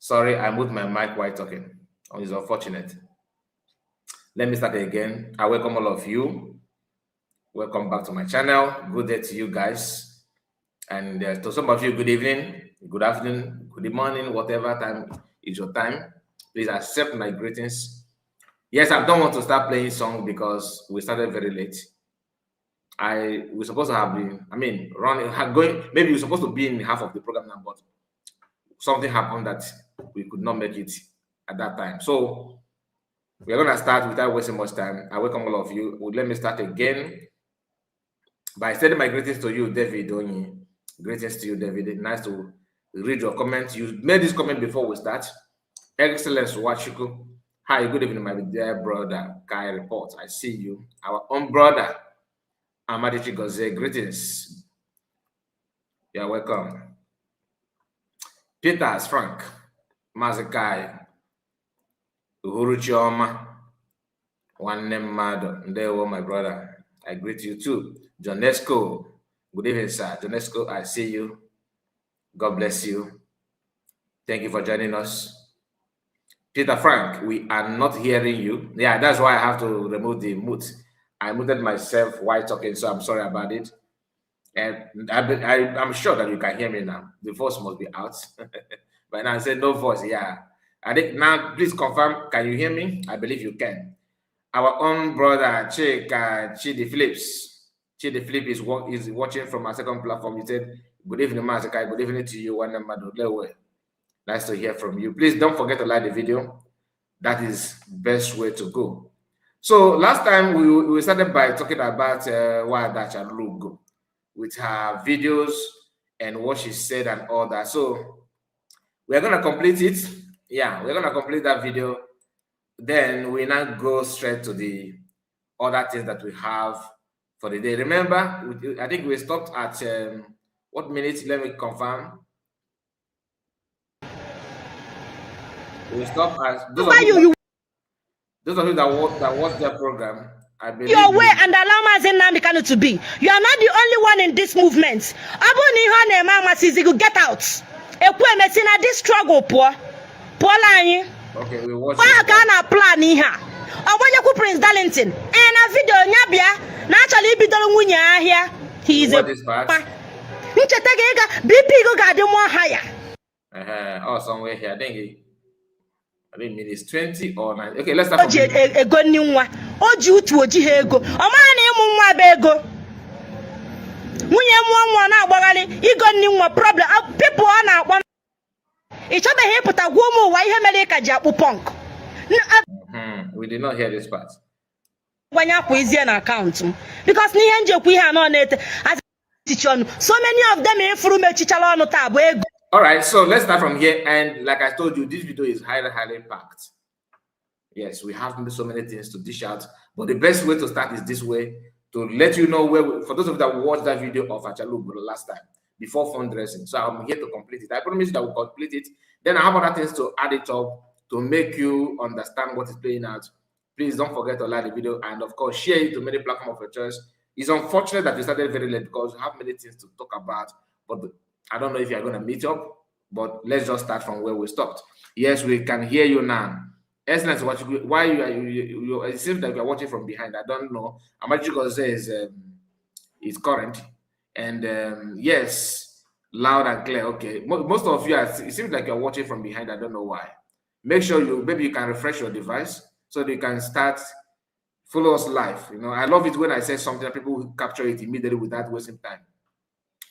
Sorry, I moved my mic while talking. It's unfortunate. Let me start again. I welcome all of you. Welcome back to my channel. Good day to you guys. And to some of you, good evening, good afternoon, good morning, whatever time is your time. Please accept my greetings. Yes, I don't want to start playing song because we started very late. We're supposed to have been, going, maybe we're supposed to be in half of the program now, but something happened that we could not make it at that time. So we're going to start without wasting much time. I welcome all of you. Let me start again by sending my greetings to you, David Onyi. Greetings to you, David. Nice to read your comments. You made this comment before we start. Excellence, Wachuku. Hi, good evening, my dear brother. Kai Report. I see you. Our own brother, Amadichi Goze. Greetings. You're welcome. Peters, Frank, Mazakai, Uhuru Chioma, one name Mado. There were my brother. I greet you too. Jonesco. Good evening, sir. Jonesco, I see you. God bless you. Thank you for joining us. Peter Frank, we are not hearing you. Yeah, that's why I have to remove the mute. I muted myself while talking, so I'm sorry about it. And I'm sure that you can hear me now. The voice must be out. But now I said no voice. Yeah. I think now, please confirm. Can you hear me? I believe you can. Our own brother, Chidi Phillips. Chidi Phillips is watching from our second platform. He said, good evening, Mazakai. Good evening to you. Nice to hear from you. Please don't forget to like the video. That is the best way to go. So last time we started by talking about Wadacha Lugo with her videos and what she said and all that. So we're going to complete it. Yeah, we're going to complete that video. Then we now go straight to the other things that we have for the day. Remember, I think we stopped at what minute? Let me confirm. We stopped at those of you that watch their program. I believe your way and allow Mazen to be. You are not the only one in this movement. Get out. This struggle, poor. Okay, we watch. Plan here. I want you Prince Darlington. And a video nyabia. Naturally be done here. He is a BP go got more higher. Oh, somewhere here. I think it's 20 or 9. Okay, let's start. Oju to Ojihego. Omani bego. Na agbagani igo ni problem. People are na one. Each other here put a woman why he meleka japu punk. We did not hear this part. When you quiz an account because ni enje kwi ha no net as so many of them in from chichalon tabo. All right, so let's start from here. And like I told you, this video is highly packed. Yes, we have so many things to dish out, but the best way to start is this way to let you know where. For those of you that watched that video of Achalugo the last time before fundraising, so I'm here to complete it. I promise you that we'll complete it. Then I have other things to add it up to make you understand what is playing out. Please don't forget to like the video and of course share it to many platforms of your choice. It's unfortunate that we started very late because we have many things to talk about, but I don't know if you're going to meet up, but let's just start from where we stopped. Yes, we can hear you now. Excellent. Why you it seems like you're watching from behind. I don't know. Amajigo says is current. And yes, loud and clear. Okay. Most of you, it seems like you're watching from behind. I don't know why. Make sure maybe you can refresh your device so that you can follow us live. You know, I love it when I say something, people capture it immediately without wasting time.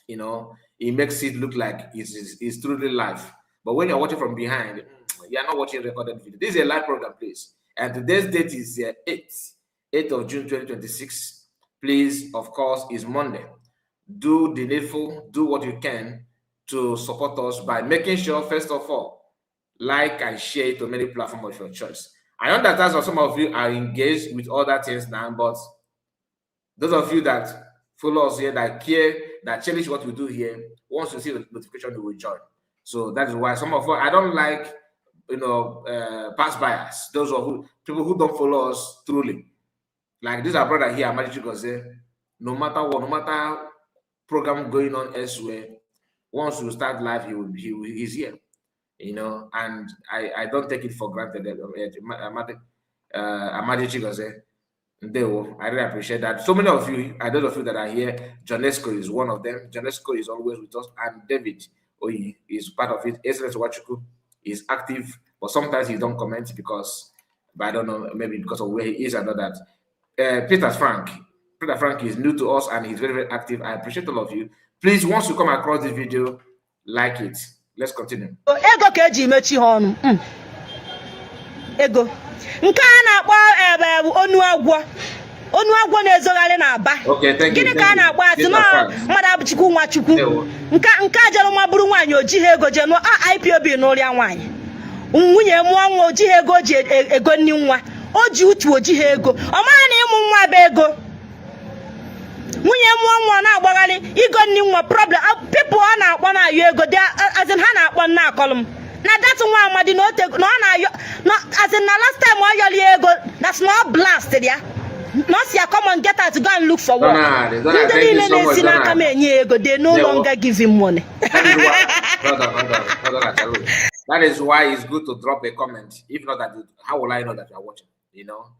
You know, it makes it look like it's truly live. But when you're watching from behind, you're not watching recorded video. This is a live program, please. And today's date is 8th of June 2026. Please, of course, is Monday. Do the needful, do what you can to support us by making sure, first of all, like and share to many platforms of your choice. I understand that some of you are engaged with other things now, but those of you that follow us here, that care, that cherish what we do here, once you see the notification, you will join. So that is why some of us, I don't like, past bias. Those are people who don't follow us truly. Like this, our brother here, Magic Goze, no matter what, no matter program going on elsewhere, once you start live, he's here. you know, and I don't take it for granted. Amadi Chigoze, I really appreciate that. So many of you, those of you that are here, Jonesco is one of them. Jonesco is always with us, and David Oyi is part of it. Excellence Wachuku is active, but sometimes he don't comment because, but I don't know, maybe because of where he is and all that. Peter Frank is new to us and he's very, very active. I appreciate all of you. Please, once you come across this video, like it. Let's continue. Ego ka eji mechi ha ọnụ. Ego. Nke a na-akpọ onu agwọ na-ezogharị n'Aba. Gịnị ka a na-akpọ atụ na mmadụ abụchukwu Nwachukwu. Nke ajara nwa bụrụ nwaanyị ojighị ego je nụọ IPOB n'ụrịa nwaanyị. Nwunye mụọ nwa ojighị ego o ji ego nni nwa. O ji utu ojighị ego. Ọ mara na ịmụ nwa bụ ego. Nwunye mụọ nwa na-agbagharị igo nni nwa problem. People ọ na-akpọ na-ayọ ego as in ha na-akpọ nna akọlụ m. Na that nwa amadi no na ayọ no as in na last time ọ yọrọ ego that's not blasted ya. No see come and get her to go and look for work. They no longer give him money. That is why it's good to drop a comment. If not that, how will I know that you are watching? You know.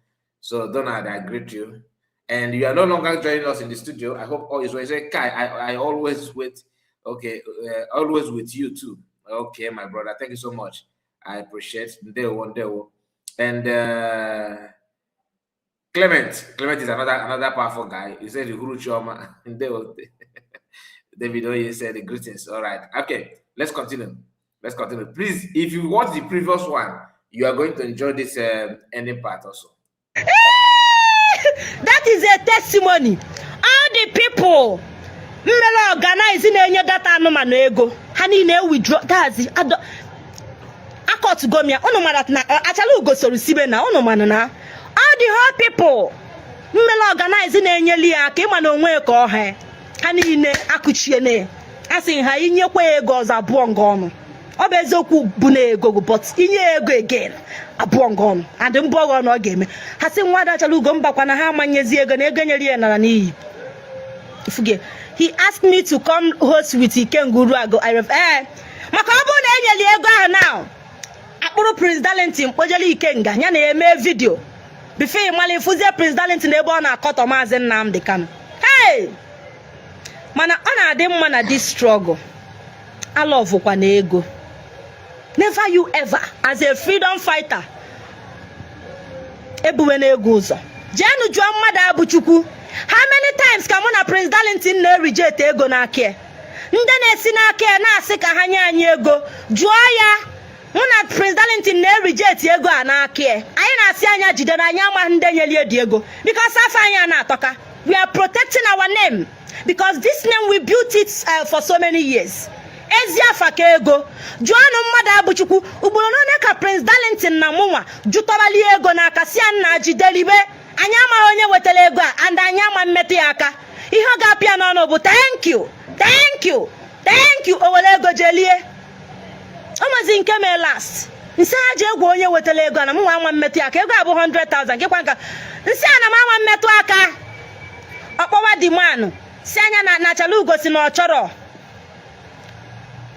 So Donald, I greet you. And you are no longer joining us in the studio. I hope all is well. Say, Kai, I always wait. Okay, always with you too. Okay, my brother. Thank you so much. I appreciate it. And Clement is another powerful guy. He said the Guru Choma. David Oye said the greetings. All right. Okay, let's continue. Please, if you watch the previous one, you are going to enjoy this ending part also. That is a testimony. All the people organizing any data no ego. Hani ne withdraw. That's it. I got to go me. Ono man na actually go so receive na. Ono man na. All the whole people mmele organize na-enyeli ya ka ịma na onwe ka ọha ha niile akụchie ne asị ha inyekwa ego ọzọ abụọ ngọnụ ọ bụ eziokwu bụ na ego but inye ego again abụọ ngọnụ and mbọ ọnụ ọ ga-eme ha sị nwa dachala ugo mbakwa na ha amanyezi ego na ego nyere ya nara n'iyi ifuge he asked me to come host with Ikenguru ago maka ọ bụrụ na enyeli ego ahụ now akpụrụ Prince Darlington kpojele Ikenga ya na eme video before you mali fuzie Prince Darlington ebe ọ na-akọtọ Maazị Nnamdi Kanu. Hey! Mana ọ na-adị mma na this struggle. I love kwa na ego. Never you ever as a freedom fighter ebuwe na ego ụzọ. Jenu jụọ mmadụ abụchukwu. How many times ka mụ na Prince Darlington na-reject ego n'aka? Ndị na-esi n'aka na-asị ka ha nye anyị ego. Jụọ ya. Muna Prince Darlington na-reject ego a n'aka anyị na-asị anya jide na anya ma ndị nyeli edi ego because afọ anya na-atọka. We are protecting our name because this name we built it for so many years. Ezi afa ka ego jụọnụ mmadụ abụchukwu ugboro n'one ka Prince Darlington na mụnwa jụtọbali ego n'aka si na jidelibe anya ama onye wetara ego a and anya ama mmetụ ya aka ihe ọ ga-apịa n'ọnụ bụ thank you o were ego jelie Omazi nke me last. Nsi aje egwu onye wetele ego na mwa nwa mmetu aka ego abụ 100,000 gekwa nka. Nsi ana nwa mmetu aka. Okpowa di man. Si anya na chalugo si na ochoro.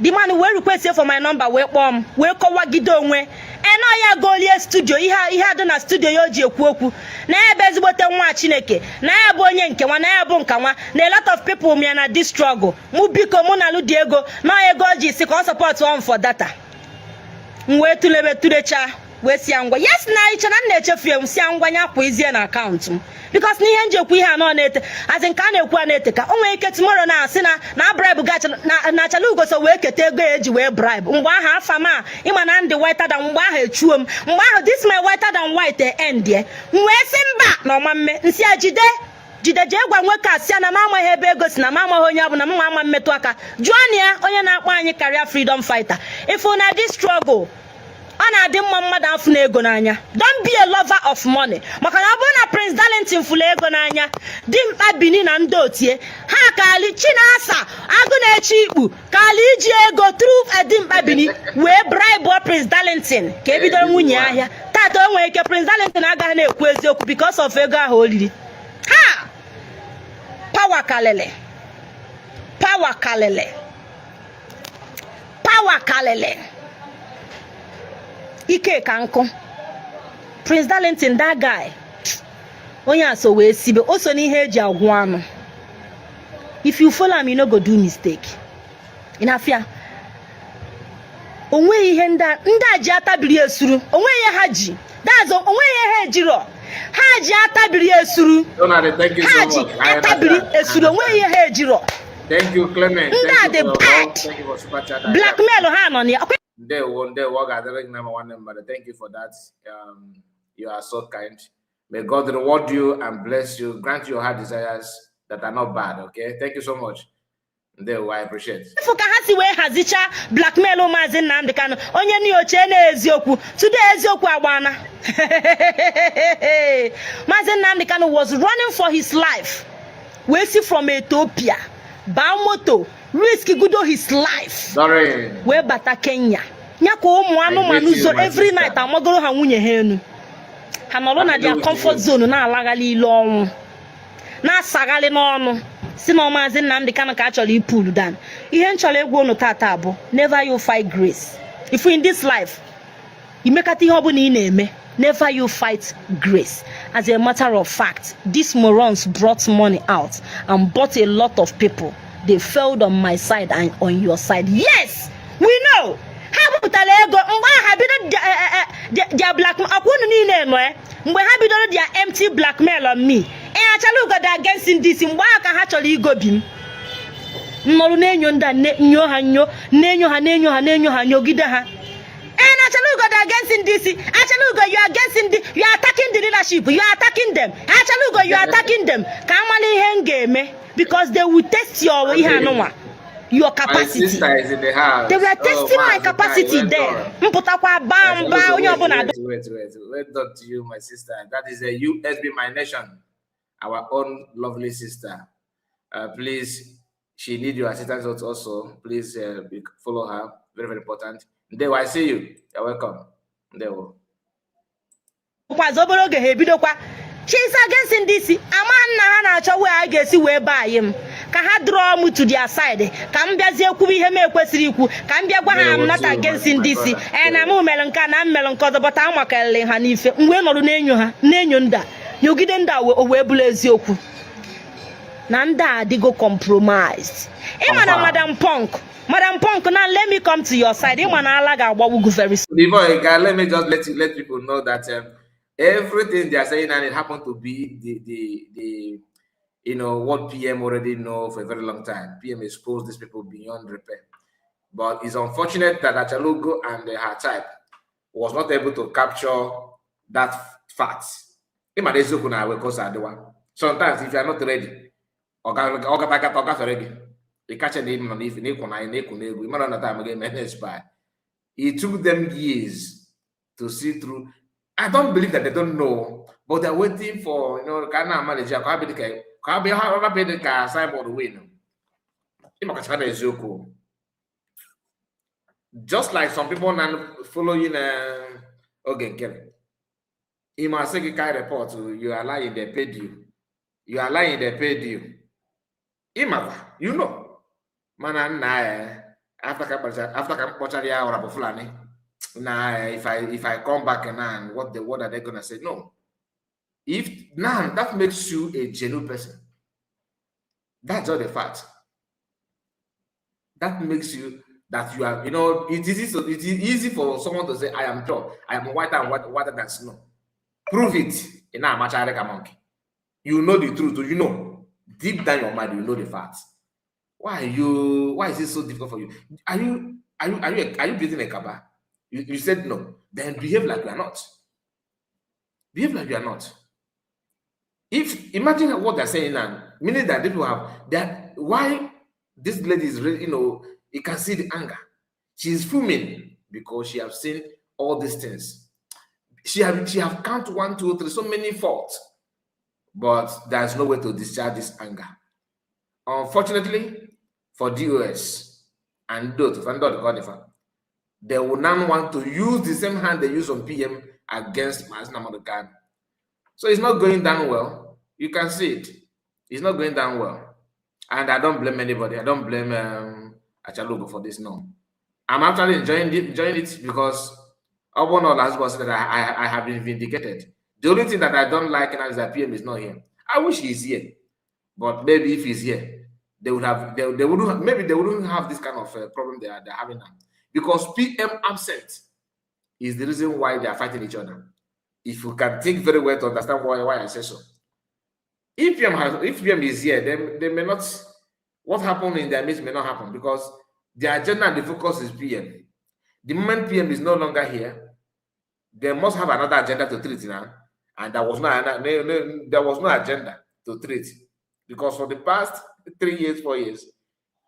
The man we request for my number we kpom we kọwagide onwe. Eno ya golie studio ihe adị na studio ya oji ekwu okwu. Na ebe ezigbote nwa Chineke. Na ya bụ onye nke nwa na ya bụ nka nwa. Na a lot of people me na this struggle. Mu biko mụ na lu di ego na ego ji si ka support one for data. Mwe tulebe tulecha we si angwa. Yes na iche na na-echefu em si angwa nya kwa izie na account m. Because n'ihe njekwu ihe anọ na-ete as in ka na-ekwu na-ete ka o nwere ike tomorrow na asị na bribe gacha na chalugo so wee kete ego eji wee bribe mgbe aha afama ịma na ndị whiter than mgbe aha echuo m mgbe aha this my whiter than white end ye wee si mba na ọma mme nsi ajide je gwa nwoke asị na ma amaghị ebe ego si na ma amaghị onye abụ na mma ama mmetụ aka jụọ ya onye na-akpọ anyị career freedom fighter if una this struggle Ana adị mma mmadụ afụ na ego n'anya. Don't be a lover of money. Maka na ọ bụrụ na Prince Darlington fụlụ ego n'anya, dimkpa bini na ndị otie, ha kali Chinasa agụ na-echi ikpu kali iji ego through dimkpa bini wee bribe Prince Darlington ka ebidoro nwunye ahịa. Tata o nwere ike Prince Darlington agaghị na-ekwu eziokwu because of ego ahụ olili. Ha! Power kalele. Ike Kanko. Prince Darlington, that guy. Onya so we sibe. Also ni heji agwano. If you follow me, no go do mistake. In afia. Onwe ihe nda ji atabiri esuru. Onwe ihe haji. That's onwe ihe hejiro. Haji atabiri esuru. Thank you so much. Atabiri esuru. Onwe ihe hejiro. Thank you, Clement. Thank you for super chat. Blackmail ha no ni. Thank you for that. You are so kind. May God reward you and bless you, grant your heart desires that are not bad. Okay, thank you so much. I appreciate. Fuka hasi we hazicha blackmail Mazi Nnamdi Kanu. Onye ni oche na eziokwu. Today eziokwu agbana. Mazi Nnamdi Kanu was running for his life. We see from Ethiopia. Bamoto risk gudo his life. Sorry. We bata Kenya. Nyako umu manuzo every night amagoro ha nwunye henu. Hanolo na their comfort zone na alagali ile onwu. Na asagali n'onu. Si na Mazi Nnamdi Kanu ka achọrọ ipulu dan. Ihe nchọrọ egwu unu tata bụ never you fight grace. If you in this life, you make ihe ọbụla ị na-eme, never you fight grace. As a matter of fact, these morons brought money out and bought a lot of people. They failed on my side and on your side. Yes, we know. Ha butala ego mgbe ha bido their blackmail akwunu niile no mgbe ha bidoro their empty blackmail on me. Actually got against in this mgbe aka ha chọrọ igobim. Nnọrụ na-enyo nda nyo ha nyogide ha. And actually got against in this. Actually you are against you are attacking the leadership. You are attacking them. Actually you are attacking them. Ka amali ihe ngeme because they will test your capacity. My sister is in the house. They were testing my capacity there. Wait, not to you, my sister. That is a USB My Nation, our own lovely sister. Please, she needs your assistance also. Please follow her. Very, very important. Ndewo, I see you. You're welcome. Ndewo. She's against this. Amanna ha na-achọ wee a ga-esi wee buy him. Ka ha draw me to their side. Ka m bịazie kwubi ihe m ekwesịrị ikwu. Ka m bịa gwa ha I'm not against this. Na m mere nka na m mere nke ọzọ bọta amakarịrị ha n'ife. Mgbe nọrụ na-enyo ha, na-enyo nda. Nyogide nda o wee bụrụ eziokwu. Na nda adịgo compromised. Ịma na Madam Punk, now let me come to your side. Ịma na ala ga-agbagbugu very soon. Before let me just let people know that everything they are saying and it happened to be the what PM already know for a very long time. PM exposed these people beyond repair. But it's unfortunate that Achalugo and her type was not able to capture that fact. Sometimes if you are not ready, you catch a name on it took them years to see through. I don't believe that they don't know, but they're waiting for Ghana manager. Just like some people now following you must say a report. You are lying, they paid you. You are lying, they paid you. You know, man, after nah, if I come back and what are they gonna say? No. If now that makes you a genuine person. That's all the fact. That makes you that you are, it is easy for someone to say, I am tall, I am whiter and whiter than snow. Prove it in a match monkey. You know the truth, deep down your mind, you know the facts. Why is it so difficult for you? Are you building a kaba? You said no. Then behave like you are not. Behave like you are not. If imagine what they're saying now, meaning that people have that why this lady is really, you can see the anger. She's fuming because she have seen all these things. She have count 1, 2, 3, so many faults, but there's no way to discharge this anger. Unfortunately, for DOS and they will now want to use the same hand they use on PM against Mazi Nnamdi Kanu. So it's not going down well. You can see it. It's not going down well. And I don't blame anybody. I don't blame Achalugo for this. No. I'm actually enjoying it because One of last was that I have been vindicated. The only thing that I don't like now is that PM is not here. I wish he's here, but maybe if he's here, they would have they wouldn't maybe they wouldn't have this kind of problem they're having now, because PM absent is the reason why they are fighting each other. If you can think very well to understand why I say so. If PM is here, then they may not. What happened in their midst may not happen, because the agenda and the focus is PM. The moment PM is no longer here, they must have another agenda to treat now, and there was no agenda to treat, because for the past 3 years, 4 years,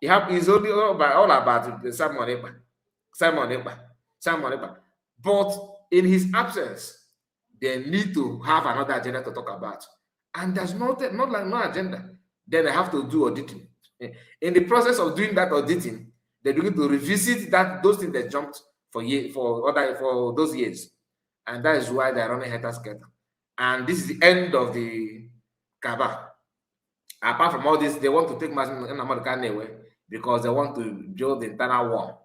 he's only all about Simon Ekpa. But in his absence, they need to have another agenda to talk about, and there's no agenda. Then they have to do auditing. In the process of doing that auditing, they begin to revisit those things they jumped for those years. And that is why they're running helter-skelter. And this is the end of the Kaaba. Apart from all this, they want to take Nnamdi away because they want to build the internal war.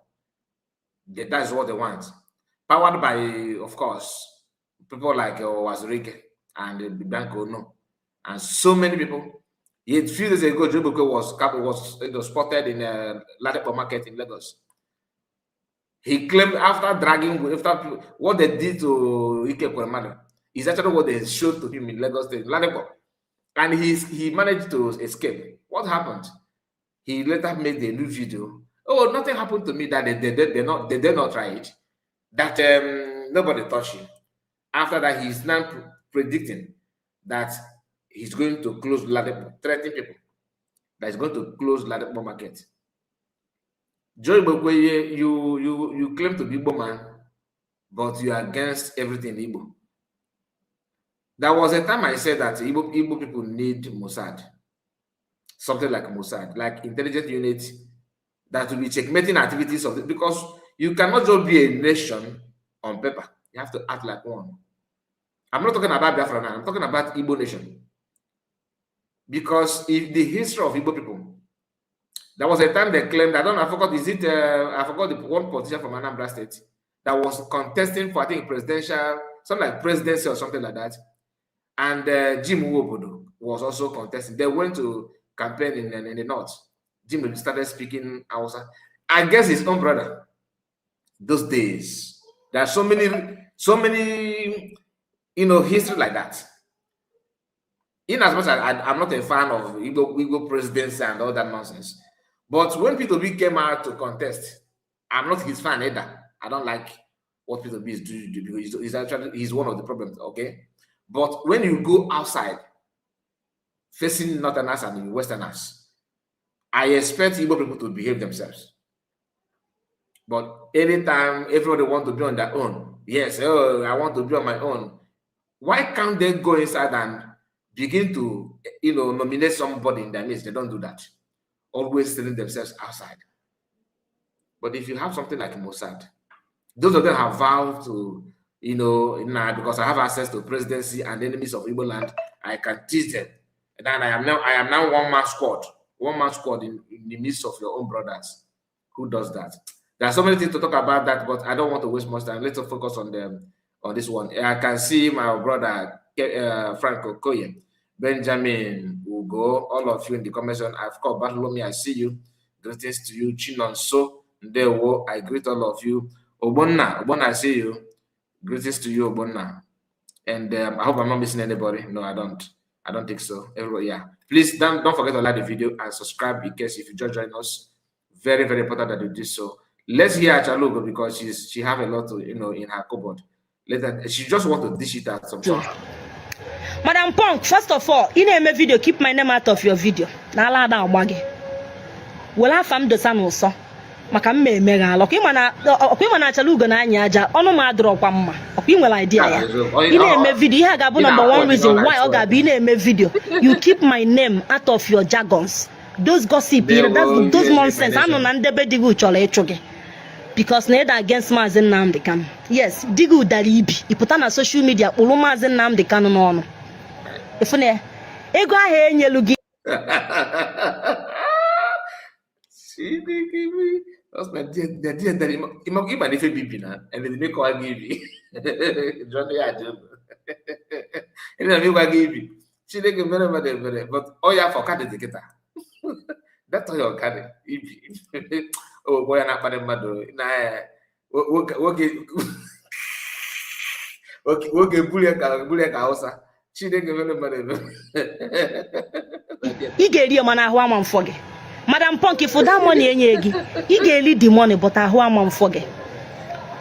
That is what they want. Powered by, of course, people like Wazirike and Bianco No, and so many people. A few days ago, Joe Boko was spotted in a Ladepo market in Lagos. He claimed after what they did to Ike Kwemada is actually what they showed to him in Lagos State, Ladepo. And he managed to escape. What happened? He later made a new video. Oh, nothing happened to me. That they did not try it. That nobody touched him. After that, he's now predicting that he's going to close Ladepo, threatening people that he's going to close Ladepo market. Joy Bokweye, you claim to be Igbo man, but you are against everything Igbo. There was a time I said that Igbo people need Mossad, something like Mossad, like intelligence unit that will be checkmating activities of it, because you cannot just be a nation on paper. You have to act like one. I'm not talking about Biafra now. I'm talking about Igbo nation. Because if the history of Igbo people, there was a time they claimed, I forgot the one politician from Anambra State that was contesting for, I think, presidential, something like presidency or something like that. And Jim Uwobodo was also contesting. They went to campaign in the north. Jim started speaking Hausa. I guess his own brother. Those days, there are so many, history like that. In as much as I'm not a fan of Igbo presidency and all that nonsense, but when P2B came out to contest, I'm not his fan either. I don't like what P2B is doing because he's one of the problems. Okay, but when you go outside, facing Northerners and Westerners, I expect Igbo people to behave themselves. But anytime everybody wants to be on their own, yes, I want to be on my own. Why can't they go inside and begin to, nominate somebody in their midst? They don't do that. Always selling themselves outside. But if you have something like Mossad, those of them have vowed to, because I have access to presidency and enemies of Igbo land, I can teach them. And then I am now one-man squad in the midst of your own brothers. Who does that? There are so many things to talk about that, but I don't want to waste much time. Let's focus on this one. I can see my brother Franco Koye, Benjamin, Ugo, all of you in the comment section. I've called Bartholomew, I see you. Greetings to you. Chinonso, Ndewo, I greet all of you. Obonna, I see you. Greetings to you, Obonna. And I hope I'm not missing anybody. No, I don't think so. Everybody, yeah. Please don't forget to like the video and subscribe in case if you just join us. Very, very important that you do so. Let's hear Chalugo because she have a lot to, in her cupboard. She just want to dish it out sometimes. Madam Punk, first of all, in a video, keep my name out of your video. Nala da wagi. Wala fam de sanuso. Maka me mega lock him na Chalugo na anya aja. Ono ma drop kwa mma. Okwi nwere idea ya. In a video, here ga number one reason why oga be in a video. You keep my name out of your jargons. Those gossip, those nonsense. I know ndebe digu chole echoge. Because neither against Mazen Nnamdi Kanu. Yes, Digu Daribi. He put on a social media. Ulu Mazen Nnamdi Kanu no. If ne, ego ahe nyelugi. husband, even if you be now, and they make all give you. Johnny, I do. And then you give you. She didn't very, but oh, yeah, for cat the that's all your cat. Oh, boy, I'm not for the mother. Nah, okay, bully house. She didn't give very. You get your man, who am forget. Madam Punky, for that money, you get lead the money, but I who am forget.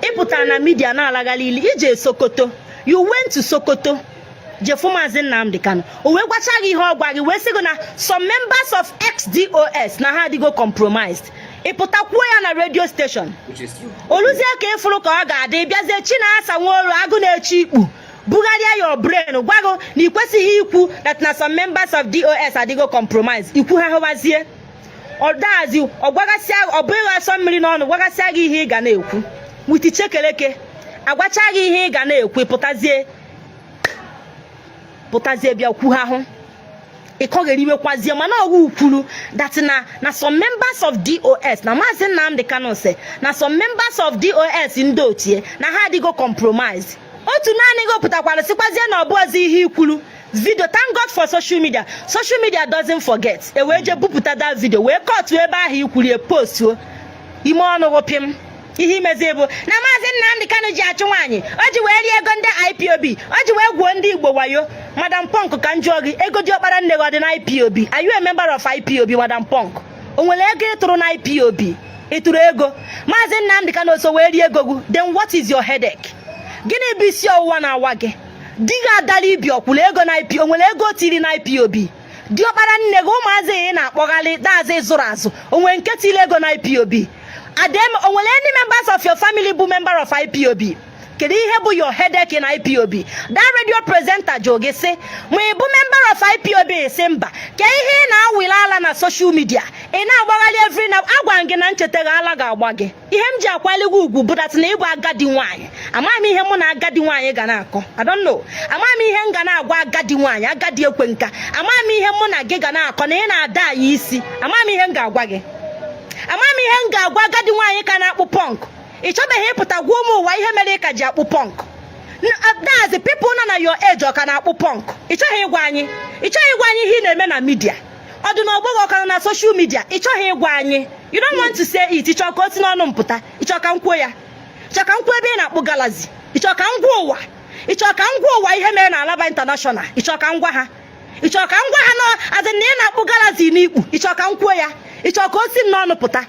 Iputana media na alagalili ije Sokoto. You went to Sokoto. Jefuma Nnamdi Kanu. Owe gwachagi ihe ogwagi we sigo na some members of XDOS na ha digo compromised. Iputakwo ya na radio station. Which is true. Oluzie ka ifuru ka ọ ga-adị bịazie Chinasa Nworu agụ na-echi ikpu. Bugaria your brain gwago na ikwesighị ikwu that na some members of DOS adigo compromised. Ikwu ha hobazie. Odazi ogwagasia obụghị asọ mmiri n'ọnụ gwagasia gị ihe ị ga na-ekwu. Witi chekeleke agwachaghị ihe ị ga na-ekwu pụtazie bịa kwu ha hụ ịkọgheriwekwazie mana ọgwụ ukwuru that na some members of DOS na Maazị Nnamdi Kanu say na some members of DOS ndị otie na ha adịgo compromise. Otu naanị go pụtakwara sikwazie na ọbụ ọzọ ihe ikwuru video. Thank God for social media. Social media doesn't forget. E wee je bupụta that video wee cut ebe ahụ ikwuru post ime ọnụ wopim ihe imezebo na Maazị Nnamdi Kanu ji achụ nwaanyị o ji wee rie ego ndị IPOB o ji wee gwuo ndị Igbo wayo. Madam Punk ka njụọ gị ego dị ọkpara nne gị dị na IPOB. Are you a member of IPOB, Madam Punk? O nwere ego ịtụrụ na IPOB? Ịtụrụ ego Maazị Nnamdi Kanu so wee rie ego gị, then what is your headache? Gịnị bụ isi ọwụwa na-awa gị? Di gị adala ibi ọkwụla ego na IPOB. O nwere ego tiri na IPOB? Dị ọkpara nne gị ụmụazị ị na-akpọghalị daazị zụrụ azụ o nwere nke tiri ego na IPOB? Adem, onwere any members of your family bụ member of IPOB? Kedu ihe bụ your headache in IPOB? That radio presenter joge say, ma ị bụ member of IPOB say mba. Ke ihe na-awịla ala na social media. Ị na-agbaghali every now agwa gị na nchetegha ala ga-agba gị. Ihe m ji akwali gị ugwu bụ that na ịbụ agadi nwaanyị. Amaghị m ihe mụ na agadi nwaanyị ga na-akọ. I don't know. Amaghị m ihe m ga na-agwa agadi nwaanyị, agadi ekwe nka. Amaghị m ihe mụ na gị ga na-akọ na ị na-ada anyị isi. Amaghị m ihe m ga-agwa gị. Amaghị m ihe m ga-agwa agadi nwaanyị ka na-akpụ punk. Ị chọbeghị ịpụta gwa ụmụ ụwa ihe mere ka ji akpụ punk. That's the people nọ na your age ọ ka na-akpụ punk. Ị chọghị ịgwa anyị. Ị chọghị ịgwa anyị ihe ị na-eme na media. Ọ dị n'ọgbọghọ ọka na social media. Ị chọghị ịgwa anyị. You don't want to say it. Ị chọọ ka o si n'ọnụ mpụta. Ị chọọ ka m kwuo ya. Ị chọọ ka m kwuo ebe ị na-akpụ galazi. Ị chọọ ka m gwa ụwa. Ị chọọ ka m gwa ụwa ihe mere na Alaba International. Ị chọọ ka m gwa ha. Ị chọọ ka m gwa ha nọ azị na ị na-akpụ galazi n'ikpu. Ị chọọ ka m kwuo ya. Ị chọọ ka o si n'ọnụ pụta.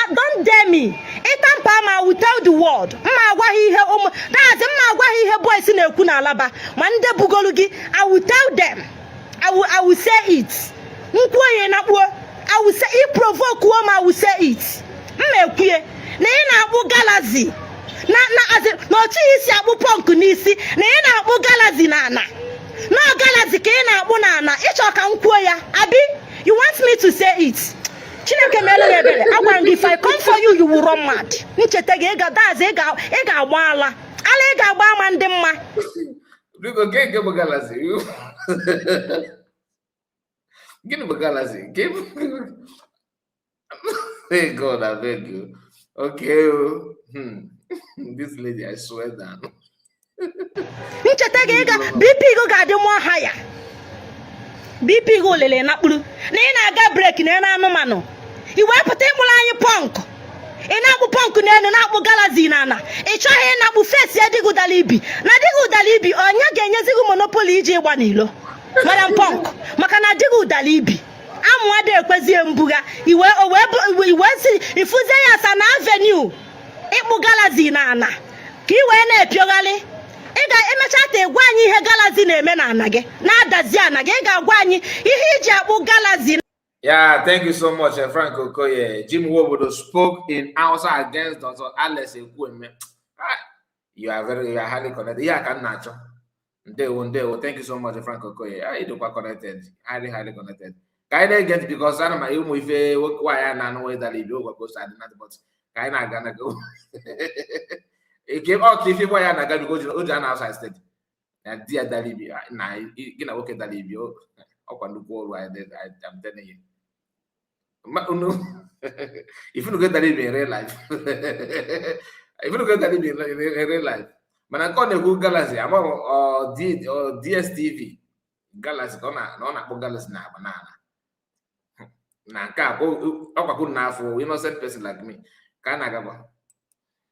Don't dare me. Itampa ma will tell the world. Ma agwa ihe that's ma agwa ihe boys na-ekwu na Alaba. Ma ndị bugolu gị, I will tell them. I will say it. Nkwoye na kpuo. I will say it provoke wo I will say it. Mmekwue na ị na-akpụ galazi. Na otu isi akpụ punk n'isi. Na ị na-akpụ galazi na ana. Na galazi ka ị na-akpụ na ana. Ịchọ ka m kwuo ya. Abi, you want me to say it? Chineke melu ebere agwa if I come for you, you will run mad. Nchete gị ị ga-agba ala ị ga-agba ama ndị mma. Biko gị bụ galazi. Gịnị bụ galazi? Hey God, I beg you. Okay. This lady, I swear down. Nchete gị BP gị ga-adị mụọ ha ya. BP gị olele na kpuru na ị na-aga break na ena anụmanụ. Iwe pụta ịkpụrụ anyị punk. Ị na-akpụ punk n'elu na-akpụ galazi na ana. Ị chọghị ịna-akpụ face ya dịgụ dala ibi. Na dịgụ dala ibi onye ga-enyezi gị monopoly iji ịgba n'ilo. Madam Punk maka na dịgụ dala ibi. Amụ adị ekwezie mbuga. Iwe si ifuze ya sa na avenue. Ịkpụ galazi na ana. Ka iwe na-epioghalị. Ị ga-emecha ta egwa anyị ihe galazi na-eme na ana gị. Na-adazi ana gị. Ị ga-agwa anyị ihe iji akpụ galazi. Yeah, thank you so much, Frank Okoye. Jim Wobodo spoke in Hausa against Dr. Alex Ekwueme. You are highly connected. Yeah, I can natural. Thank you so much, Frank Okoye. You do quite connected, highly connected. Can I get because I don't know if why I know that you go I did not, but kind of gonna go. It came out if you why I got to go to Ojan outside state. And dear Dalibi, now you know, okay, Dalibio. Up on the wall right there, I'm telling you. If you look at that in real life, if you look at that in real life, man, I call the Google Galaxy, I'm or DSTV Galaxy, no, Galaxy na banana. Na ka ọkwakwu na afọ innocent person like me ka a na-agaba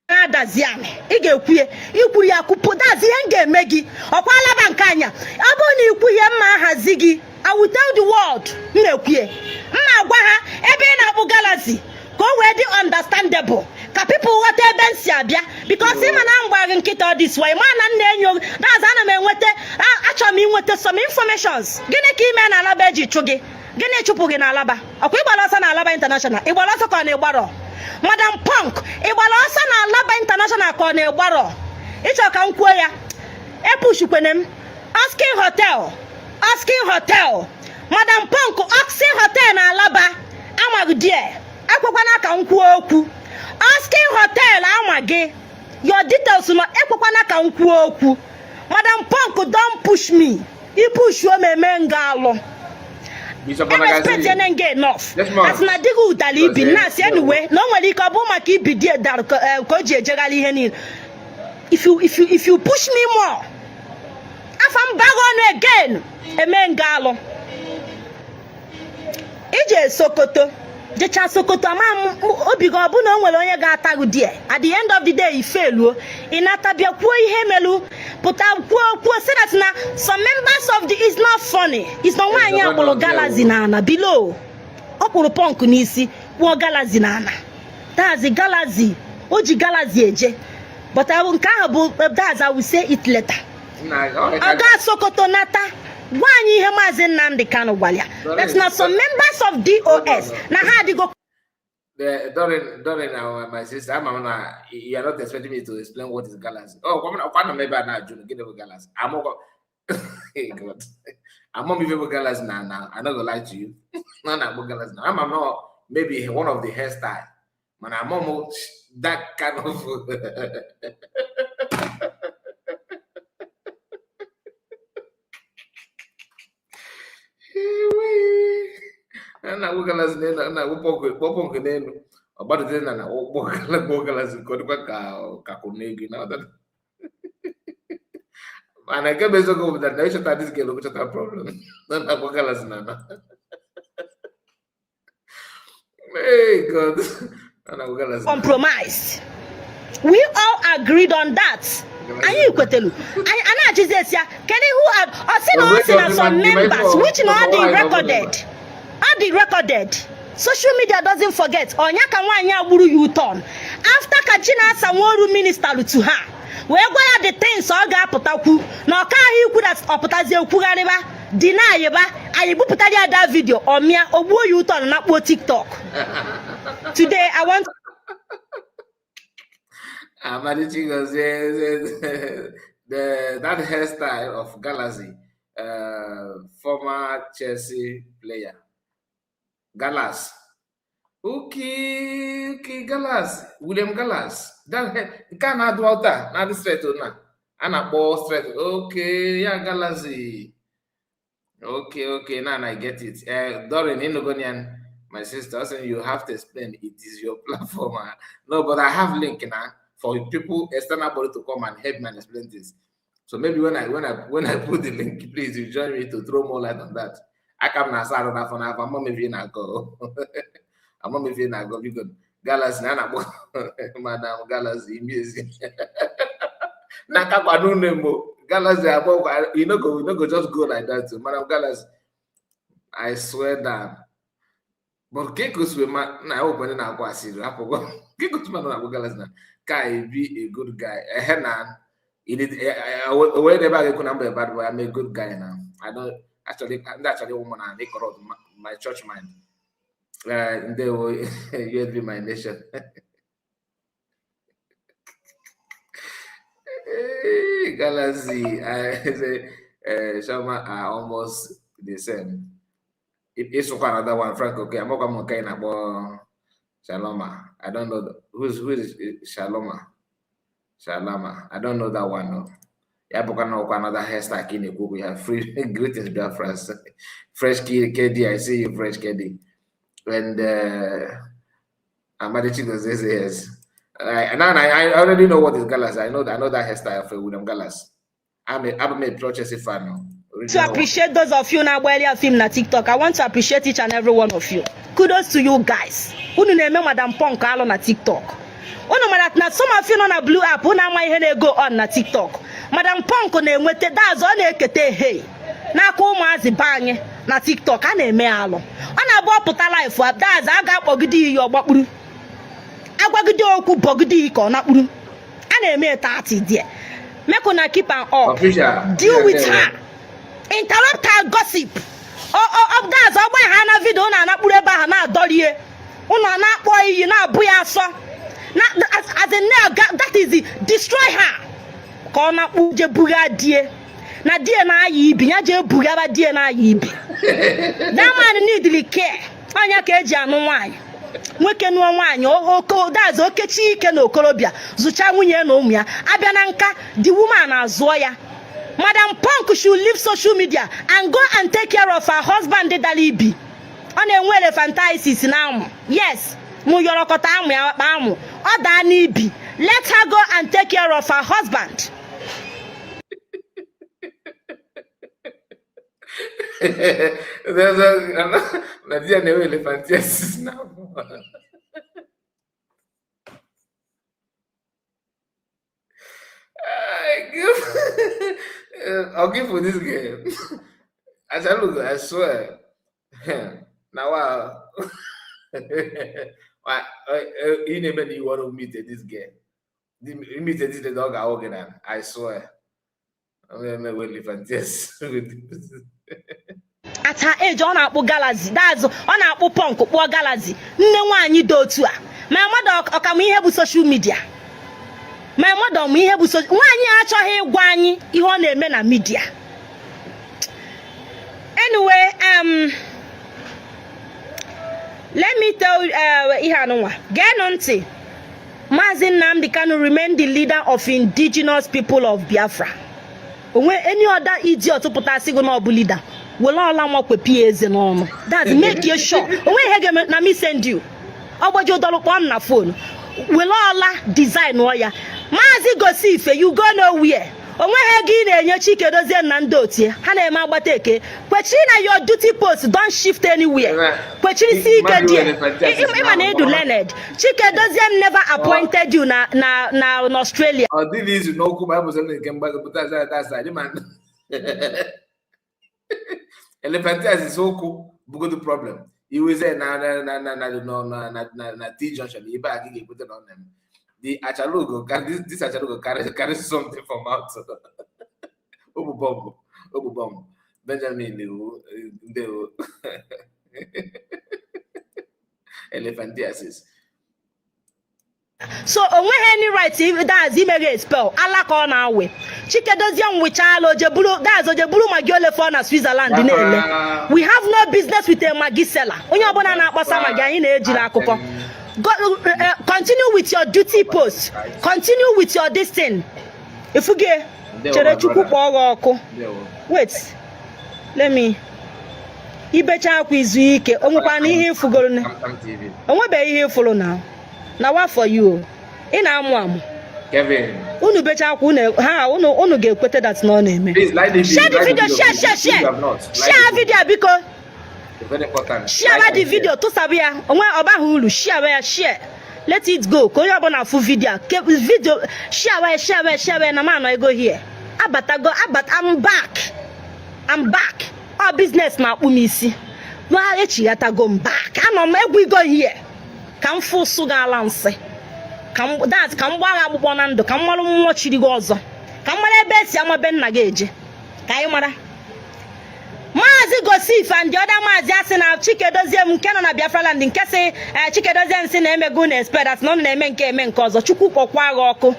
adaziame ị ga-ekwuye ikwu ya kwupụ dazi ihe m ga-eme gị ọkwa alaba nke anya ọ bụrụ na ikwu ihe mma hazi gị I will tell the world m na-ekwuye mma agwa ha ebe ị na-akpụ Galaxy ka o wee dị understandable ka people ghọta ebe m si abịa because ịma na mgba gị nkịta this way ma na nna enyo dazi ana m enweta achọrọ m inweta some informations gịnị ka ime na alaba eji chụ gị gịnị chụpụ gị na alaba ọkwa ịgbara ọsọ na alaba international ịgbara ọsọ ka ọ na-ịgbarọ Madam Punk ịgbara ọsọ na alaba international ka ọ na-ịgbarọ ịchọ ka m kwuo ya epushkwene m Asking Hotel Madam Punk Asking Hotel na alaba amaghị die ekwekwana ka m kwuo okwu Asking Hotel amaghị your details no ekwekwana ka m kwuo okwu Madam Punk don't push me ipush o meme ngalụ respect enough as na dig udali ibi na si anyway no nwere ike ọ bụ maka ibi die dar ka o ji ejegala ihe niile if you push me more afam bag on again emengalo ije Sokoto jecha Sokoto ama obi go bụ na o nwere onye ga-atagu die at the end of the day ifeluo inatabia kwuo ihe melu puta kwuo say that na some members of the is not funny it's not why anya kpụrụ Galaxy na ana below ọ kpụrụ Punk n'isi kwuo Galaxy na ana that's Galaxy o ji Galaxy eje but nke ahụ bụ that's I will say it later aga Sokoto nata gwa anyị ihe Maazị Nnamdi Kanu gwara ya that's not some members of DOS na ha adigo during my sister, you are not expecting me to explain what is Galaxy. Oh, come on, maybe I'm not doing Galaxy. I'm even Galaxy now. I'm not gonna lie to you. No, Galaxy now. I'm not maybe one of the hairstyle. Man, I'm almost that kind of. Na Galaxy na upoko neno about the na Galaxy ka kunegi na that and I can be so good that I should have this girl which a problem na Galaxy na hey God na Galaxy compromised we all agreed on that anyị kwetelu anyị na-achizi ya kedu who are some members which not the recorded social media doesn't forget onya ka nwaanyị agburu U-turn after ka Chinasa Nworu minister to her wee gwa ya the things ọ ga-apụtakwu na ọka ahụ ikwu that ọpụtazi ekwugharịba deny ba anyị bupụtara ya that video ọmịa ogbuo U-turn na kpo TikTok today I want Amadichi goes that hairstyle of Galaxy, former Chelsea player. Gallas. Okay, Gallas. William Gallas. That can't do that. Not the straight or not. And a ball straight. Okay, yeah, Galaxy. Okay, now I get it. Doreen Inogonian, my sister, saying you have to explain it is your platform. No, but I have link now. For people, external body to come and help me and explain this. So maybe when I put the link, please you join me to throw more light on that. I come now start on that for now. I'm not maybe na go. I'm not maybe na go because Galaxy na Madam Galaxy amazing. Na ka kwa no nemo Galaxy above you know go just go like that. So Madam Galaxy, I swear that. But Kekus we na open na go asiri. Apogo Kekus man na go Galaxy na. Guy be a good guy. Henan, whenever I could number bad boy, I'm a good guy now. I don't actually, that's a woman and they corrupt my church mind. They will you'll be my nation. Galaxy, I say, Shama are almost the same. It's another one, Frank. Okay, I'm not going about. Shaloma. I don't know who is Shaloma. Shalama. I don't know that one. No. Yeah, but another hairstyle in the book. We have free greetings, dear friends. Fresh KD, I see you, Fresh KD. And Amadichigo says yes. And now I already know what is Galas. I know that hairstyle for William Galas. I'm a Prochesi fan now. To appreciate those of you now while film na TikTok. I want to appreciate each and every one of you. Kudos to you guys. Unu na-eme Madam Punk alo na TikTok. Unu mara na some of you na blue app unu ama ihe na-go on na TikTok. Madam Punk na-enwete that's ọ na-ekete hey. N'aka ụmụazị banye na TikTok a na-eme alụ. Ọ na-abụ ọpụta life that's a ga-akpọgide iyi ọgbakpuru. Agwagide okwu bọgide iyi ka ọ nakpuru. A na-eme 30 there. Make una keep am up. Deal with her. Interrupt her gossip. Oh, that's all my Hana video na put eba na dorie. Una na kpo iyi na abu ya so. Na as a nail that is it. Destroy her. Ko na uje buga die. Na die na ayi ibi ya je buga ba die na ayi ibi. That man need care. Anya ka eji anu nwanyi. Nweke nuo nwanyi oko that's okechi ike na okorobia. Zucha nwunye na ụmụ ya. Abia na nka the woman azuo ya. Madam Punk should leave social media and go and take care of her husband Dalibi. On a well fantasies now. Yes, Muyorokota amu. Oda nibi. Let her go and take care of her husband. There's a Nadia never fantasies now. I'll give for this game. As I look, I swear. Now, you never you want to meet this game. You meet this the dog I organize. I swear. I'm really fantastic. At her age, on our galaxy, that's on our punk or galaxy. No one you do to her. My mother, can we have social media? My mother, we have so one year actually one you on a men media. Anyway, let me tell get on to Mazin Nnamdi Kanu remain the leader of indigenous people of Biafra. When any other idiot to put a signal leader will all allow with PAs and all. That's make you sure. When na me send you. About your dollar on na phone. Will all design wire. Mazi go see if you go nowhere. Onwe hegi na enye chike dozie na ndoti ha na eme agbateke kwechiri na your duty post don't shift anywhere kwechiri si ike die ima na edu Leonard chike dozie never appointed you na Australia oh this is no ku Bible say nke mgbago put that side man elephant is so cool bugo the problem he was say na T junction ibe agige put it on them. The Achalugo, this Achalugo carries something from out. Obubom, Benjamin, the elephantiasis. So, when any right, if that's email spell, Allah call now way. Chike does young with Chalo, Jabulu, that's a Jabulu Magiole for Switzerland. We have no business with a Magisella. When you're born at Basamaga in Ejila. Go, continue with your duty post. Continue with your distance. If you get wait, let me. You better quiz week. Here for going. What be here for now? Now what for you? In Amwam. Kevin. Unu better unu get quoted that's no name. Please like the video. Share the video. Share. Share video because. Very important. Share the video to Sabia. Share. Let it go. Koya bona full video. Video. Share. Na man I go here. But I'm back. Our business na umisi. Wa echi yata go back. We go here. Come full sugar lance. Come dance. Come wala abonando. Come walu mochiri gozo. Come wala besi ama ben na geje. Kayo mara. Mazi Gosif and the other Mazi Asina Chike Dozem Canon Biafra land in Kese, Chike Dozem Sin Emegun spread as non men cause or Chuku or Quagoko.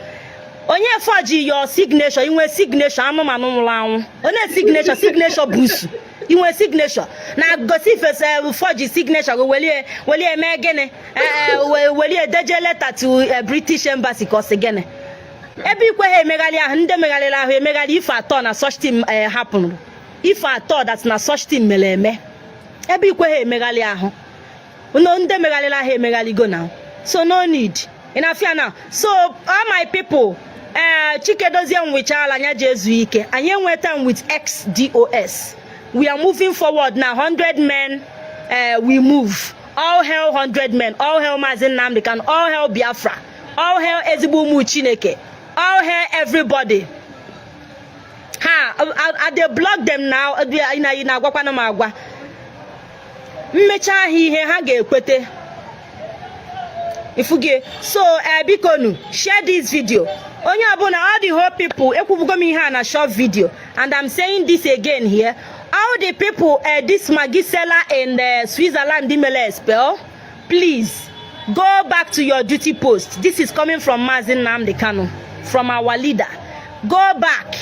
Onye forgy your signature, you wear signature, I'm on signature boost. You wear signature. Now Gosif is forgy signature, will you Megan, will you deje letter to a British embassy cause again. Everywhere Megalia, Hinde Megalia, Megali if I thought a such thing happened. If I thought that's not such thing, meleme, ebi kwe he megali aho. Uno nde megali la he megali go now. So no need. Enough here now. So all my people, Chike doesn't with Alanya Jesuike, and you went with XDOS. We are moving forward now. 100 men, we move. All hell 100 men. All hell Mazin Namdekan. All hell Biafra. All hell Ezibumu Chineke. All hell everybody. I they block them now. Ina gwakwa na magwa. Mmecha ihe ha ga-ekwete. Ifuge. So bikonu share this video. Onye abuna all the whole people ekwubugo m ihe na short video, and I'm saying this again here. All the people this Maggi seller in Switzerland Dimele spell, please go back to your duty post. This is coming from Mazin Nnamdi Kanu, from our leader. Go back.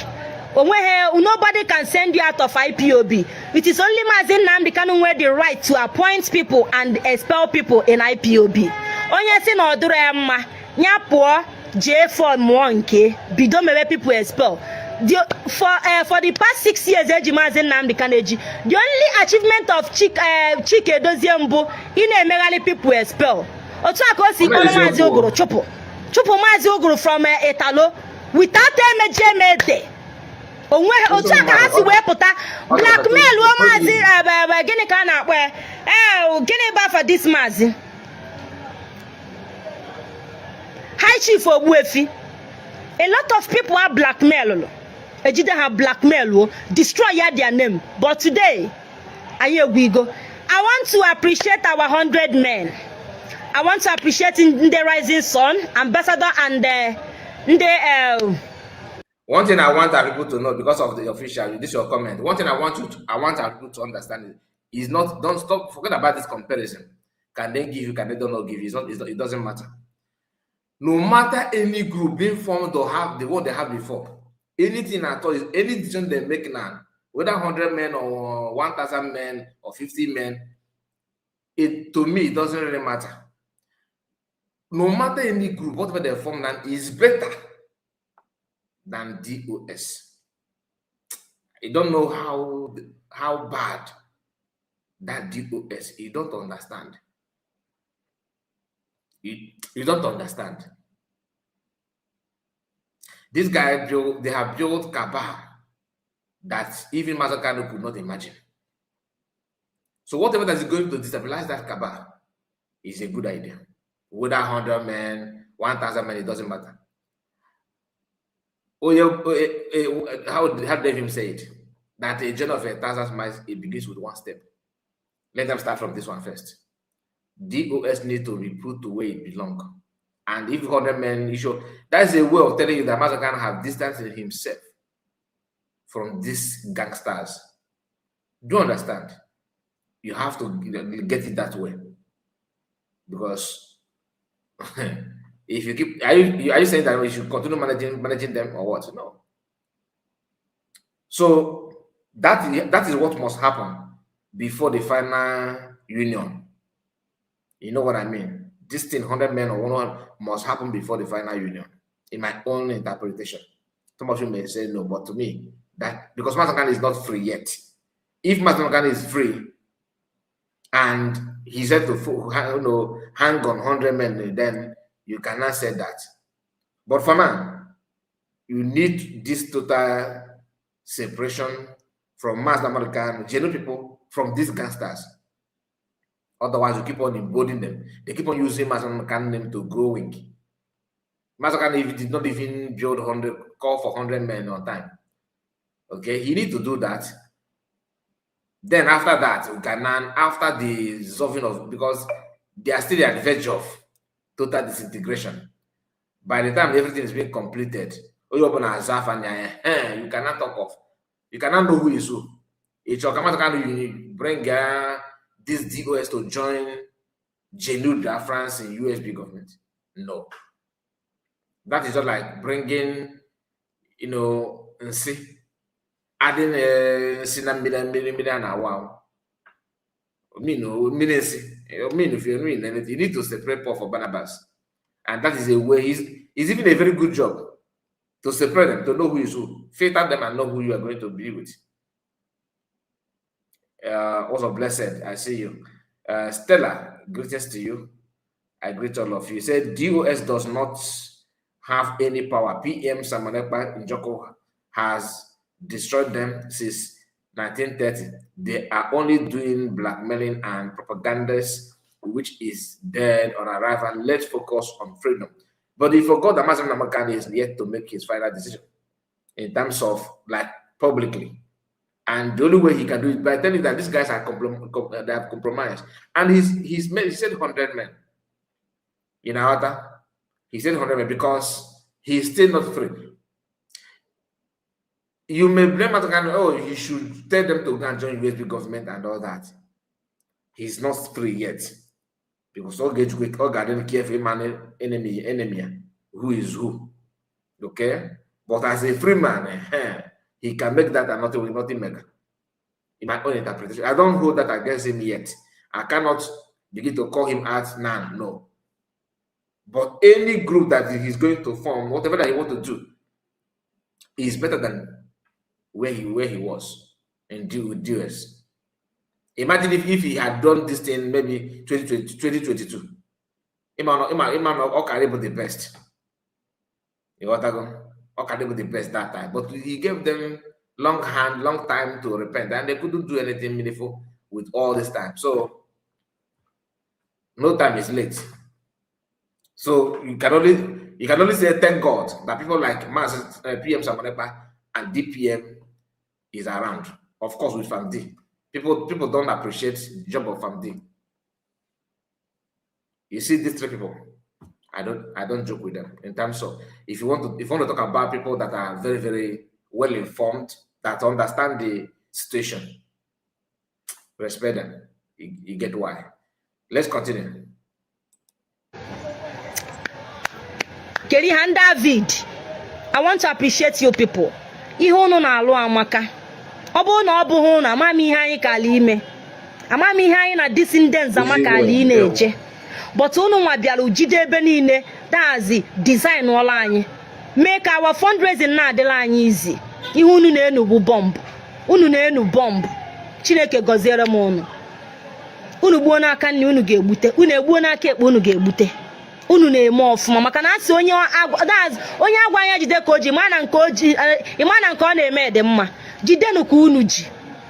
Nobody can send you out of IPOB. It is only Mazin Nnamdi Kanu where the right to appoint people and expel people in IPOB. Onye si na odure mma nyapo J4 monke bido mebe people expel. For the past 6 years, Mazin Nnamdi Kanu, the only achievement of Chike Doziembo in a people expel. Otako si Mazi Oguru Chupu Mazi Oguru from Etalo without MJMD. Otaka hasi weputa blackmail wo Mazi gini ka na akwe gini ba for this Mazi High Chief Ogbuefi. A lot of people are blackmail. Ejide have blackmail, destroy their name. But today, we go. I want to appreciate our 100 men. I want to appreciate the Rising Sun, Ambassador, and the. One thing I want our people to know, because of the official, this is your comment. One thing I want our people to understand is not. Don't stop. Forget about this comparison. Can they give you? Can they don't give you? It doesn't matter. No matter any group being formed or have the what they have before, anything at all, any decision they make now, whether 100 men or 1,000 men or 50 men, to me it doesn't really matter. No matter any group, whatever they form now is better than DOS. I don't know how bad that DOS. You don't understand. You don't understand. This guy they have built cabal that even Master Kanu could not imagine. So whatever that is going to destabilize that cabal is a good idea. Whether 100 men, 1,000 men, it doesn't matter. How did him say it? That a journey of 1,000 miles, it begins with one step. Let them start from this one first. DOS needs to be put to where it belongs. And if 100 men issue, that's a way of telling you that Master can have distanced himself from these gangsters. Do you understand? You have to get it that way. Because if you keep, are you saying that we should continue managing them or what? No. So that is what must happen before the final union. You know what I mean? This thing, 100 men or 100 must happen before the final union, in my own interpretation. Some of you may say no, but to me, that because Master is not free yet. If Master is free and he said to hang on 100 men, then you cannot say that. But for man, you need this total separation from Master American, genuine people, from these gangsters. Otherwise, you keep on embodying them. They keep on using Master name to grow wing. Master did not even build 100, call for 100 men on time. Okay, he need to do that. Then after that, after the dissolving of, because they are still at the verge of total disintegration. By the time everything is being completed, you open a Zaf and you cannot talk of, you cannot know who is who. It's your you bring this DOS to join Genude France in USB government. No. That is just like bringing, adding million wow. If you mean anything, you need to separate Paul for Barnabas. And that is a way, it's even a very good job to separate them, to know who is who, filter them and know who you are going to be with. Also blessed, I see you. Stella, greetings to you. I greet all of you. He said DOS does not have any power. PM Samanepa Njoko has destroyed them since 1930. They are only doing blackmailing and propagandas, which is dead on arrival. Let's focus on freedom. But he forgot that Mazen Namakani is yet to make his final decision in terms of like publicly. And the only way he can do it by telling that these guys are they have compromised. And he said 100 men. In Awata, he said 100 men because he's still not free. You may blame Matakan, oh, you should tell them to go and join USB government and all that. He's not free yet. Because all get quick, all garden careful man enemy, who is who. Okay? But as a free man, he can make that and nothing make. In my own interpretation. I don't hold that against him yet. I cannot begin to call him out now, no. But any group that he's going to form, whatever that he wants to do, is better than where he was in US. Imagine if he had done this thing maybe 2022. Imam the best. You want to go? The best that time. But he gave them long time to repent, and they couldn't do anything meaningful with all this time. So no time is late. So you can only say thank God that people like PM Samanepa and DPM is around. Of course, with FAMD. People don't appreciate the job of FAMD. You see these three people, I don't joke with them in terms of if you want to talk about people that are very, very well informed, that understand the situation, respect them. You get why. Let's continue. Keri and David, I want to appreciate you people. Ihono na alu amaka. Obo na obu na amami ihe anyị kala ime. Amami ihe anyị na descendants amaka ala ine eje. But unu nwa biara ujide ebe niile, that's the design wala anyị. Make our fundraising na adịla anyị easy. Ihe unu na-enu bụ bomb. Unu na-enu bomb. Chineke goziere m unu. Unu gbuo n'aka nni unu ga-egbute. Unu egbuo n'aka ekpe unu ga-egbute. Unu na-eme ọfụma maka na asị onye agwa anya jide ka oji mana nke oji ịmana nke ọ na-eme dị mma. Jidenu ka unu ji.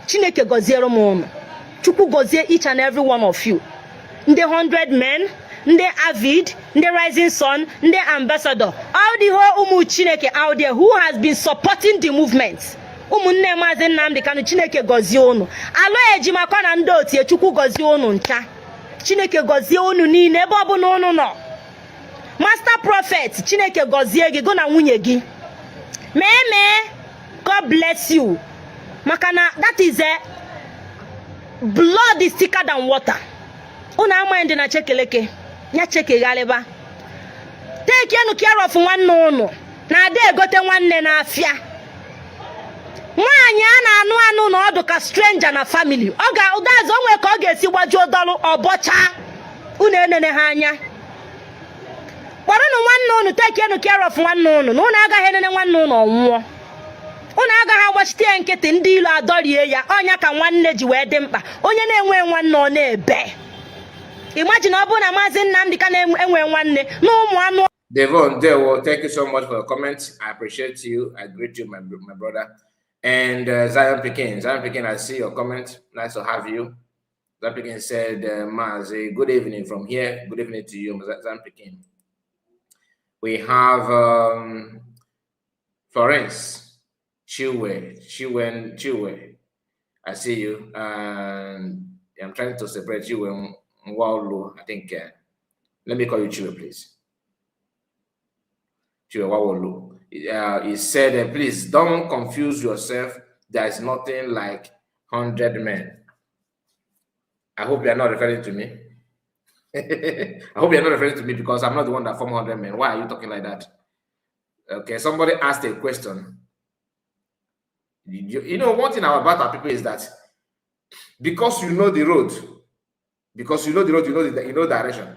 Chineke goziere m unu. Chukwu gozie each and every one of you. Ndị 100 men, ndị Avid, ndị Rising Sun, ndị Ambassador, all the whole ụmụ Chineke out there who has been supporting the movement. Ụmụnne Maazị Nnamdi Kanu, Chineke gozie unu. Alụ ejimakọ na ndị otie, Chukwu gozie unu ncha. Chineke gozie unu niile ebe ọ bụ na unu nọ. Master Prophet, Chineke gozie gị go na nwunye gị. Mee, God bless you. Maka na that is a blood is thicker than water. Una amande na chekeleke nya chekegaliba. Take you care of nwanne unu na ade egote nwanne na afia. Nwaanyi a na anu na odu ka stranger na family. Oga udazo onwe ka oga esi gbaju odolu obocha. Unu enene ha anya. Kwarunu nwanne unu take you care of nwanne unu. Na unu agaghị enene nwanne unu onwuo. Unu agaghị agbachite nkịtị ndị ilu adorie ya. Onya ka nwanne ji wee dị mkpa. Onye na-enwe nwanne ọ na-ebe. Imagine Abuna Maazị Nnamdi Kanu enwe nwanne no ụmụ anụ. Devon, thank you so much for your comments. I appreciate you. I greet you, my brother. And Zion Pekin, I see your comment. Nice to have you. Zion Pekin said, Maazị, good evening from here. Good evening to you, Zion Pekin. We have Florence Chiwe. I see you. And I'm trying to separate you and Wawolo, I think. Let me call you Chiwe, please. Chiwe Wawolo. He said, please don't confuse yourself. There is nothing like 100 men. I hope you are not referring to me. I hope you are not referring to me because I'm not the one that formed 100 men. Why are you talking like that? Okay, somebody asked a question. You know, one thing about our people is that because you know the road, you know direction,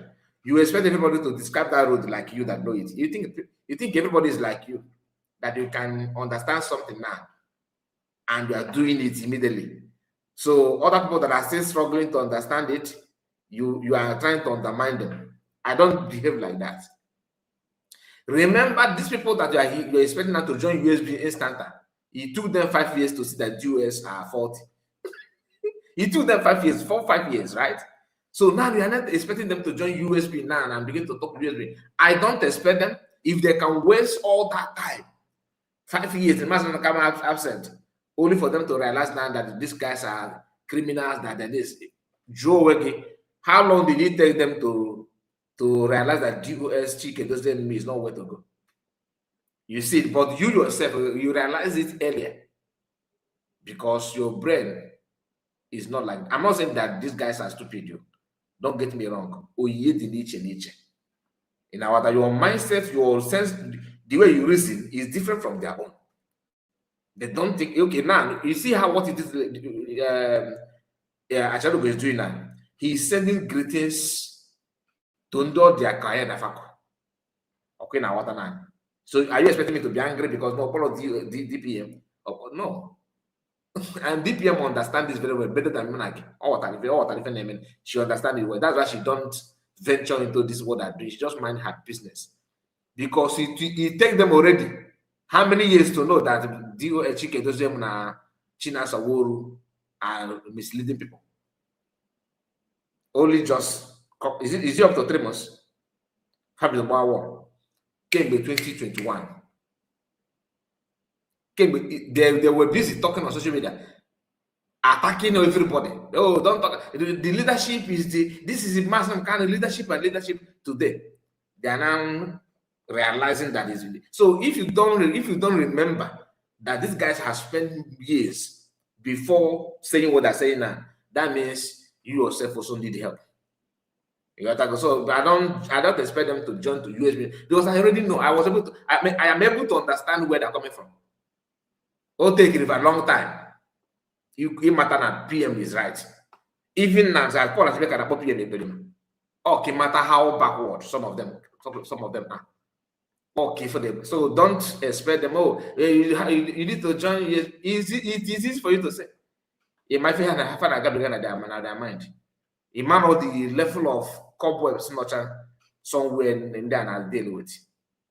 you expect everybody to describe that road like you that know it. You think everybody is like you, that you can understand something now, and you are doing it immediately. So other people that are still struggling to understand it, you are trying to undermine them. I don't behave like that. Remember, these people that you're expecting them to join USB Instanta, it took them 5 years to see that US are faulty. It took them 5 years, 5 years, right? So now we are not expecting them to join USB now and begin to talk USB. I don't expect them. If they can waste all that time, 5 years, the master come absent, only for them to realize now that these guys are criminals, that this Joe Wege, how long did it take them to realize that DOS Chike doesn't mean it's not where to go? You see, but you yourself, you realize it earlier because your brain is not like, I'm not saying that these guys are stupid, you don't get me wrong. In our your mindset, your sense, the way you reason is different from their own. They don't think, okay, now you see how what it is Acharugo is doing now. He's sending greetings to Ndo their client. Okay, now what now? So are you expecting me to be angry because no follow DPM? Oh, no. And DPM understand this very well, better than me. Like, she understands it well. That's why she don't venture into this world that she just mind her business. Because it takes them already how many years to know that Dio Echike Dozem na China Saworu are misleading people? Only just is it up to 3 months? Happy about war. Came in 2021. They were busy talking on social media, attacking everybody. Oh, don't talk. The leadership is this is a massive kind of leadership and leadership today. They are now realizing that is so. If you don't remember that these guys have spent years before saying what they're saying now, that means you yourself also need help. So I don't expect them to join to USB because I already know. I am able to understand where they're coming from. It'll take it a long time. You matter that PM is right. Even now, I call us PM. Okay, matter how backward some of them are. Okay for them. So don't expect them. Oh, you need to join. It is easy for you to say. It might have their mind. It might know the level of cobwebs somewhere in there and I'll deal with.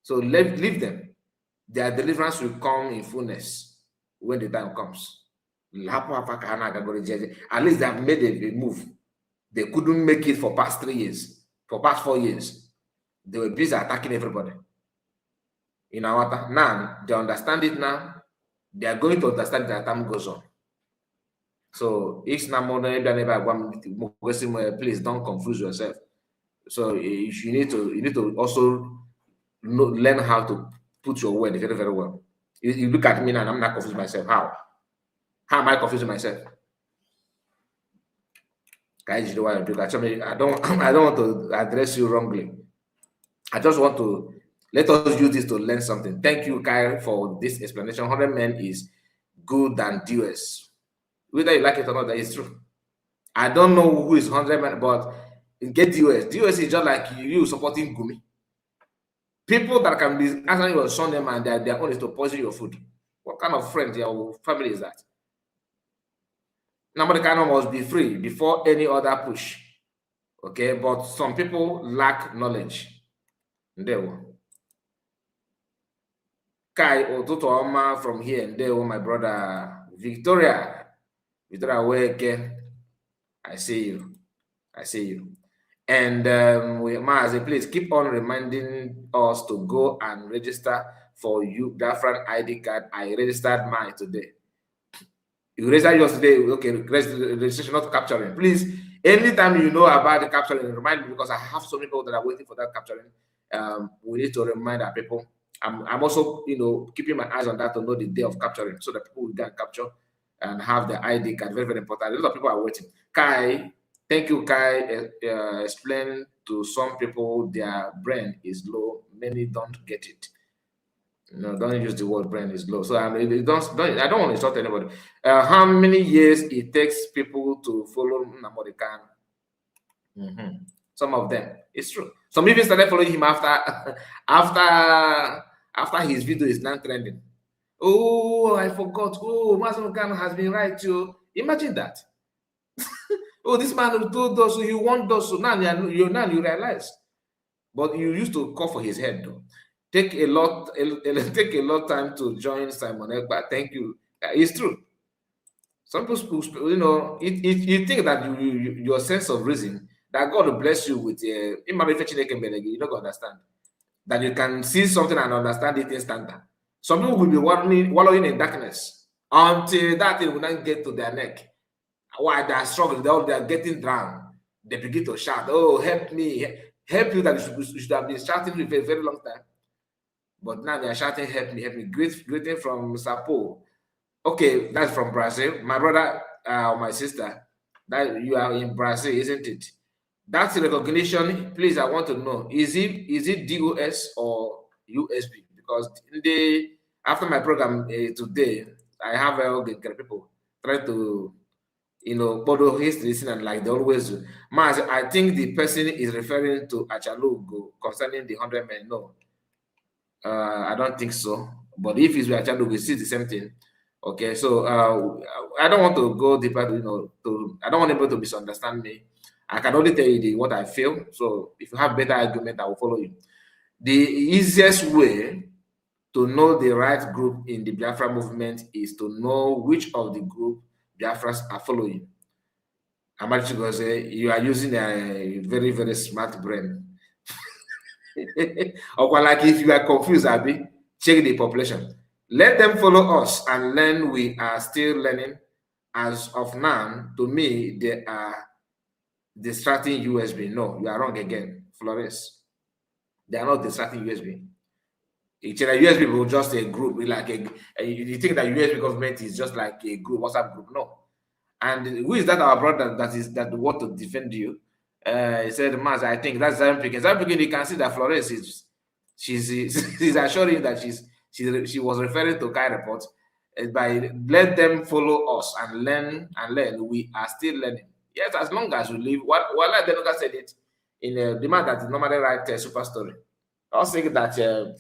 So leave them. Their deliverance will come in fullness when the time comes. At least they have made a move. They couldn't make it for past 3 years. For past 4 years, they were busy attacking everybody. Now they understand it now. They are going to understand it as time goes on. So please don't confuse yourself. So you need to also learn how to put your word very, very well. You look at me now and I'm not confusing myself. How am I confusing myself? Guys, you know what I do? Actually, I don't want to address you wrongly. I just want to let us use this to learn something. Thank you, Kai, for this explanation. 100 men is good than DOS. Whether you like it or not, that is true. I don't know who is 100 men, but get DOS. DOS is just like you supporting Gumi. People that can be answering your son them and their own is to poison your food. What kind of friend or family is that? Nobody kind of must be free before any other push. Okay, but some people lack knowledge. There we Kai Ototooma from here and there, my brother Victoria Weke. I see you. And Mazi, please keep on reminding us to go and register for you Biafran ID card. I registered mine today. You registered yours today. Okay, registration not capturing. Please, anytime you know about the capturing, remind me because I have so many people that are waiting for that capturing. We need to remind our people. I'm also, keeping my eyes on that to know the day of capturing so that people will get capture and have the ID card. Very, very important. A lot of people are waiting. Kai, thank you, Kai. Explain to some people their brain is low. Many don't get it. No, don't use the word brain is low. So I don't want to insult anybody. How many years it takes people to follow Namorikan? Some of them, it's true. Some even started following him after his video is now trending. Oh, I forgot. Oh, Masamukan has been right too. Imagine that. Oh, this man told us, so you want us, so now you realize. But you used to call for his head, though. Take a lot time to join Simon Ekpa. Thank you. It's true. Some people, you think that your sense of reason, that God will bless you with you don't understand. That you can see something and understand it instantly. Some people will be wallowing in darkness until that thing will not get to their neck. While they are struggling, they are getting drowned. They begin to shout, "Oh, help me, help you!" That you should have been shouting for a very, very long time. But now they are shouting, "Help me, help me!" Greeting from Sapo. Okay, that's from Brazil. My brother or my sister, that you are in Brazil, isn't it? That's recognition. Please, I want to know, is it DOS or USB? Because after my program today, I have people trying to photo history and like they always do. Mas, I think the person is referring to Achalugo concerning the 100 men. No, I don't think so. But if it's with Achalugo, we see the same thing. Okay, so I don't want to go deeper. I don't want people to misunderstand me. I can only tell you what I feel. So if you have better argument, I will follow you. The easiest way to know the right group in the Biafra movement is to know which of the group Biafras are following. I'm actually going to say you are using a very, very smart brain. Or like if you are confused, Abi, check the population. Let them follow us and learn. We are still learning. As of now, to me, they are distracting USB. No, you are wrong again, Flores. They are not distracting USB. Each USB people just a group, like you think that USB government is just like a group, WhatsApp group. No. And who is that our brother that want to defend you? He said, Mas, I think that's Zion Pickens. Zion Pickens, you can see that Flores she's assuring that she was referring to Kai report by let them follow us and learn. We are still learning. Yes, as long as we live. What Denuga said it in the man that normally write a super story. I was saying that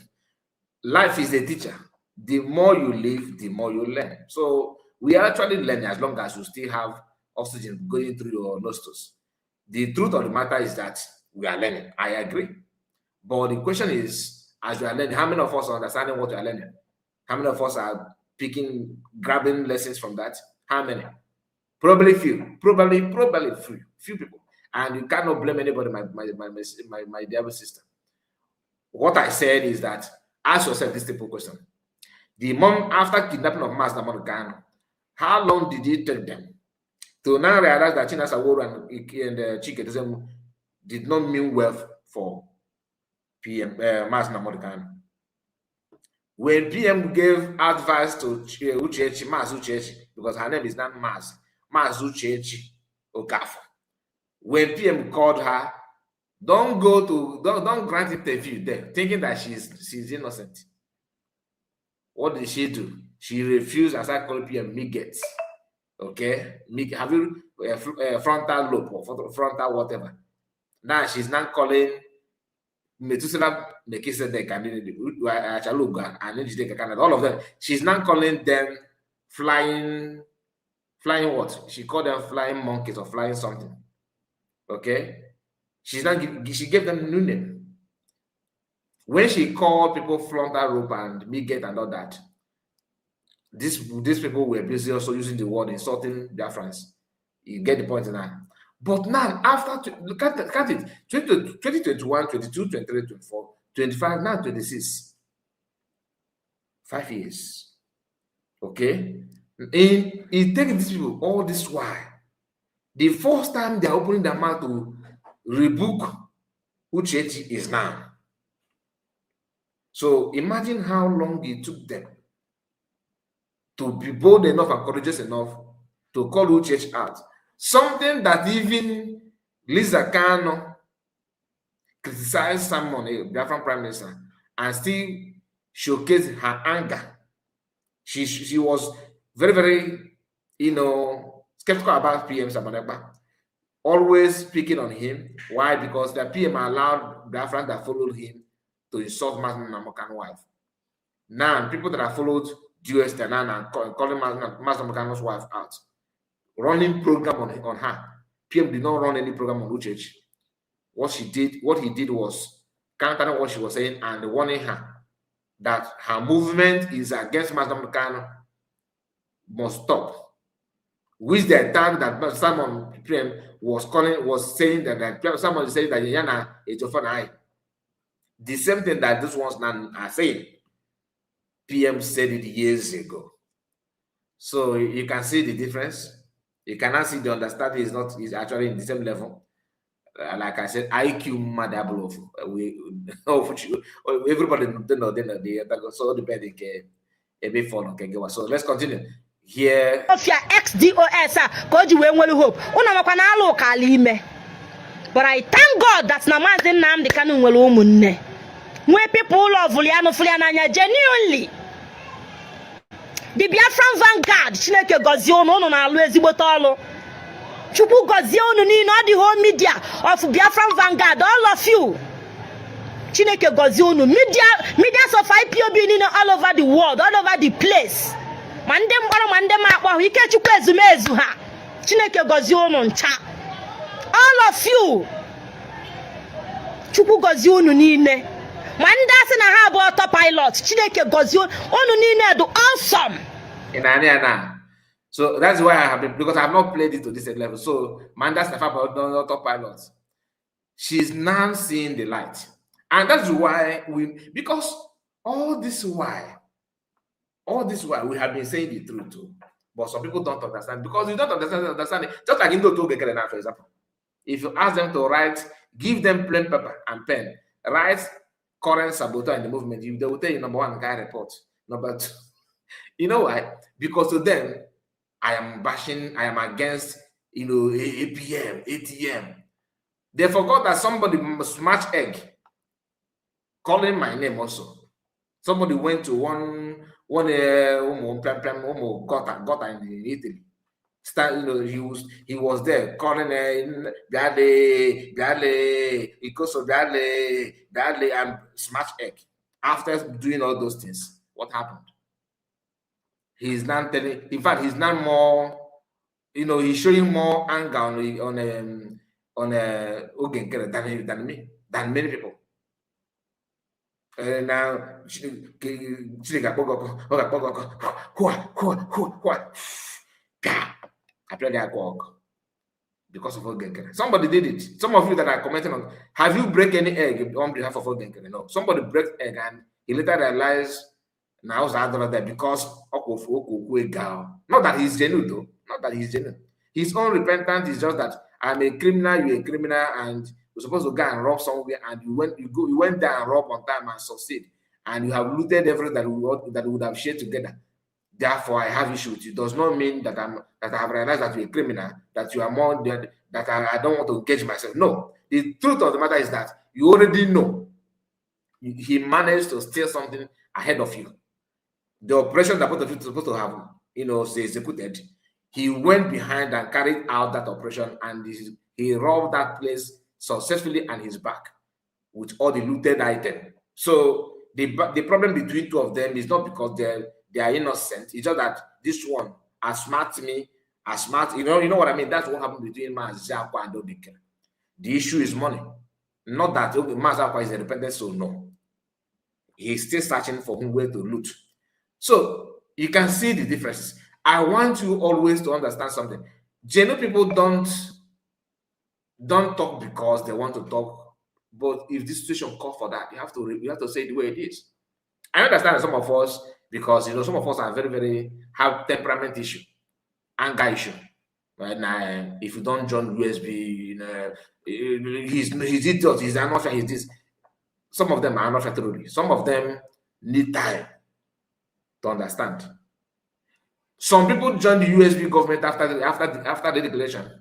life is a teacher. The more you live, the more you learn. So we are actually learning as long as you still have oxygen going through your nostrils. The truth of the matter is that we are learning. I agree. But the question is, as you are learning, how many of us are understanding what you are learning? How many of us are grabbing lessons from that? How many? Probably few. Probably few people. And you cannot blame anybody, my dear sister. What I said is that ask yourself this simple question. The mom, after kidnapping of Master Morgano, how long did it take them to now realize that China Saworo and Chiketism did not mean well for PM Master Morgano? When PM gave advice to Uchechi, Mas Uchechi, because her name is not Mas Uchechi Okafor. When PM called her, don't grant interview there, thinking that she's innocent. What did she do? She refused, as I call PM, Miggets. Okay, have you frontal lobe or frontal whatever? Now she's not calling Methuselah Mekisedek and Achaluga and all of them. She's not calling them flying what? She called them flying monkeys or flying something. Okay, she gave them new name. When she called people frontal lobe and Migget and all that, these people were busy also using the word insulting their friends. You get the point now. But now, after, look at it, 2021, 22, 23, 24, 25, now 26. 5 years. Okay? And it takes these people all this while. The first time they are opening their mouth to rebuke Uchechi is now. So imagine how long it took them to be bold enough and courageous enough to call Uchechi out. Something that even Lisa Kano criticized someone, a Biafran prime minister, and still showcased her anger. She was very, very, skeptical about PM Samanekpa, always picking on him. Why? Because the PM allowed Biafran that followed him to insult Master Namokan's wife. Now, people that have followed US Tenan and calling Master Namokan's wife out, running program on her. PM did not run any program on Uchechi. What he did was countering what she was saying and warning her that her movement is against Madam Kano must stop. Which the time that someone was saying that someone said that Yana is your the same thing that these ones now are saying. PM said it years ago. So you can see the difference. You cannot see the understanding is actually in the same level. Like I said, IQ madable of everybody know so depending a bit for okay. So let's continue. Here of your ex-DOS because you won't hope. But I thank God that Namazi Nnamdi Kanu nwere ụmụnne. When people love Fuliana genuinely. The Biafran Vanguard, Chineke gozie unu na alụ ezigbote ọlụ. Chukwu gozie unu niile all the whole media of Biafran Vanguard, all of you. Chineke gozie unu medias of IPOB niile all over the world, all over the place. Mande mkpọrọ mande makpọ ike Chukwu ezumezu ha. Chineke gozie unu ncha. All of you. Chukwu gozie unu niile. Manda na ha bụ autopilot. Chineke gozie unu niile do awesome. So that's why I have been, because I have not played it to this level. So Manda's about autopilot. She's now seeing the light. And that's why because all this while we have been saying the truth too. But some people don't understand because you don't understand it. Just like in the now, for example. If you ask them to write, give them plain paper and pen, write current saboteur in the movement, they will tell you number one, guy report. Number two, you know why? Because to them, I am bashing, I am against, APM, ATM. They forgot that somebody smashed egg, calling my name also. Somebody went to one gota in Italy. He was there calling Bradley, because of Bradley, and smash egg. After doing all those things, what happened? He's now telling. In fact, he's now more. He's showing more anger on Ogenkere than many people. Now, I played that work because of Ogenkere. Somebody did it. Some of you that are commenting on, have you break any egg on behalf of Ogenkere? No. Somebody break egg and he later realized now that because not that he's genuine though. Not that he's genuine. His own repentance is just that I'm a criminal, you're a criminal, and you're supposed to go and rob somewhere, and you went there and rob on time and succeed, and you have looted everything that we would have shared together. Therefore, I have issue with you. Does not mean that I have realized that you're a criminal, that you are more that I don't want to engage myself. No, the truth of the matter is that you already know he managed to steal something ahead of you. The operation that both of you are supposed to have, executed. He went behind and carried out that operation, and he robbed that place successfully on his back with all the looted items. So the problem between two of them is not because they are innocent. It's just that this one outsmarts me, you know what I mean? That's what happened between Mazakwa and Ogenkere. The issue is money. Not that Mazakwa is a repentant soul, no. He's still searching for where to loot. So you can see the difference. I want you always to understand something. Genuine people don't talk because they want to talk, but if this situation calls for that, you have to say it the way it is. I understand that some of us, because some of us are very, very have temperament issue, anger issue. Right now, if you don't join USB, he's idiot, he's not he's this. Some of them are not truly. Some of them need time to understand. Some people join the USB government after the declaration.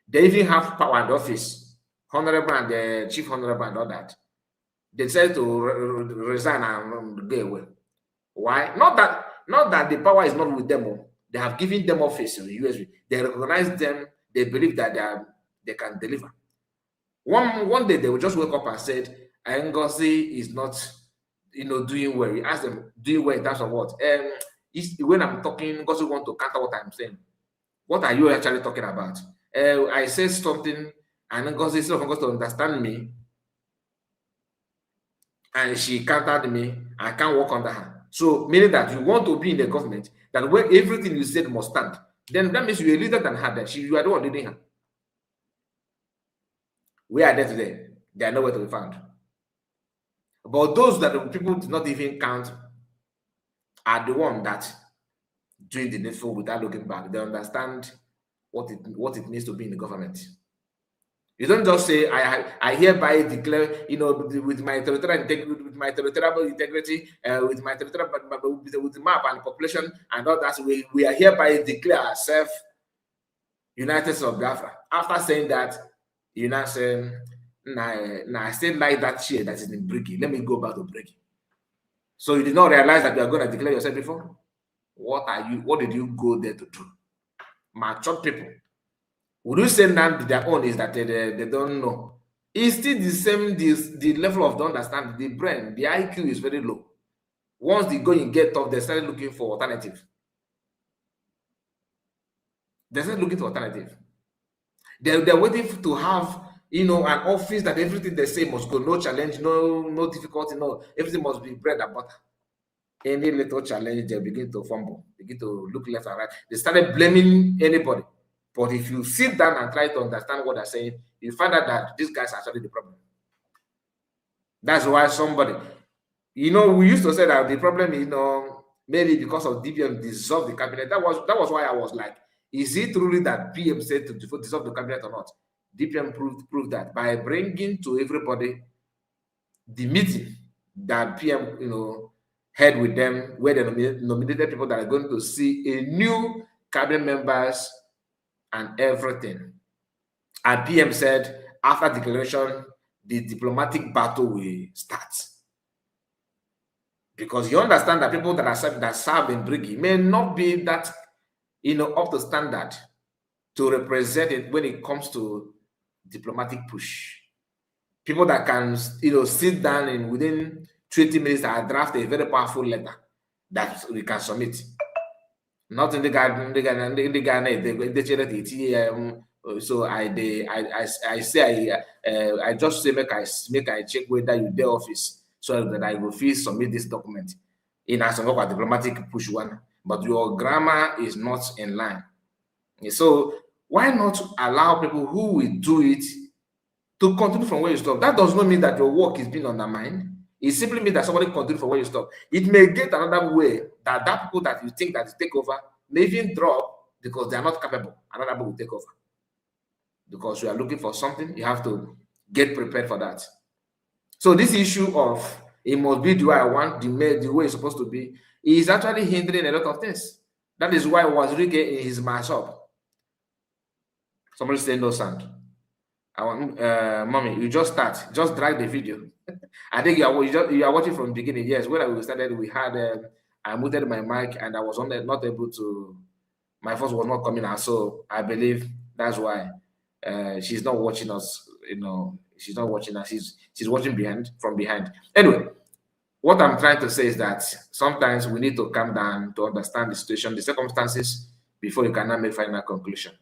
They even have power in the office, honorable and the chief honorable and all that. They decide to resign and go away. Why? Not that the power is not with them. They have given them office in the USB. They recognize them. They believe that they can deliver. One day they will just wake up and said, Ngozi is not, doing well. We ask them, doing well in terms of what? When I'm talking, Ngozi want to counter what I'm saying. What are you actually talking about? I say something, and Ngozi is not going to understand me. and she countered me, I can't work under her. So meaning that you want to be in the government, that where everything you said must stand. Then that means you're a leader than her. Then you are the one leading her. We are there today. They are nowhere to be found. But those that the people did not even count are the one that doing the needful without looking back. They understand what it means to be in the government. You don't just say, I hereby declare, with my territorial integrity, with my territorial integrity, with my territorial, with the map and population and all that. We are hereby declare ourselves United States of Biafra. After saying that, you're not saying, nah, I still like that share that is in Briggy. Let me go back to Briggy. So you did not realize that you are going to declare yourself before? What did you go there to do? Mature people. Would you say now their own is that they don't know? It's still the same, the level of the understanding, the brain, the IQ is very low. Once they go and get tough, they start looking for alternative. They start looking for alternative. They're waiting to have, an office that everything they say must go, no challenge, no difficulty, no, everything must be bread and butter. Any little challenge, they begin to fumble, begin to look left and right. They started blaming anybody. But if you sit down and try to understand what they're saying, you find out that these guys are actually the problem. That's why somebody, we used to say that the problem is, maybe because of DPM dissolved the cabinet. That was why I was like, is it truly that PM said to dissolve the cabinet or not? DPM proved that by bringing to everybody the meeting that PM, had with them, where they nominated people that are going to see a new cabinet members and everything. And PM said, after declaration, the diplomatic battle will start. Because you understand that people that serve in Briggy may not be that, up to standard to represent it when it comes to diplomatic push. People that can, sit down and within 20 minutes and draft a very powerful letter that we can submit. Not in the garden, so I just say make I check whether you the office so that I will feel submit this document in as a diplomatic push one, but your grammar is not in line. So why not allow people who will do it to continue from where you stop? That does not mean that your work is being undermined. It simply means that somebody continue from where you stop. It may get another way that people that you think that take over may even drop because they are not capable. Another people will take over. Because you are looking for something, you have to get prepared for that. So this issue of it must be the way I want, the way it's supposed to be, is actually hindering a lot of things. That is why Wazirike in his mashup. Somebody say no sound. I want, mommy, you just drag the video. I think you are watching from the beginning. Yes, when we started, we had I muted my mic and I was not able to. My voice was not coming out, so I believe that's why she's not watching us. She's not watching us. She's watching from behind. Anyway, what I'm trying to say is that sometimes we need to calm down to understand the situation, the circumstances, before you cannot make final conclusion.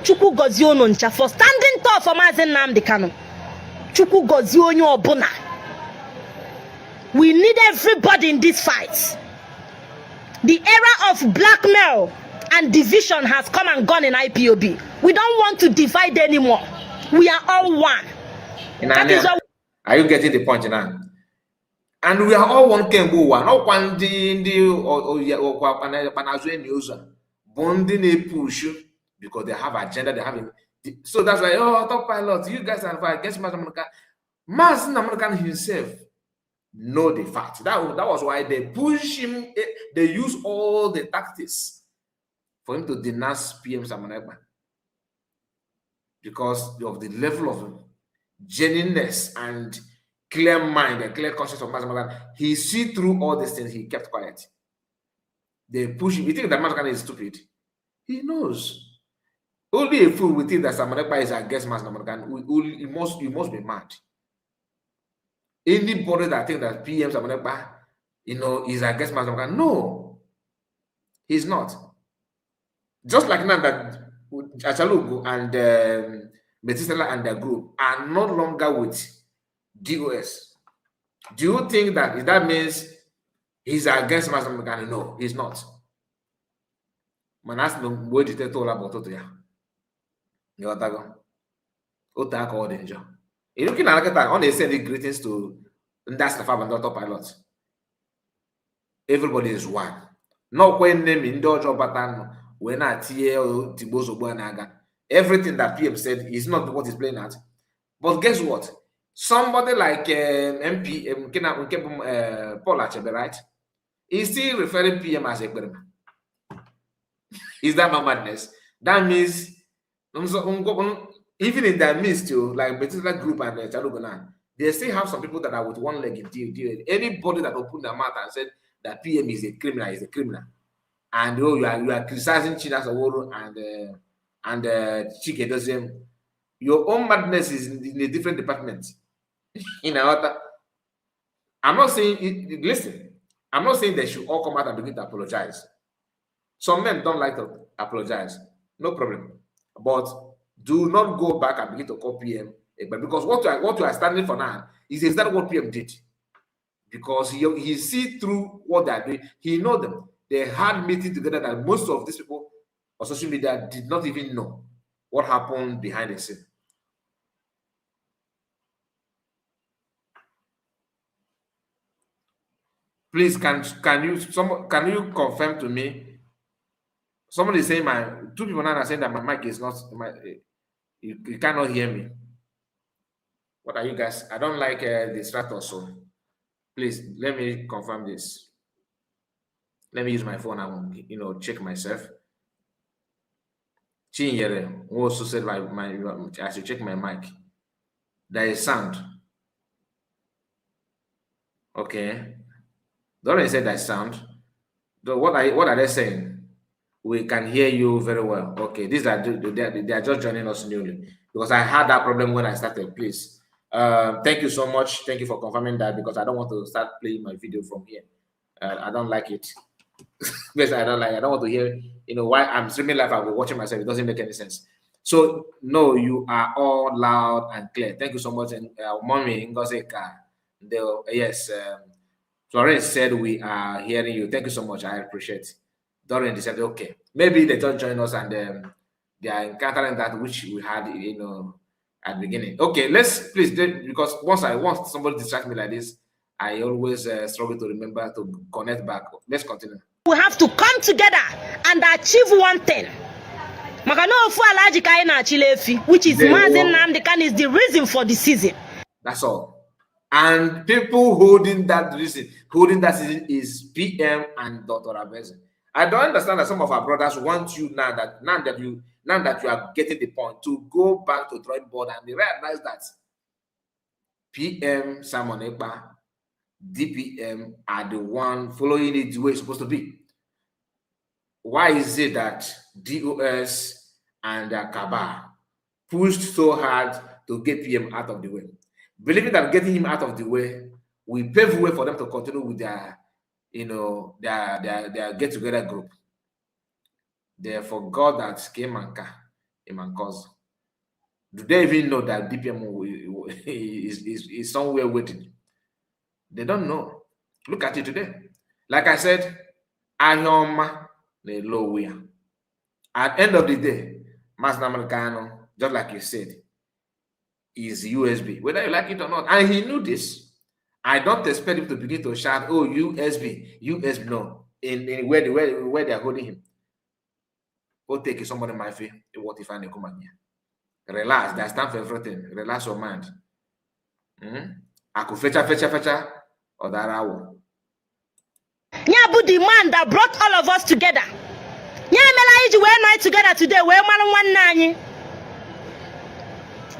Chukwu gozie unu ncha for standing tall for Mazi Nnamdi Kanu. Chukwu gozie onye obuna. We need everybody in this fight. The era of blackmail and division has come and gone in IPOB. We don't want to divide anymore. We are all one. That is what. Are you getting the point now? And we are all one Kembu one. Not one bonding push because they have agenda. They have so that's why top pilot. You guys are fine. Guess Mazi Nnamdi himself know the fact. That was why they push him. They use all the tactics for him to denounce PM Samanegba because of the level of genuineness and clear mind and clear conscience of Mazi Nnamdi. He see through all these things. He kept quiet. They push him. You think that Mazi Nnamdi is stupid? He knows. Only a fool will think that Samanegba is against Mazi Nnamdi. You must be mad. Anybody that thinks that PM Samanegba, is against Mazi Nnamdi, no, he's not. Just like now that Achalugo and Metisela and their group are no longer with DOS. Do you think that means he's against Master Mekani? No, he's not. Manas no mgbe ejite tola bototo ya. Yotago. Ota ka danger. You looking at that on they send greetings to that's the five and autopilot. Everybody is one. No when name in Dojo Batan when I Tibozo Buanaga. Everything that PM said is not what he's playing at. But guess what? Somebody like MP Paul Achebe, right? He's still referring PM as a Berman. Is that not madness? That means even in their midst, too, like Betula Group and Chalugonan, they still have some people that are with one leg in deal. Anybody that opened their mouth and said that PM is a criminal is a criminal. And you are criticizing China Saworo and Chike Dozem. Your own madness is in a different department. I'm not saying listen, I'm not saying they should all come out and begin to apologize. Some men don't like to apologize, no problem. But do not go back and begin to call PM. But because what you are standing for now is exactly what PM did. Because he see through what they are doing. He know them. They had meeting together that most of these people on social media did not even know what happened behind the scene. Please, can you confirm to me? Somebody is saying two people now are saying that my mic is not you cannot hear me. What are you guys? I don't like distract so. Please let me confirm this. Let me use my phone and check myself. Chinyere also said I should check my mic. There is sound. Okay. Don't say that sound. What are they saying? We can hear you very well. Okay, they are just joining us newly because I had that problem when I started. Please, thank you so much. Thank you for confirming that because I don't want to start playing my video from here. I don't like it. Yes, I don't want to hear. Why I'm streaming live. I'll be watching myself. It doesn't make any sense. So no, you are all loud and clear. Thank you so much. And mommy Ngoseka, yes, Florence said we are hearing you. Thank you so much. I appreciate it. Dorian decided, okay, maybe they don't join us and they are encountering that which we had, at the beginning. Okay, let's please, because once somebody distracts me like this, I always struggle to remember to connect back. Let's continue. We have to come together and achieve one thing. Which is Mazen Namdekan is the reason for the season. That's all. And people holding that season is PM and Dr. Abeze. I don't understand that some of our brothers want you now that you are getting the point to go back to drawing board and they realize that PM Simon Ekpa, DPM are the one following it the way it's supposed to be. Why is it that DOS and Kaba pushed so hard to get PM out of the way? Believing that getting him out of the way will pave the way for them to continue with their their get-together group. They forgot that Kemanka, Imankoz. Do they even know that DPM is somewhere waiting? They don't know. Look at it today. Like I said, Ayoma the low way. At the end of the day, Master Americano, just like you said, is USB, whether you like it or not. And he knew this. I don't expect him to begin to shout, oh, USB, no, in where they're holding him. Go take somebody my face. What if I come here? Relax, that's time for everything. Relax your mind. I could fetcha, or that hour. Nyabu the man that brought all of us together. We're not together today. We're one.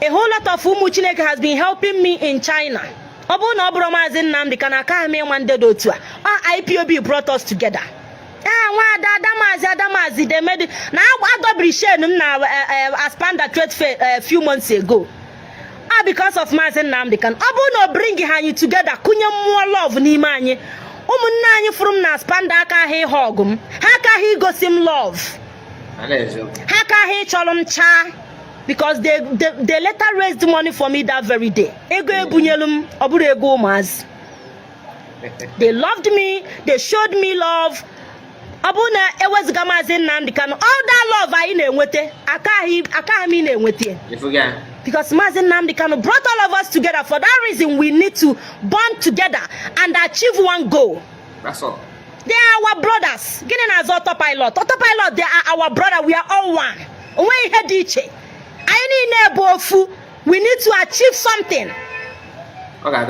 A whole lot of Umuchineke has been helping me in China. IPOB brought us together. They made it. Now I spanned that trade fair a few months ago. Because of Mazen Namdekan. Abuno bring you together. Kunya more love Nimanye. From Naspanda he hogum. How can he go sim love? How because they later raised money for me that very day. They loved me, they showed me love. Abuna was Gamazin Namdekano. All that love I inwete, You forget. because Mazin Namdekano brought all of us together. For that reason, we need to bond together and achieve one goal. That's all. They are our brothers. Getting as autopilot. Autopilot, they are our brother. We are all one. We need to achieve something. Okay,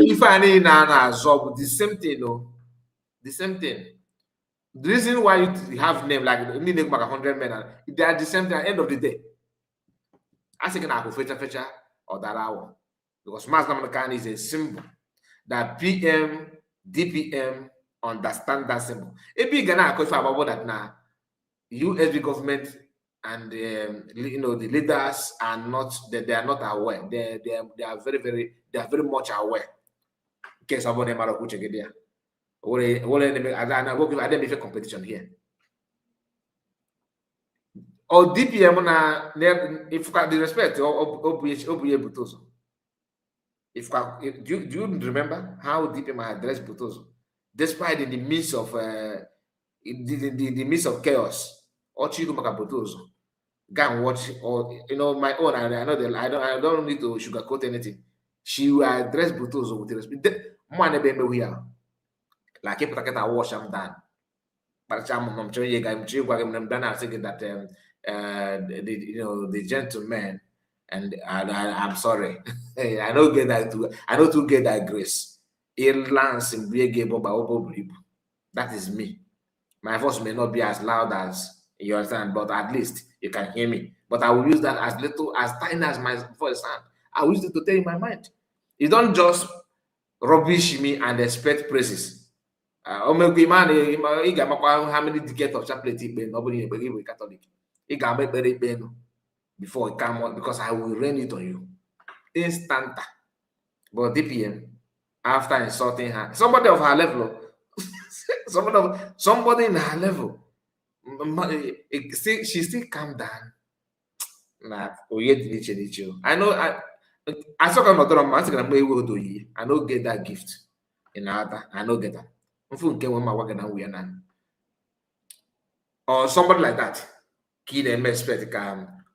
if I need the same thing, no, the same thing. The reason why you have name like 100 men, they are the same thing at the end of the day. I think I will feature or that hour because mass Namakan is a symbol that PM, DPM understand that symbol. If you gonna question about that now, USB government and the leaders are not they are not aware. They are very much aware. In case about them are there. I don't make competition here. Or DPM na if the respect or Butozo. Do you remember how DPM addressed Butozo? Despite in the midst of the midst of chaos, or Chikumaka Butozo. Go and watch, or my own. I know that I don't need to sugarcoat anything. She will address Butozo with respect. Like if I wash them down. But I'm telling you, I'm saying that the gentleman, and I'm sorry. I don't get that I don't get that grace. That is me. My voice may not be as loud as you understand, but at least you can hear me. But I will use that as little, as tiny as my voice sound. I will use it to tell you my mind. You don't just rubbish me and expect praises. How many decades of chaplet nobody Catholic? Before it come out because I will rain it on you. Instant. But DPM, after insulting her, somebody of her level, somebody in her level, she still calm down. I know I saw I don't get that gift in other. I don't get that. Or somebody like that. Kid and expect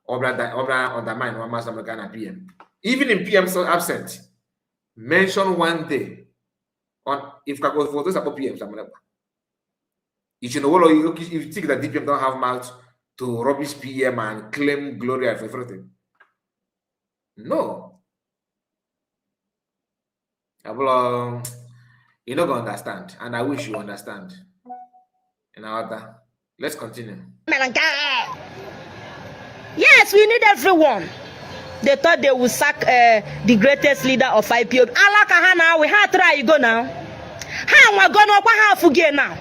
undermine one master PM. Even in PM so absent, mention one day on if I go for those about PM. You should know if you think that DPM don't have mouth to rubbish PM and claim glory of everything. No. You're not gonna understand, and I wish you understand. Let's continue. Yes, we need everyone. They thought they would sack the greatest leader of IPO. We have to try you go now. We're gonna half again now.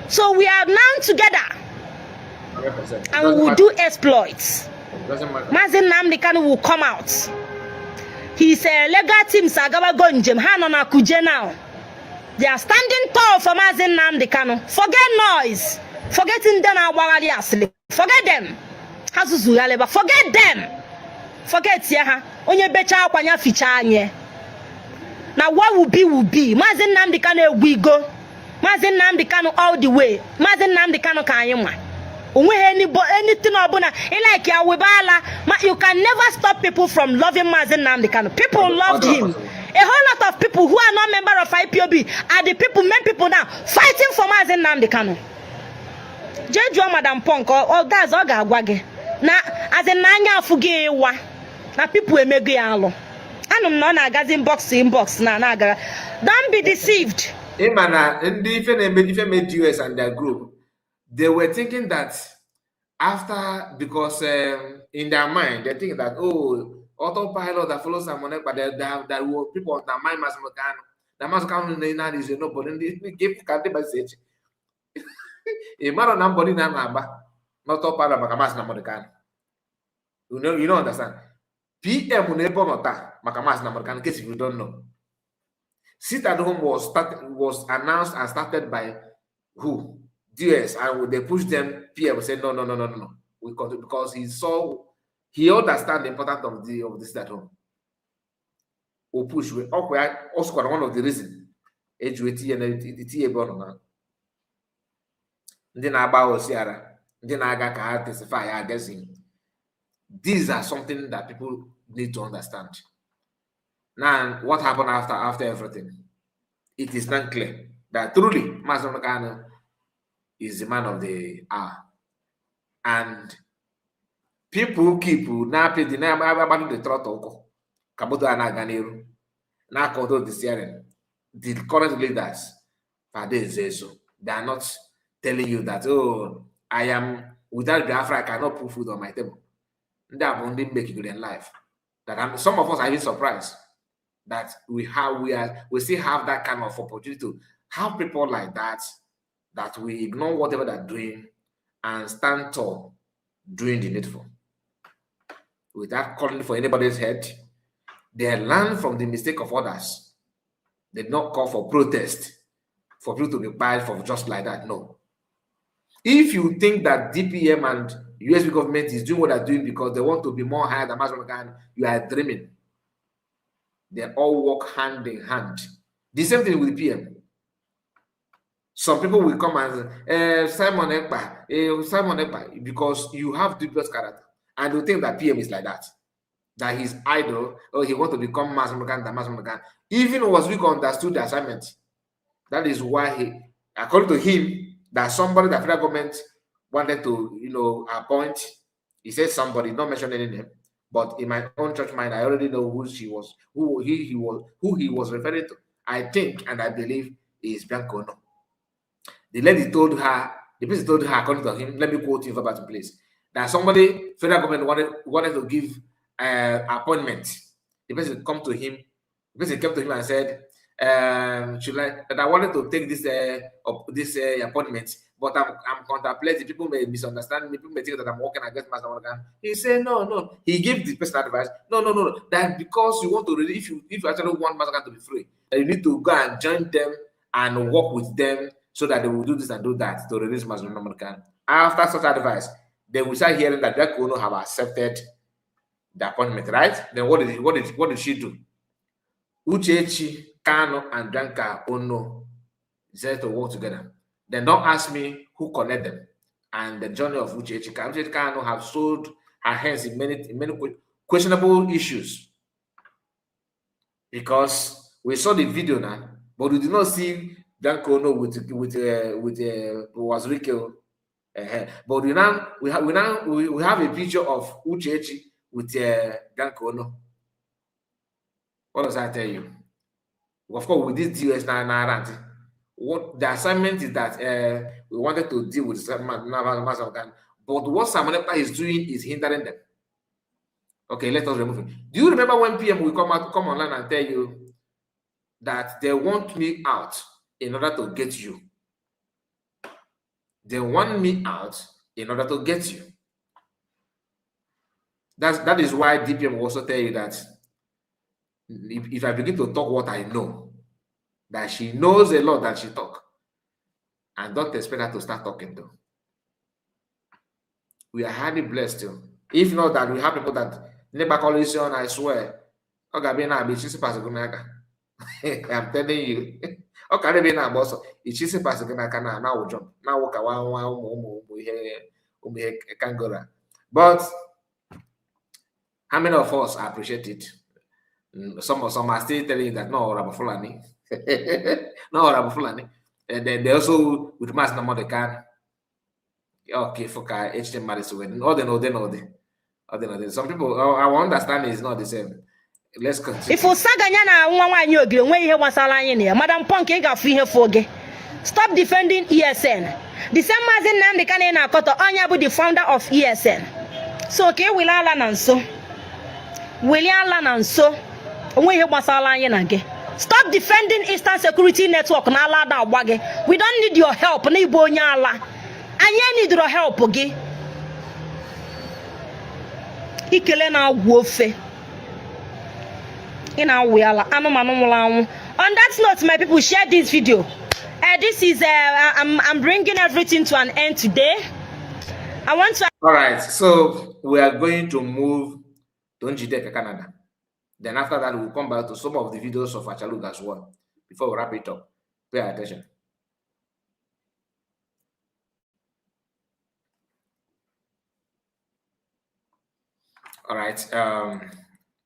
So we are now together. 100%. And we will do exploits. Mazin Namdekano will come out. His legal team Sagaba Gonjem Hanona Kuje now. They are standing tall for Mazin Namdekano. Forget noise. Forgetting them asleep. Forget them. Forget them. Forget ya. Onye becha kwanya fichanye. Now what will be. Mazin Namdekano we go. Mazin Namdekano all the way. Mazin Namdekano kanyema. Anything like you can never stop people from loving Mazin Namdekano. People loved him. A whole lot of people who are not member of IPOB are the main people now fighting for Mazin Namdekano. Jeju Madam Punk or that's all gagwage. Na as a nanya fuge wa. Na people emege alo. Anum no na gazin inbox na naga. Don't be deceived. Imana if made US and their group, they were thinking that because in their mind they think that autopilot that follows someone, but that were people on the mind Masmokano. The Masmokano is nobody give the message. A man on nobody not autopilot Makamas Namokan. You don't understand. PM Unebonota Makamas Namokan, in case if you don't know. Sit at home was announced and started by who? DS, and they push them, PM say no. We continue because he understands the importance of this at home. We push also one of the reasons HUT and the TA born ndị na-agba osiara, ndị na-aga ka ha testify against him. These are something that people need to understand. Now, what happened after everything? It is not clear that truly Master Makano is the man of the hour. And people keep now pay the name about the throttle. Kabuto Anaganiru. Now Kodo the current leaders, they are not telling you that, oh, I am without Biafra, I cannot put food on my table. They are only making it in life. That some of us are even surprised that we still have that kind of opportunity to have people like that we ignore whatever they're doing and stand tall doing the needful without calling for anybody's head. They learn from the mistake of others. They did not call for protest for people to be fired for just like that. No. If you think that DPM and USB government is doing what they're doing because they want to be more higher than Master, you are dreaming. They all work hand in hand. The same thing with PM. Some people will come and Simon Ekpa, because you have dubious character, and you think that PM is like that he's idle, or he wants to become Master than. Even was weak understood the assignment. That is why according to him, that somebody that federal government wanted to, appoint. He said somebody, not mention any name, but in my own church mind, I already know who he was referring to. I think and I believe is Bianco. No. The lady told her, the person told her, according to him, let me quote him verbatim, please, that somebody, federal government wanted to give appointment. The person came to him and said, that I wanted to take this appointment, but I'm contemplating. People may misunderstand me. People may think that I'm working against Master Morgan. He said, no. He gave the person advice. No. That because you want to really, if you actually want Master to be free, that you need to go and join them and work with them so that they will do this and do that to release Master Morgan. After such advice, they will start hearing that Jack Ono have accepted the appointment, right? Then what did she do? Uchechi, Kano, and Bianca Ono decided to work together. Then don't ask me who connected them. And the journey of Uchechi Kano have sold her hands in many questionable issues. Because we saw the video now, but we did not see Bianca Ono with Wazirike. But we have a picture of Uchechi with Bianca Ono. What does that tell you? Of course, with this DS now, what the assignment is that we wanted to deal with Master, but what Samonepa is doing is hindering them. Okay, let us remove it. Do you remember when PM will come online and tell you that they want me out in order to get you? They want me out in order to get you. That is why DPM will also tell you that if I begin to talk what I know, that she knows a lot that she talk, and don't expect her to start talking though. We are highly blessed too. If not that, we have people that never coalition, I swear. I'm telling you. Okay, be now, boss. It's just pass now jump. Now kangaroo. But how many of us appreciate it? Some are still telling you that no, Rabbi Fulani. No, Rabbi Fulani. And then they also with mass number they can. Okay, for HTML marriage wedding. All they know. Some people, I understand it's not the same. Let's continue. If you saganya na nwanyi ogire nwe ihe gbasara anyị na Madam Punk ị gafu ihe foge. Stop defending ESN. The same Mazin Nnamdi Kanu na akoto onye bụ the founder of ESN. So okay, will ala na nso. Onwe ihe gbasara anyị na gị. Stop defending Eastern Security Network na ala da agba gị. We don't need your help na ibo onye ala. Anyị need your help gị. Ikele na agwo ofe. On that note, my people, share this video this is I'm bringing everything to an end today. I want to. All right, so we are going to move to Njideka, Canada. Then after that, we'll come back to some of the videos of Achalug as well. Before we wrap it up, pay attention. All right,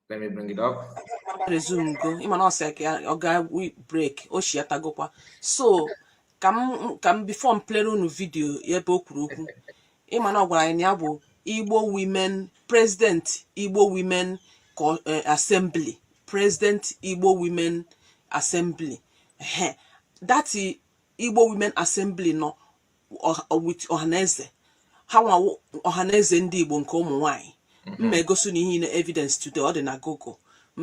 let me bring it up. Resume go. We break. So, come before play on video. Igbo Women President Igbo Women Assembly. President Igbo Women Assembly. That's Igbo Women Assembly no with Ohaneze. How Ohaneze ndị Igbo nke ụmụ nwanyị. Mmegosi n'ihi na evidence today ọ dị na Google.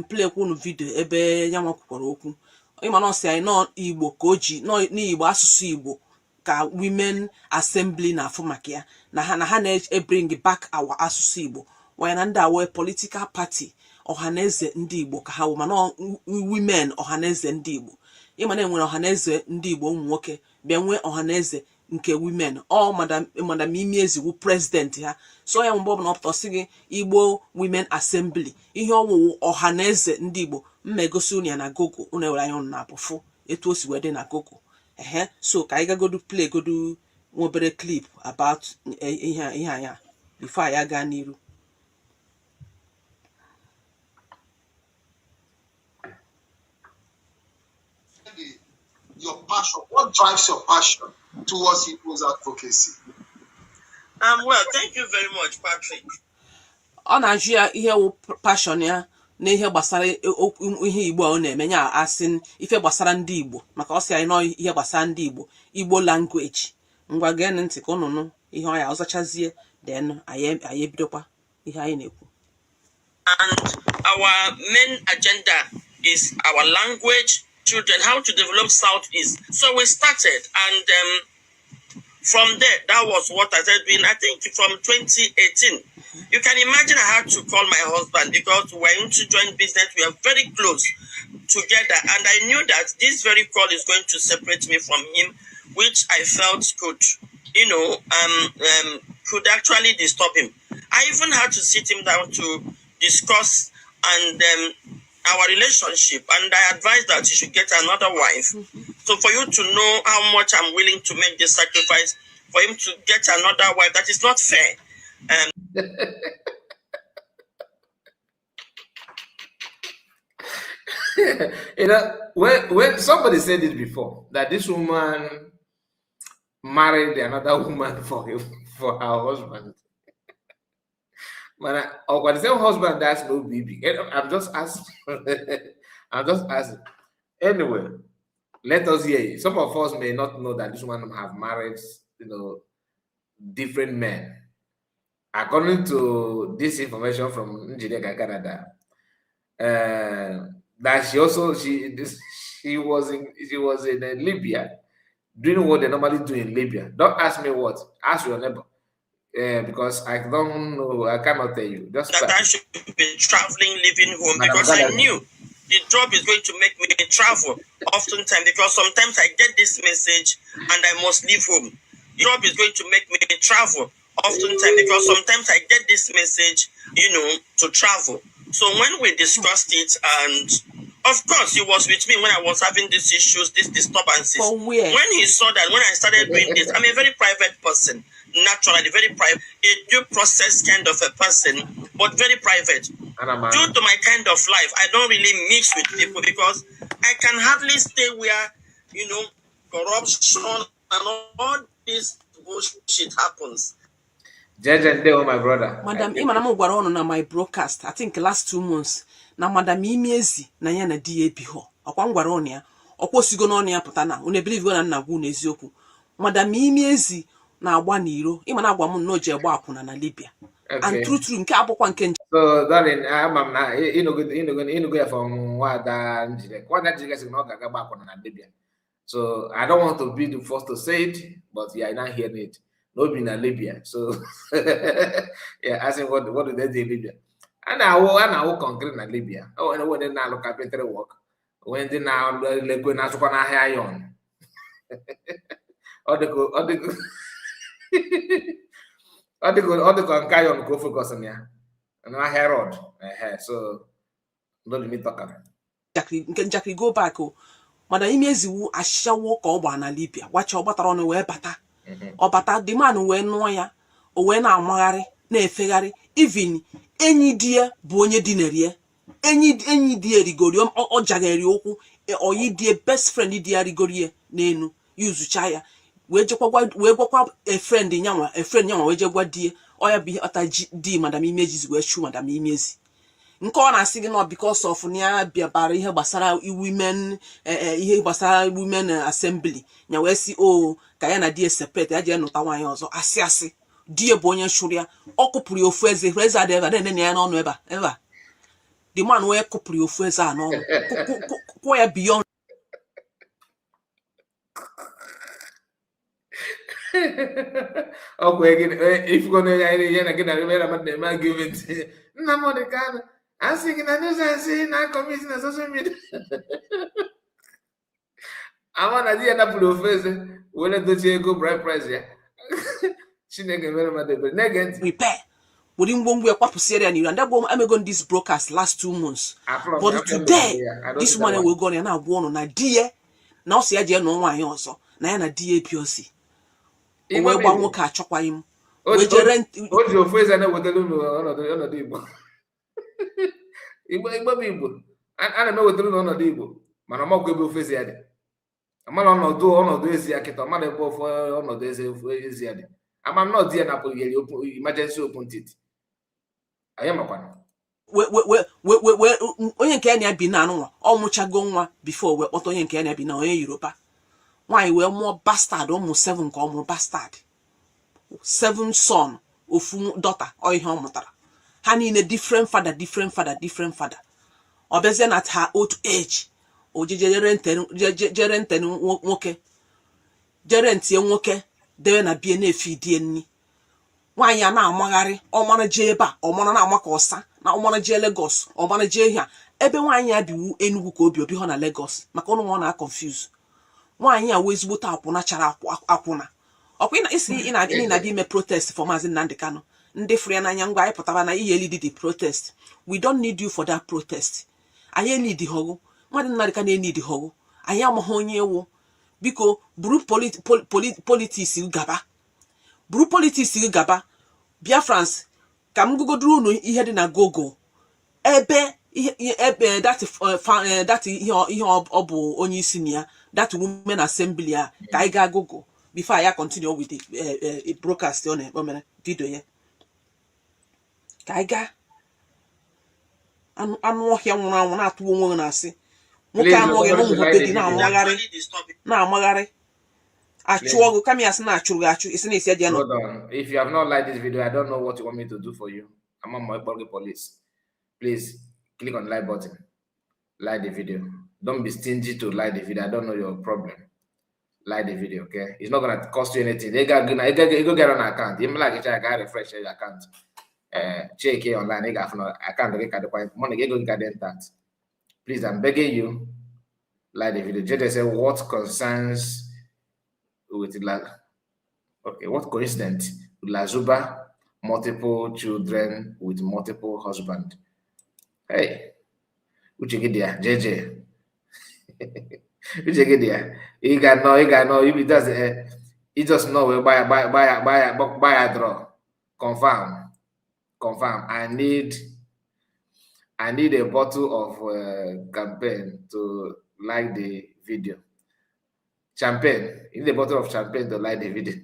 Play kwunu video ebe yanwa kwukwara okwu. Ịma na ọsị anyị nọ Igbo ka o ji n'Igbo asụsụ Igbo ka Women Assembly na afọ maka ya na ha na-bring back our asụsụ Igbo. Why na ndị awe political party Ohaneze ndị Igbo ka ha wụ mana women Ohaneze ndị Igbo. Ịma na enwere Ohaneze ndị Igbo ụmụ nwoke bịa nwee Ohaneze nke women madam Imiezi wu president ha so ya mgbe ọbụla ọpụta sị gị Igbo Women Assembly ihe ọwụwụ Ohaneze ndị Igbo mmegosi unu ya na Google unu ewere anya unu na-apụfụ etu o si wee dị na Google so ka anyị gagodu play godu nwobere clip about ihe anya before anyị gaa n'iru. Your passion, what drives your passion towards Igbo's advocacy? Well, thank you very much, Patrick. Ọ na-ajụ ya ihe wụ passion ya na ihe gbasara ihe Igbo ọ na-eme ya asị ife gbasara ndị Igbo maka ọ sị anyị nọ ihe gbasara ndị Igbo Igbo language ngwa gee ntị ka ụnụnụ ihe ọ ya ọzachazie then anyị ebidokwa ihe anyị na-ekwu. And our main agenda is our language, children, how to develop Southeast. So we started, and from there, that was what I said. I think from 2018, you can imagine I had to call my husband because we were into joint business. We are very close together, and I knew that this very call is going to separate me from him, which I felt could, could actually disturb him. I even had to sit him down to discuss and our relationship, and I advised that you should get another wife. So for you to know how much I'm willing to make this sacrifice for him to get another wife, that is not fair. When somebody said it before that this woman married another woman for her husband. Man, or the same husband that's no baby. I'm just asking. I'm just asking. Anyway, let us hear it. Some of us may not know that this woman have married, different men. According to this information from Njideka, Canada, that she was in Libya doing what they normally do in Libya. Don't ask me what. Ask your neighbor. Because I don't know, I cannot tell you. Just that I should be traveling, leaving home, because I knew the job is going to make me travel oftentimes, because sometimes I get this message and I must leave home. The job is going to make me travel oftentimes, because sometimes I get this message, to travel. So when we discussed it, and of course he was with me when I was having these issues, these disturbances. When he saw that, when I started doing this, I'm a very private person. Naturally, very private, a due process kind of a person, but very private. Due to my kind of life, I don't really mix with people because I can hardly stay where, corruption and all this bullshit happens. My brother. Madam Imanamo Guarono na my broadcast, I think last 2 months. Na Madam Imiezi na ya na DAP ho. Okwa ngwaronia, okwo sigo no ya putana. Une believe go na nnagu na eziokwu. Madam Imiezi na agba n'iro ịma na agwa m no je gba akwụna na Libya. And true nke abụkwa nke so darling amam na go from wada Njideka say no gaga gba akwụna na Libya. So I don't want to be the first to say it, but yeah, I not hear it. No be na Libya. So yeah, asking what do they do in Libya? And I will concrete na Libya. Oh, and when they now look at better work, when they now go na so na iron. All the Nkayon go focus on ya. And I Herod. So don't let me talk about njakịrị go back o mana ime eziwu ashawo ka ọ gba na Libya wacha ọ gbatara ọnụ wee bata ọ bata the man wee nụọ ya o wee na-amagharị na-efegharị even enyi di ya bụ onye dinere ya enyi di ya rigori ọ jagharị okwu oyi di best friend di ya rigori ya n'enu yuzucha ya wee gwakwa a friend nyanwa wee je gwa di ya ọ ya bụ ihe ọta di Madam Imejizi wee chu Madam Imezi nke ọ na-asị gị nọ because of na ya bịabara ihe gbasara women assembly nya wee sị ka ya na di separate ya jee nụta nwaanyị ọzọ asị di bụ onye shụrụ ya ọ kụpụrụ ya ofu eze adị ebe na-ene ya n'ọnụ ebe a the man wee kụpụrụ ya ofu eze a n'ọnụ kwụọ ya beyond if you're going to get a argument, Namon can asking na news and saying na commission na social media. I want to see na professor wele do go bright price ya. Chineke mere ma de negent repair. We didn't want to kwapụsịrị ya n'iru and that I'm going this broadcast last 2 months. But today this one will go na agwa ọnụ na die na ọ sị ya je no nwaanyị ọzọ na ya na die POC. O wee gba nwoke achọkwaghị m. We jere o ji ofu eze na wetelu n'ọnọdụ Igbo. Igbo ana m ewetelu n'ọnọdụ Igbo mana ọ makwa ebe ofu eze ya dị. Amala ọnọdụ ezi ya kịta ọmala ebe ofu ọnọdụ ezi ya dị. Ama m not there na emergency open tit. Anyị makwana. Onye nke ya bi na anụ ọ mụchago nwa before wee kpọta onye nke ya bi na onye Yoruba. Nwaanyị wee mụọ bastard ụmụ 7 ka ọ mụrụ bastard. 7 son ofu daughter ọ ihe ọ mụtara. Ha niile different father. Ọ bịazie at her old age. O jere nten nwoke. Jere ntie nwoke dewe na bie na-efi die nni. Nwaanyị a na-amagharị ọmara jee ebe a ọmara na-amaka ọsa na ọmara jee Lagos ọmara jee ihe a ebe nwaanyị a biwu Enugu ka obi ha na Lagos maka ọnụ nwa na-confuse. Nwaanyị a wee ezigbote akwụna chara akwụna ọkwa isi ị na-abịa ime protest for Maazị Nnamdi Kanu ndị fụrụ ya n'anya ngwa anyị pụtara na ihe lead the protest. We don't need you for that protest. Anyị need hogo Maazị Nnamdi Kanu need hogo anyị amaghị onye ewu biko buru politics gaba buru politics gaba Biafrans ka m gugoduru unu ihe dị na Google ebe that ihe ọ bụ onye isi na ya that women assembly a ka anyị ga Google before I continue with the broadcast on the video ya ka anyị ga anụ ọhịa nwụrụ anwụ na-atụ onwe na-asị nwoke anụ ọhịa na ụmụ dị na-amagharị achụ ọgụ kama ya sị na-achụrụ gị achụ isi na-esi eji anọ. Hold on. If you have not liked this video, I don't know what you want me to do for you. I'm on my police. Please click on the like button. Like the video. Don't be stingy to like the video. I don't know your problem. Like the video, okay? It's not gonna cost you anything. You go get on account. Even like I got refresh your account. Check it online. You got no account. You got the point. Money. You go get that. Please, I'm begging you. Like the video. Just say what concerns with what coincidence with Lazuba, multiple children with multiple husband. Hey, uche get there, JJ. Uche get there. You got no. If it does, he just know we buy a draw. Confirm. I need a bottle of campaign to like the video. Champagne. You need a bottle of champagne to like the video.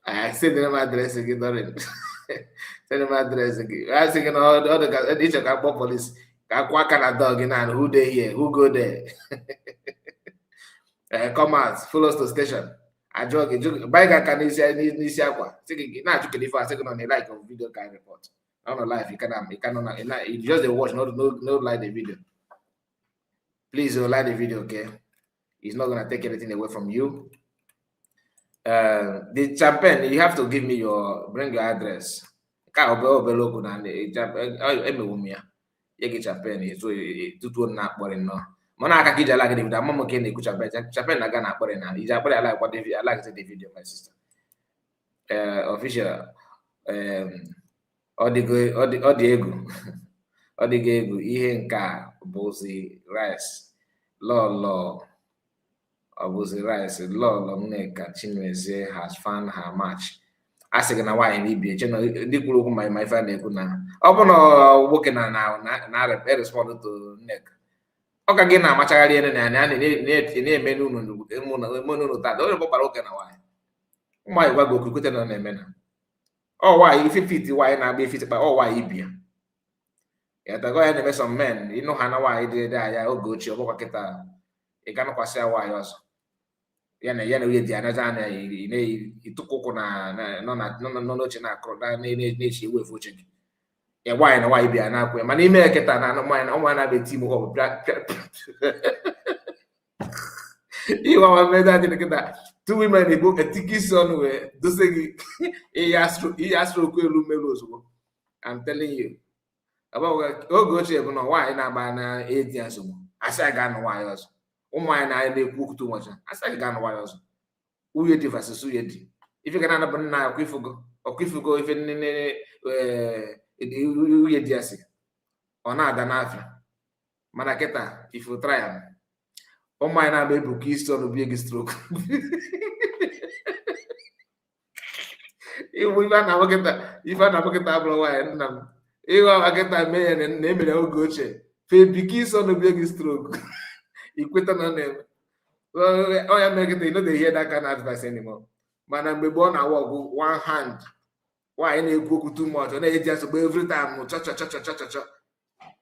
I send them address again, don't send them address again. I was thinking all the guys, each of them police. What kind of dog in and who they here? Who go there? Come out, follow us to station. I joke. Buy a can you see aqua? Thinking now you can if I second on the like of video can report. I don't know life. You cannot. You just watch, no like the video. Please like the video, okay? It's not gonna take anything away from you. The champagne, you have to give me bring your address. You get champagne, so it not boring no. Mana aka kija like the video. Mama can ekucha bet. Chapen na gana akpore na. Ija akpore I like what the I like the video, my sister. Official. Ọ dị egwu. Ọ dị egwu ihe nke a bụzi rice. Lolo. Ọ bụzi rice. Lolo Nneka Chimezie has found her match. A sị gị na nwaanyị n'ibie che na ndị kwuru okwu ma ife a na-ekwu na ọ bụ na nwoke na respond to Nneka. Ọ ka gị na-amachagharị ene na na-eme n'ụlọ taa onye gbara oke na nwaanyị nwaanyị gwa gị okwu kwete na na-eme na ọ nwaanyị ife fiti nwaanyị na-agba efiti kpa ọ nwaanyị ibia ya tago ya na-eme some men ịnụ ha na nwaanyị dị anya oge ochie ọgbakwa kịta ị ga nụkwasị ya nwaanyị ọzọ ya na onye dị anaja anya ịtụkụ ụkwụ nọ n'oche na-akụrụ na-echi ewefu oche gị ya nwaanyị na nwaanyị bịa na-akwụ mana ime kịta na ụmụanyị na-abịa eti m ọbụ ihe ọma mmeda dị kịta two women igbo etiki isi ọnụ wee dose gị ihe astroku elu mmelu ozugbo I'm telling you oge ochie bụ na nwaanyị na-agba na edi ya nsogbu asị a ga-anụ nwaanyị ọzọ ụmụanyị na-ekwu okwu too much asị a ga-anụ nwaanyị ọzọ uye dị versus uye dị ife ga na-anabụ nna ọkwa ife nne uye dị asị ọ na-ada n'afịa mana kịta ifu trial ụmụanyị na-agba ebuka isi ọnụ bie gị stroke ife a na-abụ kịta abụrụ nwaanyị nna m ịghọ kịta mee ya na emere oge ochie fee bika isi ọnụ bie gị stroke ikweta na ọ na-eme ọ ya mere kịta ịnọdụ ihe aka na advice anymore mana mgbe gboo na-awa ọgwụ one hand nwaanyị na-ekwu okwu too much ọ na-eji asogbo every time chọchọchọchọchọchọ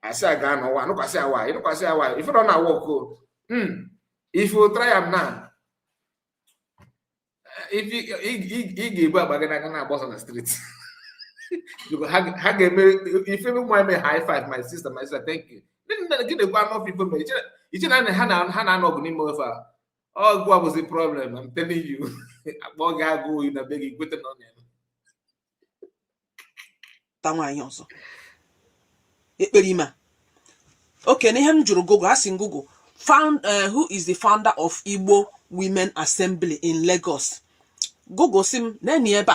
asị a ga-anọ nwa nụkwasị ya nwaanyị ife ọ na-awa ọkụ if you try am now ị ga-ebu agba gị n'aka na-agba ọsọ na street ha ga-eme ife ụmụ eme high five my sister thank you gị na-ekwu anụ ọfụ ife mere iche na ha na-anọ ọgụ n'ime ofe a ọgụ abụzi problem I'm telling you akpọ gị agụ oyi na be gị kweta na ọ na-eme ta nwaanyị ọzọ ekpere ime oke na ihe m jụrụ Google asị Google who is the founder of Igbo Women Assembly in Lagos? Google sim na-eni ebe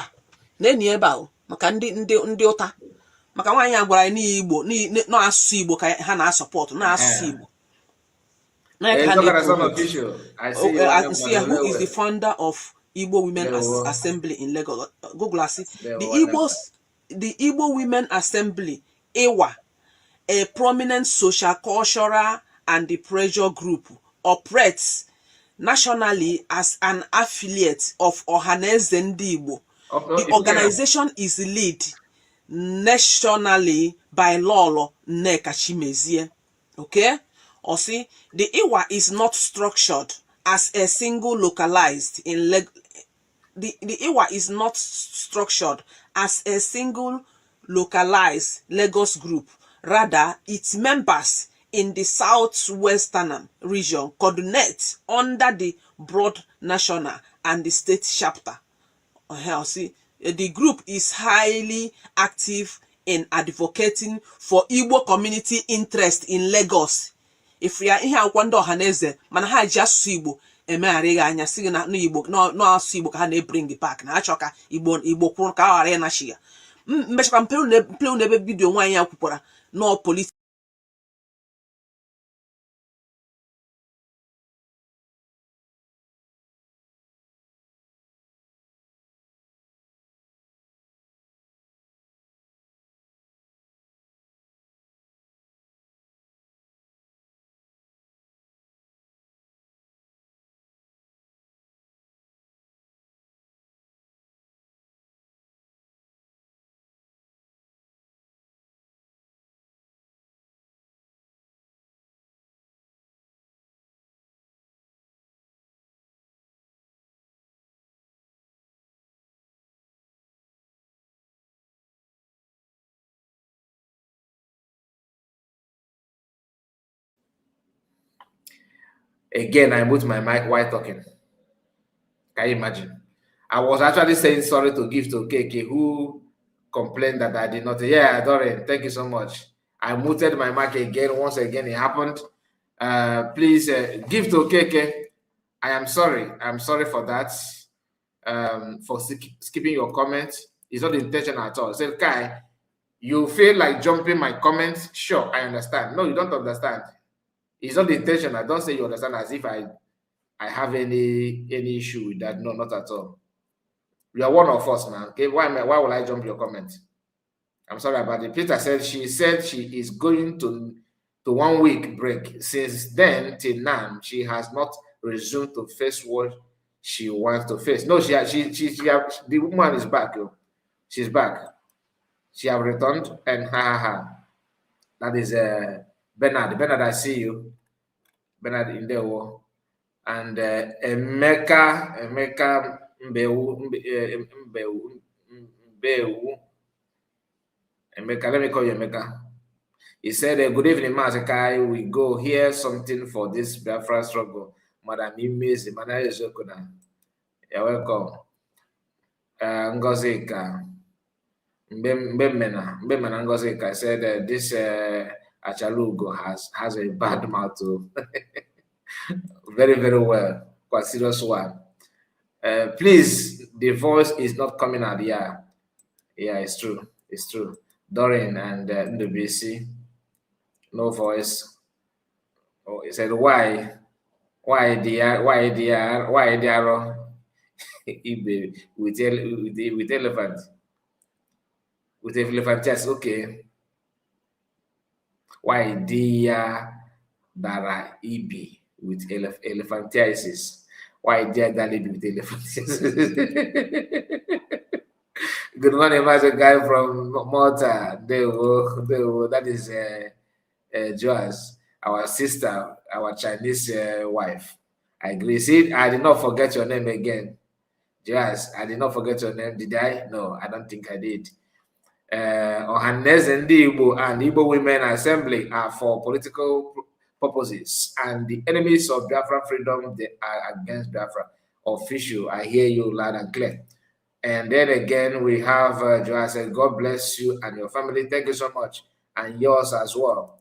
a maka ndị ụta maka nwaanyị a gwara anyị n'Igbo n'asụsụ Igbo ka ha na-asọpọtụ n'asụsụ Igbo see who is the founder of Igbo Women Assembly in Lagos. Google asị the Igbo Women Assembly Iwa, a prominent social, cultural and the pressure group, operates nationally as an affiliate of Ohaneze Ndị Igbo. The organization is led nationally by Lolo Nneka Chimezie. Okay? Or see, the Iwa is not structured as a single localized in the Iwa is not structured as a single localized Lagos group. Rather, its members in the southwestern region coordinate under the broad national and the state chapter. See, the group is highly active in advocating for Igbo community interest in Lagos. If we are here Kwando Ohaneze, man ha ji asụsụ Igbo emegharị ya anya sị na Igbo no asụsụ Igbo ka ha na-bring the back na achọ ka Igbo kwuru ka ghara ya na shi ya. Mmechakwa mpelu n'ebe vidio nwaanyị ya kwupụra no politics. Again, I moved my mic while talking. Can you imagine? I was actually saying sorry to give to KK, who complained that I did not. Yeah, Dorian, thank you so much. I muted my mic again. Once again, it happened. Please give to Keke. I am sorry. I'm sorry for that. For skipping your comments. It's not intentional at all. Say, Kai, you feel like jumping my comments. Sure, I understand. No, you don't understand. It's not intentional. Don't say you understand as if I have any issue with that. No, not at all. You are one of us, man. Okay, why will I jump your comment? I'm sorry about it. Peter said she is going to 1 week break. Since then till now, she has not resumed to face what she wants to face. No, the woman is back. Yo. She's back. She have returned and ha. That is Bernard. Bernard, I see you. Bernard in there. And Emeka Mbeu. Emeka, let me call you Emeka. He said, good evening, Mazakai. We go hear something for this Biafra struggle. Madam Imizi, Madam Ezokuna. You're welcome. Ngozika. Mbemena Ngozika said this Achalugo has a bad mouth too. Very, very well. Quite serious one. Please, the voice is not coming out. Yeah, it's true. It's true. Doreen and NWC, no voice. Oh, he said, why the arrow with elephant? With elephant chest, okay. Why the Dara EB with elephantiasis? Why dear Dali with elephantiasis? Good morning, Master Guy from Malta. That is Joas, our sister, our Chinese wife. I agree. See, I did not forget your name again. Joas, I did not forget your name. Did I? No, I don't think I did. Ohaneze Ndi Igbo and Igbo Women Assembly are for political purposes, and the enemies of Biafra freedom, they are against Biafra. Official, I hear you loud and clear. And then again, we have Joa said, God bless you and your family. Thank you so much. And yours as well.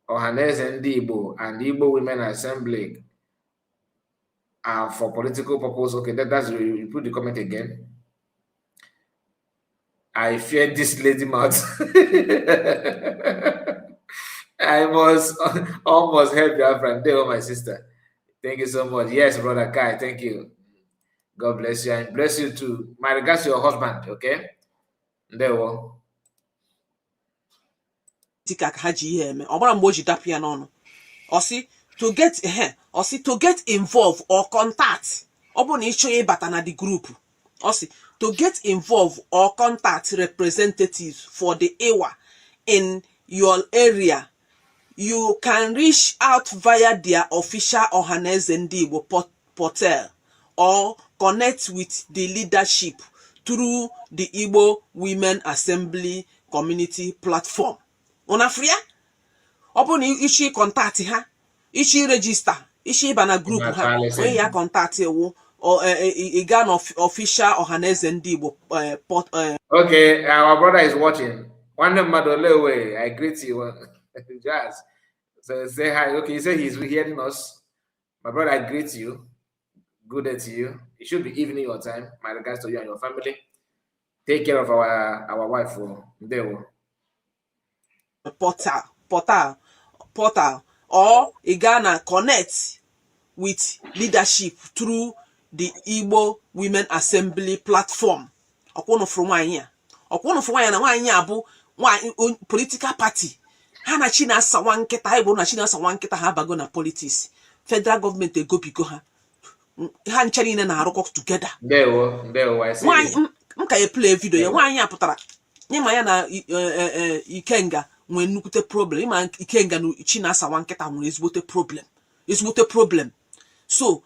Ohaneze Ndi Igbo and Igbo Women Assembly are for political purpose. Okay, that's you put the comment again. I fear this lady mouth. I must almost help your friend. There, my sister. Thank you so much. Yes, brother Kai. Thank you. God bless you and bless you too. My regards to your husband, okay? There we go. To get involved or contact the group. To get involved or contact representatives for the EWA in your area, you can reach out via their official Ohaneze Ndi Igbo portal or connect with the leadership through the Igbo Women Assembly community platform. Una free? Open ishi contact ha, ishi register, ishi bana group ha, when ya contact you or a gun of official Ohaneze Ndi Igbo Okay, our brother is watching. One of Madolewe, I greet you. Jazz. So say hi. Okay, you say he's hearing us. My brother, I greet you. Good day to you. It should be evening your time. My regards to you and your family. Take care of our wife. There. Portal, or a Ghana connect with leadership through the Igbo Women Assembly platform. Okono from wanya na wanya abu political party. Hana China sawan keta Igbo na China sawan keta ha bago na politics. Federal government go bigo ha. Ha nchari na arụkọ together. There I see. Mka ye play video ya wanya apụtara. Nyema ya na Ikenga nwere nnukwu problem. Ima Ikenga no China sawan nketa nwere ezigbote problem. So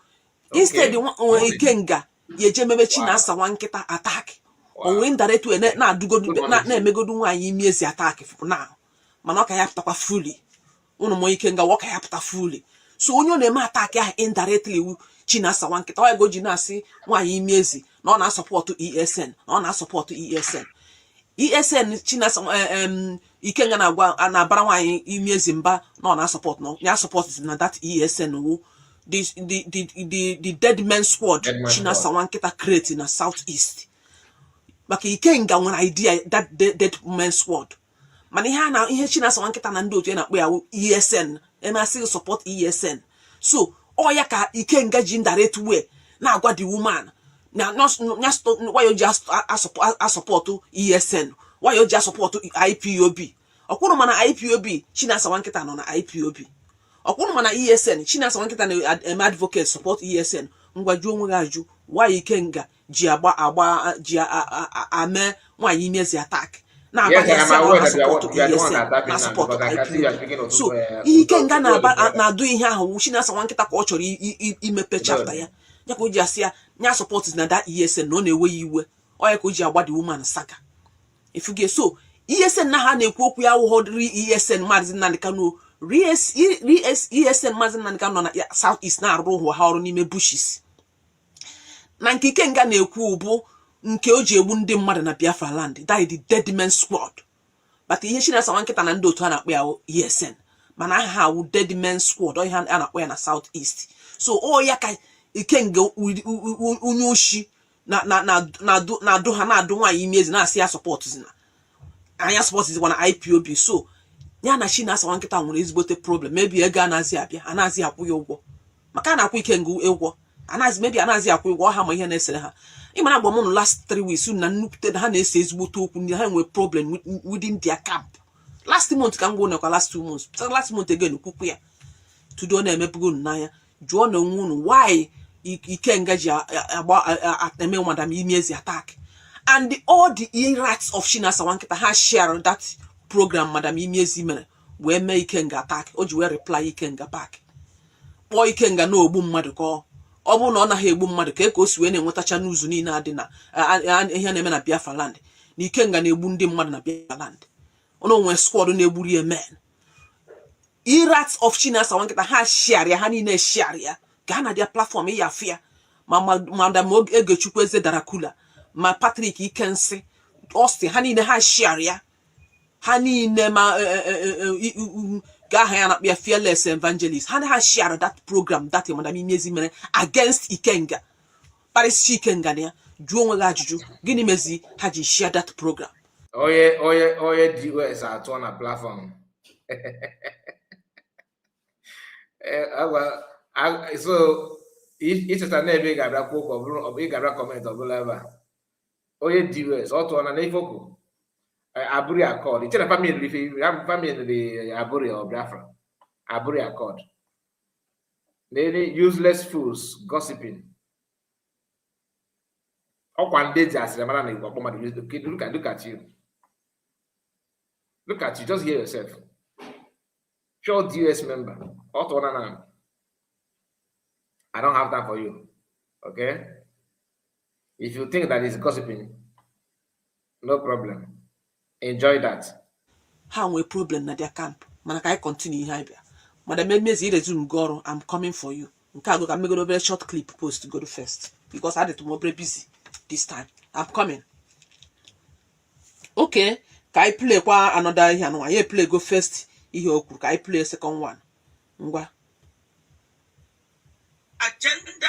instead Ikenga yeje mebe China sawan nketa attack. Onwe indirectly na adugodu na emegodu nwanyi imiezi attack for now. Mana ka ya pụtakwa fully. Unu mo Ikenga waka ya pụta fully. So onye na-eme attack ya indirectly China sawan nketa wa go ji na asi nwanyi imiezi na ọ na support ESN. ESN China Ikenga na bara nwanyi imi ezimba no na support no ya support na that ESN wo the dead man squad China Sawankita create in the southeast. Maka Ikenga nwere idea that dead man squad. Mana ihe China Sawankita na ndị otu na akpọ ya ESN and I still support ESN. So ya ka Ikenga ji direct way na agwa the woman na why you just support ESN, why you just support IPOB. Okwuru mana IPOB China Sawankita no na IPOB. Okwuru mana ESN China Sawankita na advocate support ESN. Ngwa ju onwe aju why Ikenga ji ame nwanyi imezi attack na agba support ESN na support IPOB. So Ikenga na do ihe ahụ China Sawankita ka ọ chọrọ imepe chapter ya. Ya ka o ji asị ya nya support na that ESN no na-ewe iwe. Ọ ya ka o ji agba the woman saga. If you get so ESN na ha na-ekwu okwu ya wụhọdịrị ESN Maazị Nnamdi Kanu ESN Maazị Nnamdi Kanu na South East na-arụ ụwa ha ọrụ n'ime bushes. Na nke Ikenga na-ekwu bụ nke o ji egbu ndị mmadụ na Biafra land, that is the dead man squad. But ihe China Sawankita na ndị otu ha na-akpọ ya ESN mana aha ha wụ dead man squad ọ ihe a na-akpọ ya na South East. So ya ka Ikenga onye oshi na-adụ ha na-adụ nwaanyị ime ezi na-asị ya support zina anya support zikwa na IPOB. So ya na China Sawankita nwere ezigbote problem, maybe ego anazi abịa anazi akwụ ya ụgwọ maka na-akwụ Ikenga ụgwọ maybe anazi akwụ ụgwọ ha ma ihe na-esere ha. Ịmana agba m last 3 weeks na nnupụta na ha na-ese ezigbote okwu ndị ha nwere problem within their camp. Last month ka m gwa nekwa last 2 months last month again kwukwu ya tudo na-emebugo n'anya jụọ na onwe unu why Ikenga ji eme madam imezi attack and all the rights of China Sawankita ha share that program madam imezi mere wee mee Ikenga attack. O ji wee reply Ikenga back kpọọ Ikenga na ogbu mmadụ ka ọ bụ na ọ naghị egbu mmadụ ka o si wee na-enwetacha n'ụzọ niile adị na ihe na-eme na Biafra land na Ikenga na-egbu ndị mmadụ na Biafra land. Ono nwe squad na-egburu ya men. Rights of China Sawankita ha share ya ha niile share ya gaa na dia platform ya afia ma madam Egechukwu Eze Darakula ma Patrick Ikensi Austin ha niile ha share ya ha niile ma ga ha ya na kpia fearless evangelist ha share that program that madam imezi mere against Ikenga. Paris Ikenga ya jụọ onwe gị ajụjụ gịnị mezi ha ji share that program. Oye DOS atọ na platform. So it's a name ga poke or ga comment or whatever. Oye DOS ọtọ na n'ifoko Aburi Accord. It's a family if you have family the Aburi or Biafra. Aburi Accord. They useless fools gossiping. Look at you. Look at you, just hear yourself. Pure DS member. I don't have that for you. Okay? If you think that is gossiping, no problem. Enjoy that. How we problem na their camp. Man, I continue here. Madam Emezi resume Goro. I'm coming for you. I'm going to very short clip post to go to first. Because I had to be very busy this time. I'm coming. Okay. Can I play another here? No, I play go first. Can I play second one? Ngwa. Agenda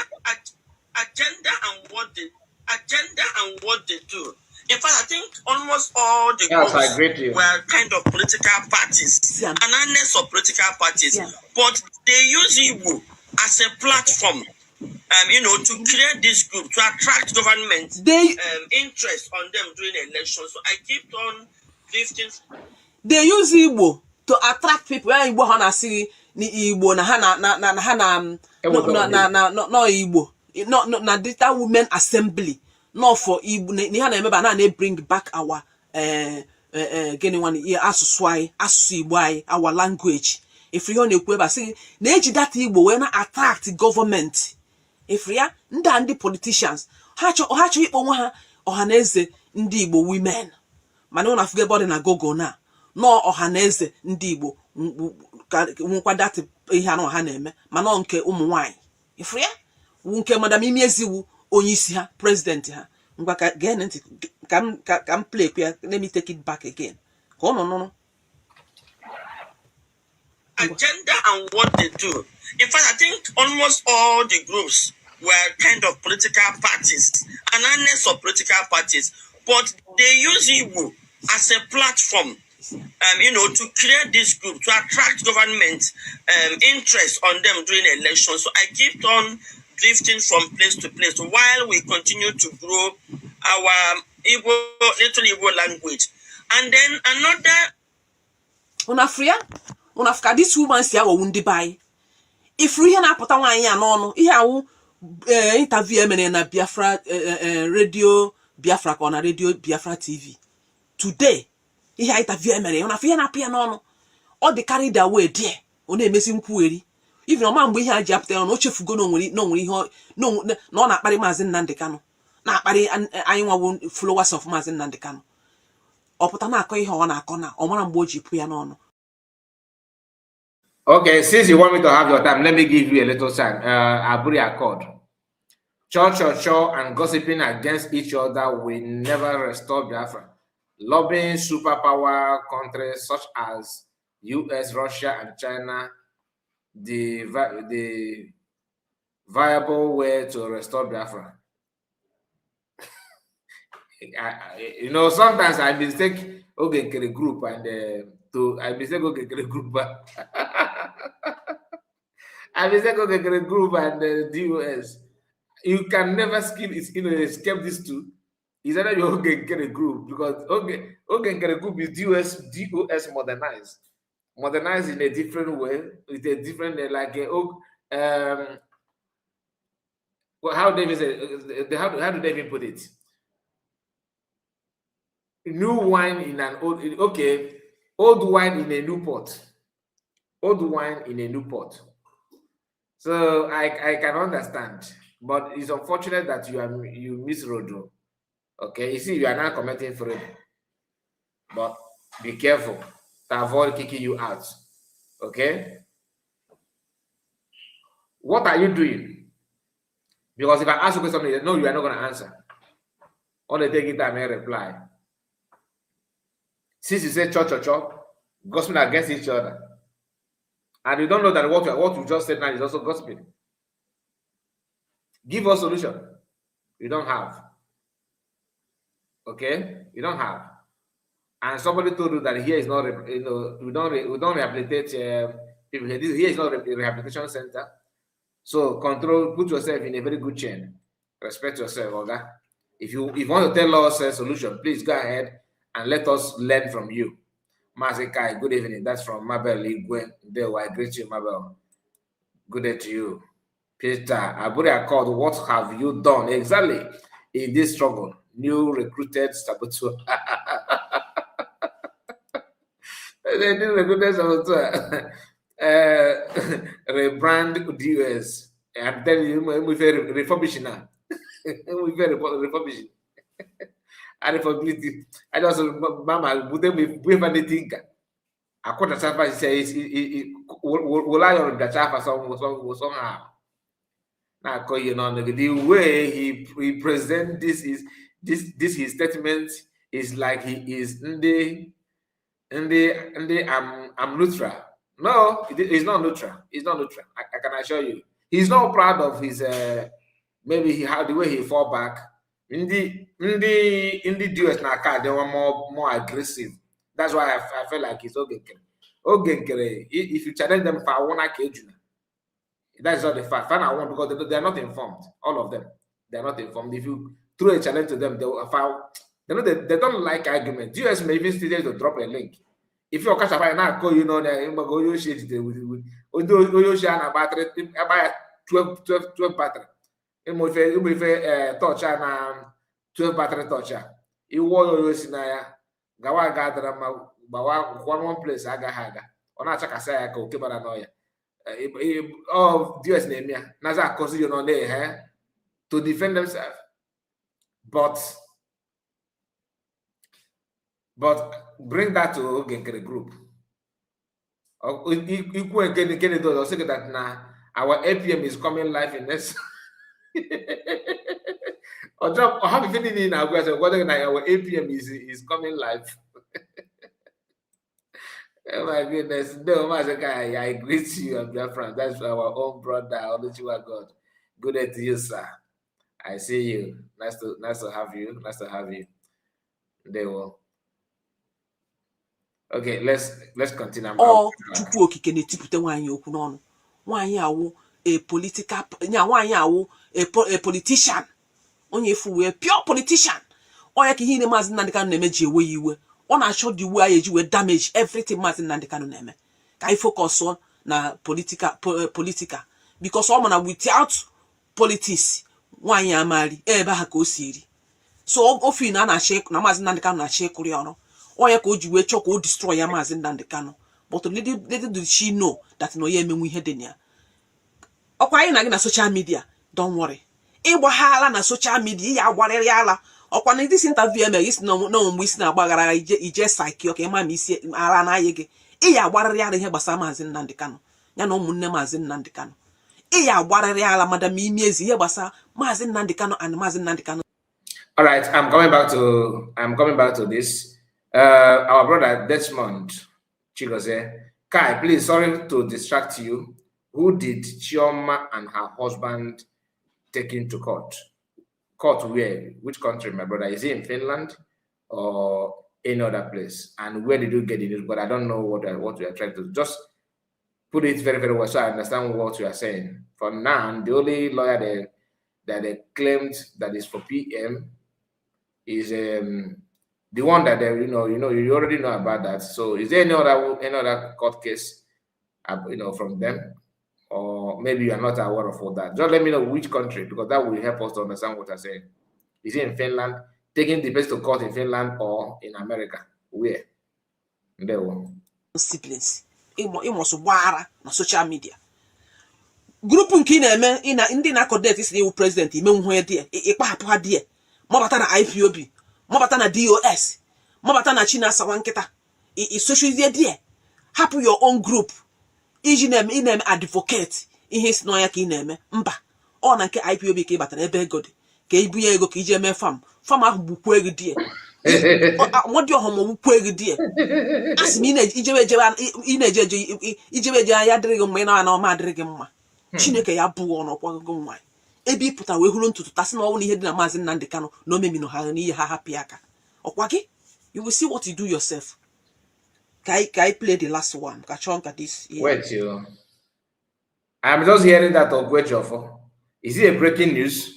and what they do. In fact, I think almost all the groups were kind of political parties, an honest of political parties, but they use Igbo as a platform, to create this group, to attract government interest on them during elections. So I keep on drifting. They use Igbo to attract people. Igbo hana si ni Igbo na no Igbo. No that women assembly. Not for Igbo. Ni hana remember na bring back our our language. If you want to say that Igbo when attract government. If ya ndị politicians ha chọ ikpo ha ọhaneze ndị Igbo women mana una forget about na gogo na no ọhaneze ndị Igbo nwekwa that ihe anụ ha na-eme mana nke ụmụ nwanyị if ya nke madam Imieziwu onye isi ha president ha ngwa ka gee ntị ka m play kwa let me take it back again ka no agenda and what they do. In fact, I think almost all the groups were kind of political parties, an honest of political parties, but they use Igbo as a platform, to create this group, to attract government interest on them during elections. So I keep on drifting from place to place while we continue to grow our little Igbo language. And then another. Unafria, this woman si awo wundi bai. If we na put nwaanyi a n'ọnụ, ihe awu interview emene na Biafra radio Biafra or na radio Biafra TV. Today, ihe interview emene, unafria na apia n'ọnụ. All the carried away there. Ona emesi nkwueri. Even ọma mgbe ihe aji apụta ọnụ, o chefugo no nwere ihe no na akpari Maazị Nnamdi Kanu. Na akpari anyị nwawo followers of Maazị Nnamdi Kanu. Ọpụta na akọ ihe ọ na-akọ na ọ mara mgbe o ji pu ya n'ọnụ. Okay, since you want me to have your time, let me give you a little sign. Aburi Accord. Church and gossiping against each other will never restore Biafra. Lobbying superpower countries such as US, Russia, and China, the viable way to restore Biafra. Sometimes I mistake Ogenkere group and I mistake Ogenkere group. I mistake Ogenkere group and the US. You can never skip it. Escape these two. It's either your Ogenkere group because Ogenkere group is DOS modernized in a different way with a different how do they even put it? New wine in an old wine in a new pot. Old wine in a new pot. So I can understand, but it's unfortunate that you misroad. Okay, you see, you are now committing fraud, but be careful to avoid kicking you out. Okay, what are you doing? Because if I ask you something, no, you are not going to answer. Only take it time and reply. Since you say church, gossiping against each other, and you don't know that what you just said now is also gossiping. Give us solution. You don't have. Okay, you don't have. And somebody told you that here is not, we don't rehabilitate people. Here is not a rehabilitation center. So put yourself in a very good chain. Respect yourself, okay? If you want to tell us a solution, please go ahead and let us learn from you. Mazikai, good evening. That's from Mabel Igwe. I greet you, Mabel. Good day to you. Peter, Aburi Accord, what have you done exactly in this struggle? New recruited saboteur. The new recruited saboteur. Rebrand DOS. I'm telling you, we're very refurbishing now. We're very refurbishing. I just, Mama, would we have anything? I quote a server says, will I on the server somehow? Now, the way he presents this his statement is like he is in the I'm neutral. No, he's not neutral. He's not neutral. I can assure you. He's not proud of his maybe he had the way he fall back. In the DS Naka, they were more aggressive. That's why I felt like it's Ogenkere. If you challenge them for one occasion, that's not the fact. Fan I want because they are not informed. All of them, they are not informed. If you throw a challenge to them, they will file. They don't like argument. US may even still to drop a link. If you're catch up now, call go you shit battery about 12 battery. Touch and 12 battery touch. You war sinaya. Gawa gather bawa one place aga. Ona chaka say ko kebara noya. Oh, Dios name ya. Naza cause you know there to defend themselves. But bring that to Ogenkere group. Equal again those that now our APM is coming live in this. Or have you finished in our whether our APM is coming live. Oh my goodness. No, Mazaka, I greet you on Biafran. That's our own brother, Oluchiwa God. Good day to you, sir. I see you. Nice to have you. Nice to have you. They will. Okay, let's continue. Ọ Chukwu okike na-etipụta nwaanyị okwu n'ọnụ. Nwaanyị awụ a political nwaanyị awụ a politician. Onye efu wee pure politician. Ọ ya ka ihe Maazị Nnamdi Kanu na-eme ji ewe iwe. Ọ na-achọ the way eji wee damage everything Maazị Nnamdi Kanu na-eme. Ka anyị focus on na political because ọ ma na without politics nwaanyị amali ebe ha ka o si eri. So ofi na na-achị na Maazị Nnamdi Kanu na-achị ịkụrị ọrụ. Ọ ya ka o ji wee chọọ ka o destroy ya Maazị Nnamdi Kanu. But little did she know that no ya emenwe ihe dị na ya. Ọkwa anyị na gị na social media, don't worry. Ịgbaghala na social media ya agwarịrị ala. Ọkwa na this interview eme isi na mgbe isi na-agbaghara ije psyche ka ịma ma isi ala na ayi gị. Iya agwarịrị ala ihe gbasara Maazị Nnamdi Kanu. Ya na ụmụnne Maazị Nnamdi Kanu. Iya agwarịrị ala madam imi ezi ihe gbasara Maazị Nnamdi Kanu and Maazị Nnamdi Kanu. All right, I'm coming back to this. Our brother Desmond Chigoze. Kai, please, sorry to distract you. Who did Chioma and her husband take into court? Court where? Which country, my brother? Is it in Finland or any other place? And where did you get it? But I don't know what we are trying to just put it very, very well so I understand what you are saying. For now, the only lawyer that they claimed that is for PM is the one that they, you already know about that. So is there any other court case, from them, or maybe you are not aware of all that? Just let me know which country, because that will help us to understand what I'm saying. Is it in Finland, taking the person to court in Finland, or in America? Where? There one. Siblings. It must wara na social media. Group nke na-eme ndị na-coordinate isi iwu president ime nwe die ikpahapụ ha die. Mabata na IPOB, mabata na DOS, mabata na Chinasa Wanketa. Social die. Hapụ your own group. Iji na-eme advocate ihe si n'ọya ka ị na-eme. Mba. Ọ na nke IPOB ka ị batara ebe ego dị. Ka ibu ya ego ka iji eme farm ahụ gbukwa ego die. Nwadi ọhụmụ gbukwa ego die. Asị m ijebe ya adịrịghị mma ị na ọma adịrịghị mma. Chineke ya bụ ọnọkwa gị nwaanyị. Ebe ị pụtara wee hụrụ ntutu tasị na ọnwụ na ihe dị na Maazị Nnamdi Kanu na o memino ha n'ihe ha hapụ aka. Ọkwa gị? You will see what you do yourself. Can I play the last one? This. Yeah. Wait, I'm just hearing that of Gwejofo. Is it a breaking news?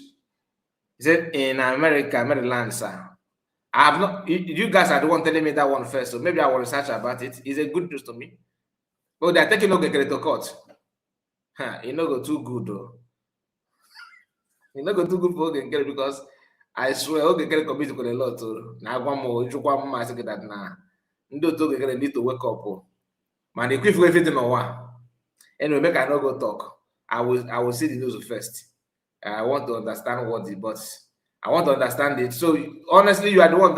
Is it in America, Maryland, sir? I have not. You guys are the one telling me that one first, so maybe I will research about it. It's a good news to me. Oh, they're taking Ogekere to court. It not go too good though. It not go too good for Ogekere because I swear Ogekere committed a lot. Now one more, I say that now. They need to wake up. Man, they quit for everything on one. Anyway, make I not go talk. I will see the news first. I want to understand but I want to understand it. So honestly, you are the one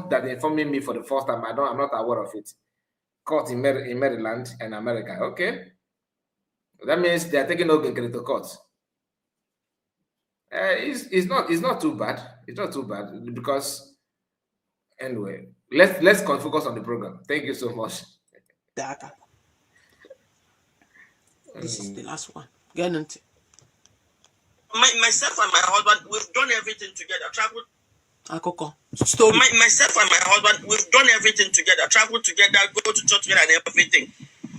that informing me for the first time. I'm not aware of it. Court in Maryland and America. Okay, that means they are taking Ogekere to court. It's not too bad. It's not too bad because anyway. Let's focus on the program. Thank you so much. This is the last one. Get into myself and my husband, we've done everything together. Traveled. Story. Myself and my husband, we've done everything together. Traveled together, go to church together, and everything.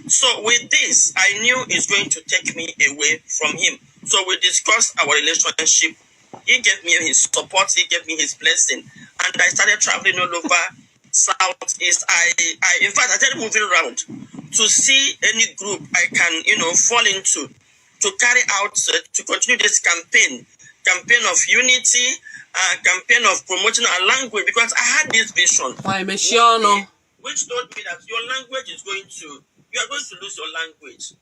So with this, I knew it's going to take me away from him. So we discussed our relationship. He gave me his support. He gave me his blessing, and I started traveling all over Southeast. I in fact, I started moving around to see any group I can, fall into to carry out, to continue this campaign of unity, campaign of promoting our language, because I had this vision, which told me that your language is you are going to lose your language,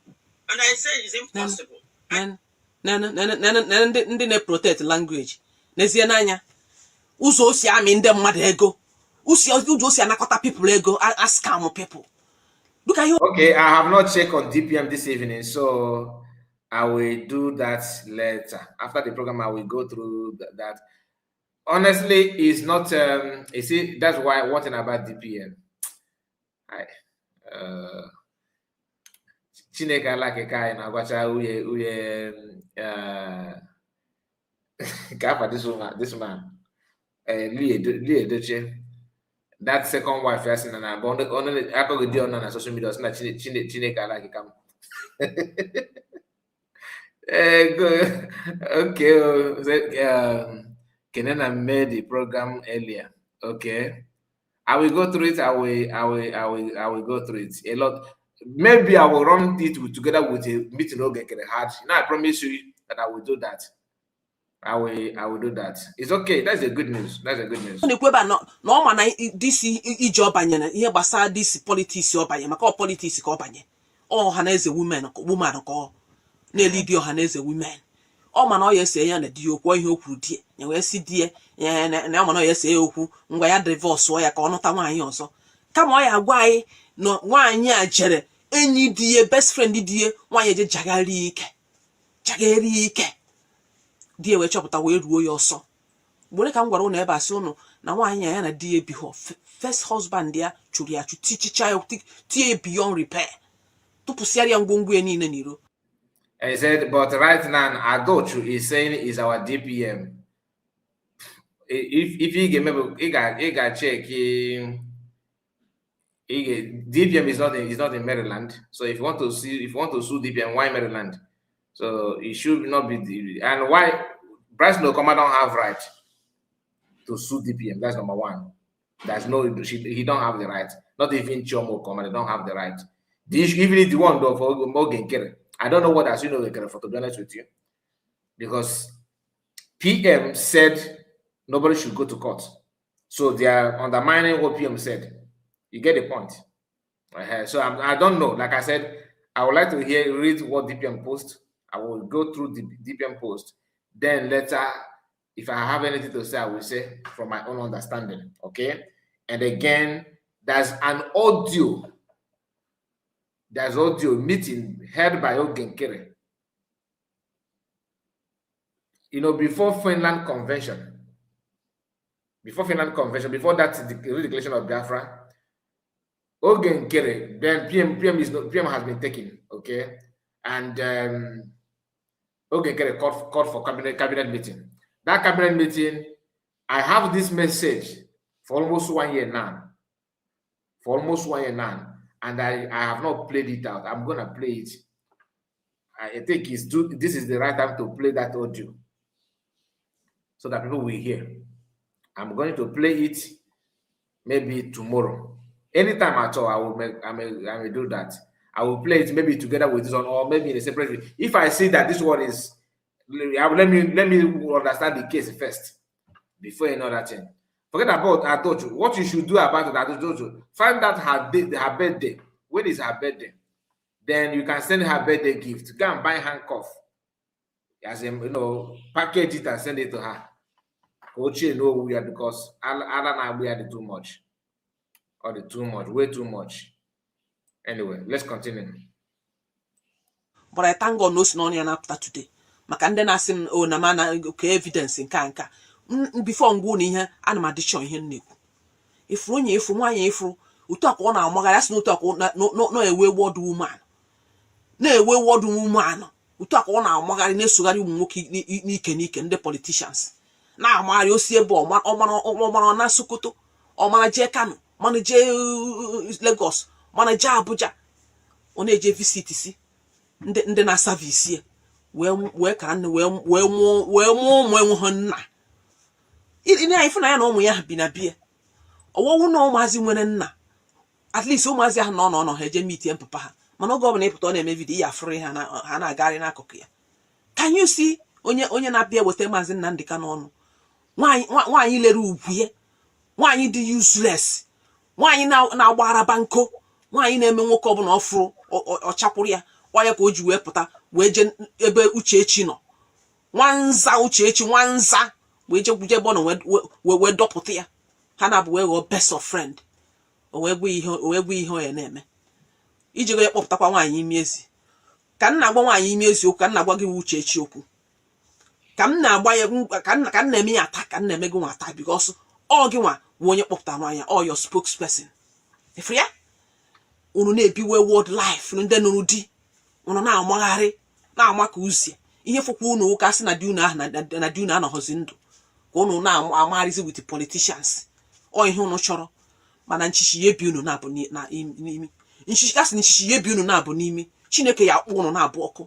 and I said it's impossible. Ndị na-protect language. N'ezie n'anya, ụzọ o si amị ndị mmadụ ego. Ụzọ o si anakọta people ego, scam people. Look at you. Okay, I have not checked on DPM this evening, so I will do that later. After the program, I will go through that. Honestly, it's not, you see, that's why one thing about DPM. Chineke alake kai na gwacha uye Gaffer, this man, Lee Edoche, that second wife, yes, and I bond only I go do on social media, so Chineke like come. Good. Okay, Kenena made the program earlier. Okay, I will go through it. I will go through it a lot. Maybe I will run it together with a meeting. Okay, hard. I promise you that I will do that. I will do that. It's okay. That's a good news. That's a good news. na ọ ma na this ije ọbanye na ihe gbasara this politics ọbanye maka politics ka ọbanye ọha na eze women ka ọ na-elidi ọha na eze women ọ ma na ọ ya ese ya na di okwu ihe okwu die ya wee si die na ọ ma na ọ ya ese okwu ngwa ya divorce ya ka ọ nụta nwaanyị ọzọ kama ọ ya agwa anyị na nwaanyị a jere enyi die best friend die nwaanyị eje jagharị ike die wee chọpụta wee ruo ya ọsọ gbere ka m gwara ụnụ ebe asị ụnụ na nwaanyị ya na di ebighọ first husband ya chụrụ ya tichicha ya tie beyond repair tụpụsịara ya ngwongwo ya niile n'iro. I said, but right now Adochu is saying is our DPM. If he got check, DPM is not in Maryland. So if you want to sue DPM, why Maryland? So it should not be and why Bryce Nokoma don't have right to sue DPM. That's number one. There's no he don't have the right. Not even Chomo Koma, they don't have the right. Even if the one though for Morgan Kerry. I don't know what as you know for to be honest with you. Because PM said nobody should go to court. So they are undermining what PM said. You get the point. So I don't know. Like I said, I would like to read what DPM post. I will go through the DPM post. Then later, if I have anything to say, I will say from my own understanding. Okay. And again, there's an audio. There's audio meeting held by Ogenkere. You know, before Finland Convention, before that declaration of Biafra, Ogenkere, then PM has been taken, okay, and Ogenkere called for cabinet meeting. That cabinet meeting, I have this message for almost 1 year now. And I have not played it out. I'm gonna play it. I think this is the right time to play that audio so that people will hear. I'm going to play it maybe tomorrow. Anytime at all, I may do that. I will play it maybe together with this one or maybe in a separate video. If I see that this one is, let me understand the case first before another thing. Forget about Atocho. What you should do about Atocho, find out her birthday. When is her birthday? Then you can send her birthday gift. Go and buy handcuff. As package it and send it to her. Ochi no weird because Alan we had too much. Or the too much, way too much. Anyway, let's continue. But I thank God no snow after today. Makande na sim o na mana okay evidence nka. Before ngwu na ihe ana ma dịchọ ihe nnekwu ifuru onye ifuru nwanyị ifuru otu akọ na amagara asị na otu akọ no ewe word woman na-ewe word woman otu akọ na amagara na-esogharị ụmụ nwoke n'ike ndị politicians na amagharị osi ebe ọmara na Sokoto ọmara je Kano mana je Lagos mana je Abuja ọ na-eje visit si ndị na service wee kara nne wee mụọ nna ina ifu na ya na ụmụ ya bi na bie ọwọwụ na ụmụazị nwere nna at least ụmụazị ahụ nọ ha eje meet papa ha mana oge ọbụla ịpụta ọ na-eme vidiyo ya afụrụ ha na-agagharị n'akụkụ ya. Can you see onye na-abịa weta maazị Nnamdi Kanu n'ọnụ nwaanyị lere ugwu ya nwaanyị dị useless nwaanyị na-agbara banko nwaanyị na-eme nwoke ọbụla ọfụrụ ọchakwụrụ ya wanya ka o ji wee pụta wee je ebe Uchechi nọ nwanza Uchechi nwanza wee je ebe ọ nọ wee dọpụta ya ha na-abụ wee ghọọ best of friend o wee gwa ihe ọ ya na-eme iji go ya kpọpụtakwa nwaanyị imi ezi ka m na-agwa nwaanyị imi ezi okwu ka m na-agwa gị Uchechi okwu ka m na-agba ya ka m na-eme ya ata ka m na-eme gị nwa ata because ọ gị nwa onye kpọpụtara nwaanyị ọ your spokesperson ifuru ya unu na-ebiwe world life ndị nụrụ di unu na-amagharị na-ama ka uzie ihe fụkwa unu ụka sị na di unu ahụ na di unu anọghọzi ndụ ka unu na-amagharịzi with politicians ọ ihe unu chọrọ mana nchichi ya ebi unu na-abụ n'imi nchichi asị na nchichi ya ebi unu na-abụ n'imi Chineke ya akpụ unu na-abụ ọkụ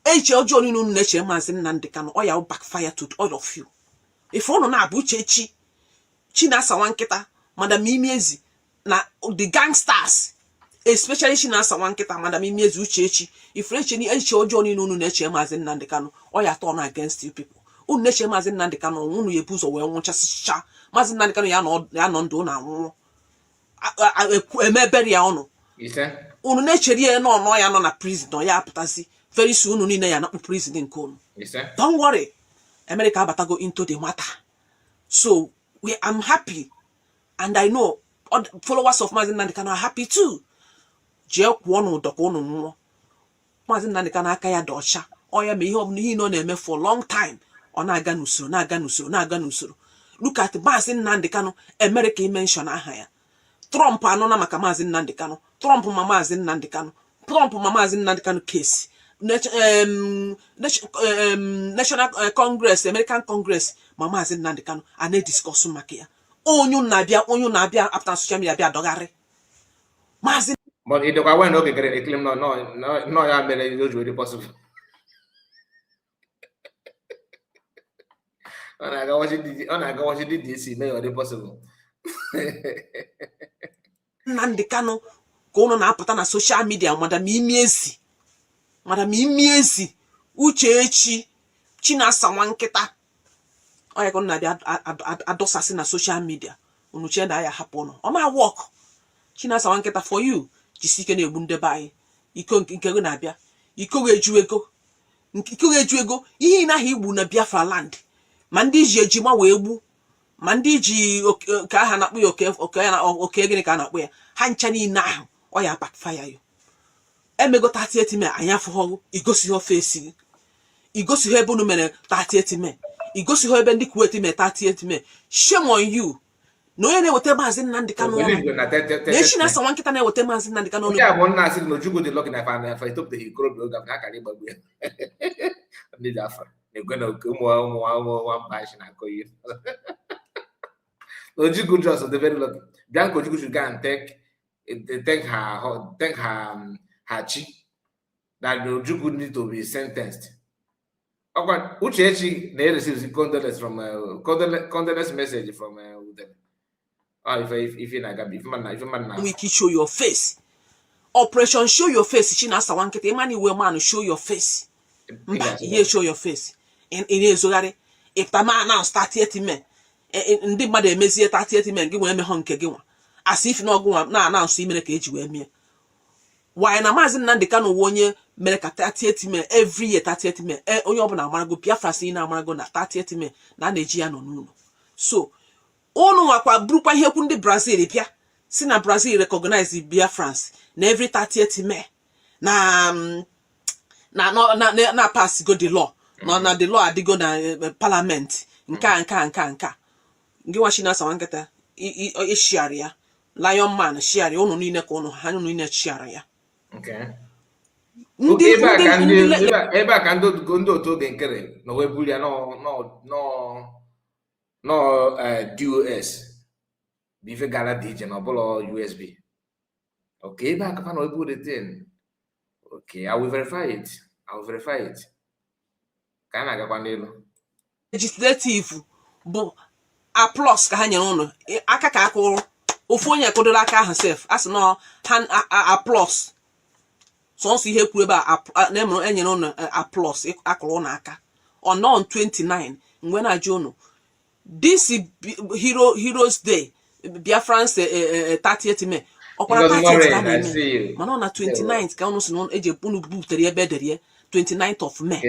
eche ọjọọ niile unu na-eche Maazị Nnamdi Kanu ọ ya backfire to all of you ife unu na-abụ Uchechi Chinasa Nwankịta Madam Imiezi na the gangsters especially Chinasa Nwankịta Madam Imiezi Uchechi ifreche ni eche ọjọọ niile unu na-eche Maazị Nnamdi Kanu ọ ya turn against you people unu na-eche Maazị Nnamdi Kanu unu ya ebu ụzọ wee nwụchasịcha Maazị Nnamdi Kanu ya nọ ndụ na anwụọ emebere ya ọnụ unu na-echere ya nọ ya nọ na prison nọ ya apụtazi very soon unu niile ya nakpu prison nke unu don't worry America abatago into the matter so I'm happy and I know all the followers of Maazị Nnamdi Kanu are happy too jee kwuo n'ụdọ ka unu nwụọ Maazị Nnamdi Kanu aka ya dị ọcha ọ ya ma ihe ọbụla ihe ọ na-eme for long time ọ na-aga n'usoro look at Maazị Nnamdi Kanu America mention aha ya Trump anọ na maka Maazị Nnamdi Kanu Trump ma Maazị Nnamdi Kanu Trump ma Maazị Nnamdi Kanu case National Congress American Congress ma Maazị Nnamdi Kanu a na-discuss maka ya onye na-abịa apụta social media bịa dọgharị Maazị but it don't when okay get claim no ya mere those really possible on I go watch it DC may already possible Nnamdi Kanu ka unu na-apụta na social media Madam Imiezi Uchechi Chinasa Nwankịta ọ ya ka unu na-abịa adọsasị na social media unu chee na ya hapụ unu ọ ma work Chinasa Nwankịta for you jisi ike na-egbu ndebe anyị iko nke gị na-abịa iko ga-eju ego ihe na ahụ igbu na Biafra land ma ndị ji ejima wee gbu ma ndị ji ka aha na-akpụ ya oke gịnị ka a na-akpụ ya ha ncha niile ahụ ọ ya backfire ya emego 38 May anyị afụghọgụ igosighi ofesi gị igosighi ebe unu mere 38 May igosighi ebe ndị Kuwait mere 38 May shame on you na onye na-eweta Maazị Nnamdi Kanu na Chinasa Nwankịta na-eweta Maazị Nnamdi Kanu ya bụ nna asị na Ojukwu dị lucky na fa itop the ikorobịa oge na akara ịgbagbu ya ndị dị afọ na-egwe na oke ụmụ mba anyị na-akọ ihe Ojukwu just the very lucky Bianca Ojukwu should go and thank her chi that Ojukwu need to be sentenced. Uchechi receives condolence message from them. If you we can show your face. Operation show your face. Chinasa Nwankịta Emmanuel man show your face. Yeah, show your face. In Ezogari, if the man now start 30 men, ndị mmadụ emezie 38 men gị nwee eme nke gị nwa as if na ọgụ na announce imere ka eji wee mie why na Maazị Nnamdi Kanu onye mere ka 38 men every year 38 men onye ọbụla amarago Biafra si na amarago na 38 men na na-eji ya nọ n'ụlọ so unu nwakwa burukwa ihe kwu ndị Brazil bịa si na Brazil recognize Biafrans na every 38 men na pass go the law na the law adigo na parliament nka ngị wa Chinasa Nwankịta ishiari ya Lion Man shiari unu niile ka unu ha unu niile shiari ya ebe a ka ndị otu oge nkere na wee buru ya no DOS bife gara dị iche na ọbụla USB okay ebe a ka fa na wee buru the thing okay I will verify it ka a na-agakwa n'elu legislative bụ applause ka ha nyere unu aka ka akụrụ ofu onye kodoro aka ahụ sef asị na applause sọnsọ ihe kwuru ebe a na-emere enyere unu applause akụrụ unu aka on 29 mgbe na-ajụ unu this Heroes Day Biafrans 30th May ọkwara 30th ka na-eme mana ọ na 29th ka unu si na eji unu butere ebe edere 29th of May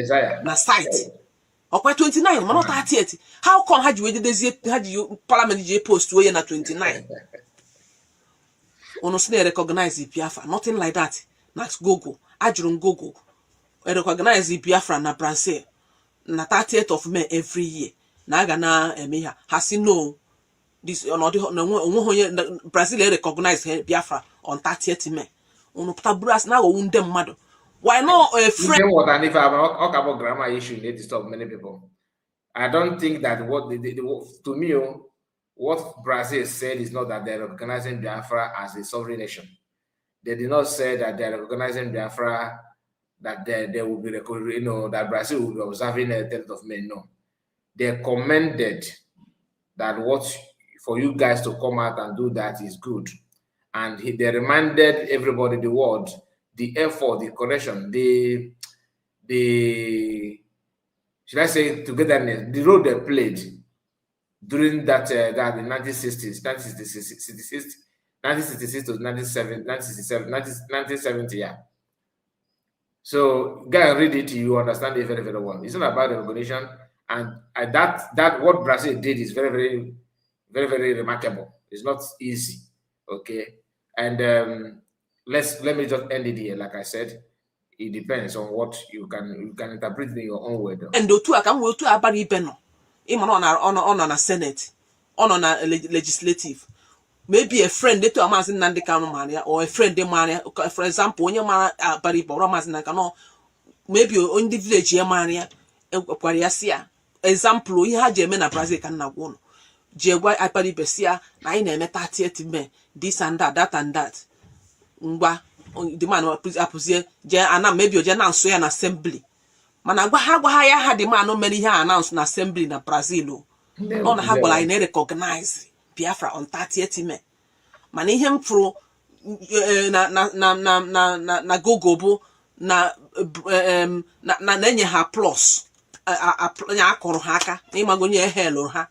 na site ọkwa 29 mana 30th how come ha ji wee dedezie ha ji parliament ji post onye na 29 unu si na recognize Biafra nothing like that na Google ajụrụ Google recognize Biafra na Brazil na 30th of May every year na aga na eme ha si no this Brazil recognize Biafra on 30th May. Why not a friend? What and if I talk about grammar issue, need to stop many people. I don't think that what to me, what Brazil said is not that they're recognizing Biafra as a sovereign nation. They did not say that they're recognizing Biafra, that they will be, that Brazil will be observing the 10th of May. No, they commended that what for you guys to come out and do that is good, and they reminded everybody, the world, the effort, the correction, the should I say togetherness, the role they played during that the 1960s, 1966 to 1970, yeah. So go and read it, you understand it very, very well. It's not about the recognition, and that what Brazil did is very, very, very, very remarkable. It's not easy, okay. And let me just end it here. Like I said, it depends on what you can interpret in your own way. And the two I can go to Abari Beno. On a Senate, on a legislative. Maybe a friend they to a man in Nandekano mania, or a friend de mania, for example, when your man Bari Boramas Nakano, maybe on the village Yamania, Aquariasia. Example, you had Gemena Brazil can now won. Jewai Apari Bessia, 9 30th May, this and that and that. Ngba, the man appreciate, maybe you're just an assembly. Mana gwa ha had the man no many here announced an assembly in Brazil. On ha I recognize Biafra on 30th May. Man him through na gogobo na nenye ha plus nya akoro ha aka ima go nye hello ha.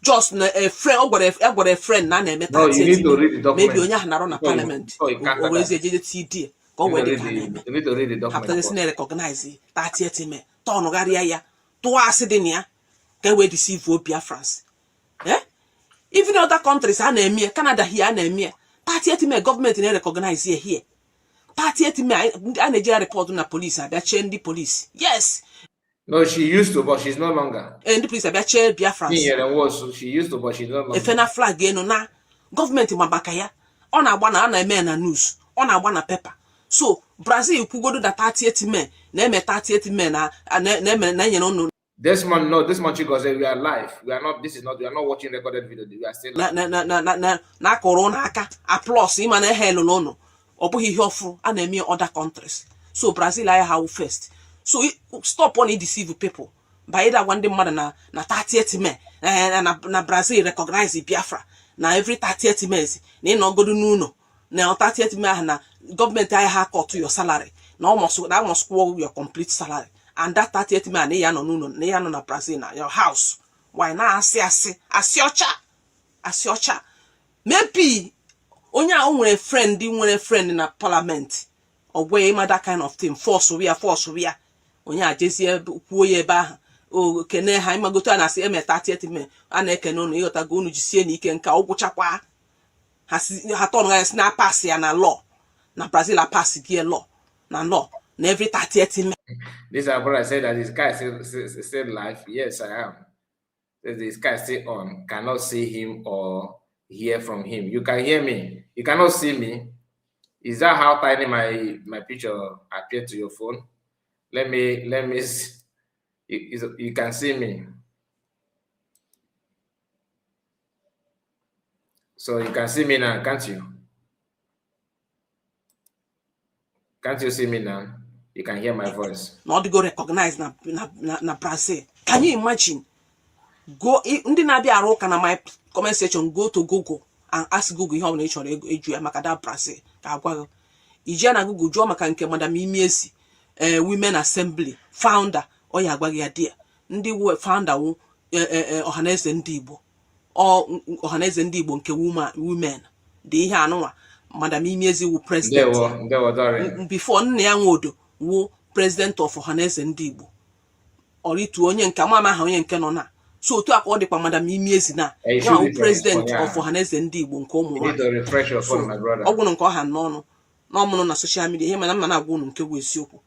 Just a friend, or a friend, no, you need to read the document. Maybe only na run parliament. Always a TD. Go where they can. You need to read the document. After this, recognize 30th May. Tono garia, to acidenia. Can we deceive Vopia France? Eh? Even other countries, Canada here, 30th May government recognize here. 30th May, I Nigeria report on the police. I change the police. Yes. No, she used to, but she's no longer. And the police have chair Biafra. She used to, but she's no longer. If any flag, na government in Mabakaya, on a one and news, on a one paper. So Brazil could go to the 30th May, name 30th May, and name This month she goes, we are live. We are not watching recorded video. We are still live. Na corona applause him and a hell no. Or he offer and other countries. So Brazil I have first. So stop on deceive people. By either one day mother na 30th May na Brazil recognize Biafra. Na every 30th May ni no go do no. Na 30th May na government I have cut to your salary. Na that must score your complete salary. And that 30th May ni ya no na Brazil na your house. Why na asiocha. Maybe onya onwe friend in a parliament. Or way that kind of thing. Force we are. Onya jesie kwuo ba o kene ha ima goto na se eme 30th May ana ekene no yota go nu jisie na ike nka ogwuchakwa ha ton ga na pass ya na law na Brazil pass gear law na every 30th May. This is what I said, that this guy still live. Yes, I am. This guy still on. Cannot see him or hear from him. You can hear me. You cannot see me. Is that how tiny my picture appeared to your phone? Let me see. You can see me. So you can see me now, can't you? Can't you see me now? You can hear my voice. Not to go recognize na Brazil. Can you imagine? Go ndi na bia ro kana my comment section, go to Google and ask Google how nature eju maka da Brazil. Ka agwa ije na Google jo maka nke Madam Imiesi Women Assembly founder oya agwagi ya dia ndị founder wu Ohaneze ndị Igbo Ohaneze ndị Igbo nke women dị ihe anụnwa Madam Imiezi wu president before nne ya nwodo wu president of Ohaneze ndị Igbo oritu onye nke mama ha onye nke nọ na so otu aka ọ dịkwa Madam Imiezi na ya wu president of Ohaneze ndị Igbo nke ụmụ ọ gwụrụ nke ọha n'ọnụ n'ọmụnụ na social media ihe mana mma na-agwa unu nke bụ eziokwu.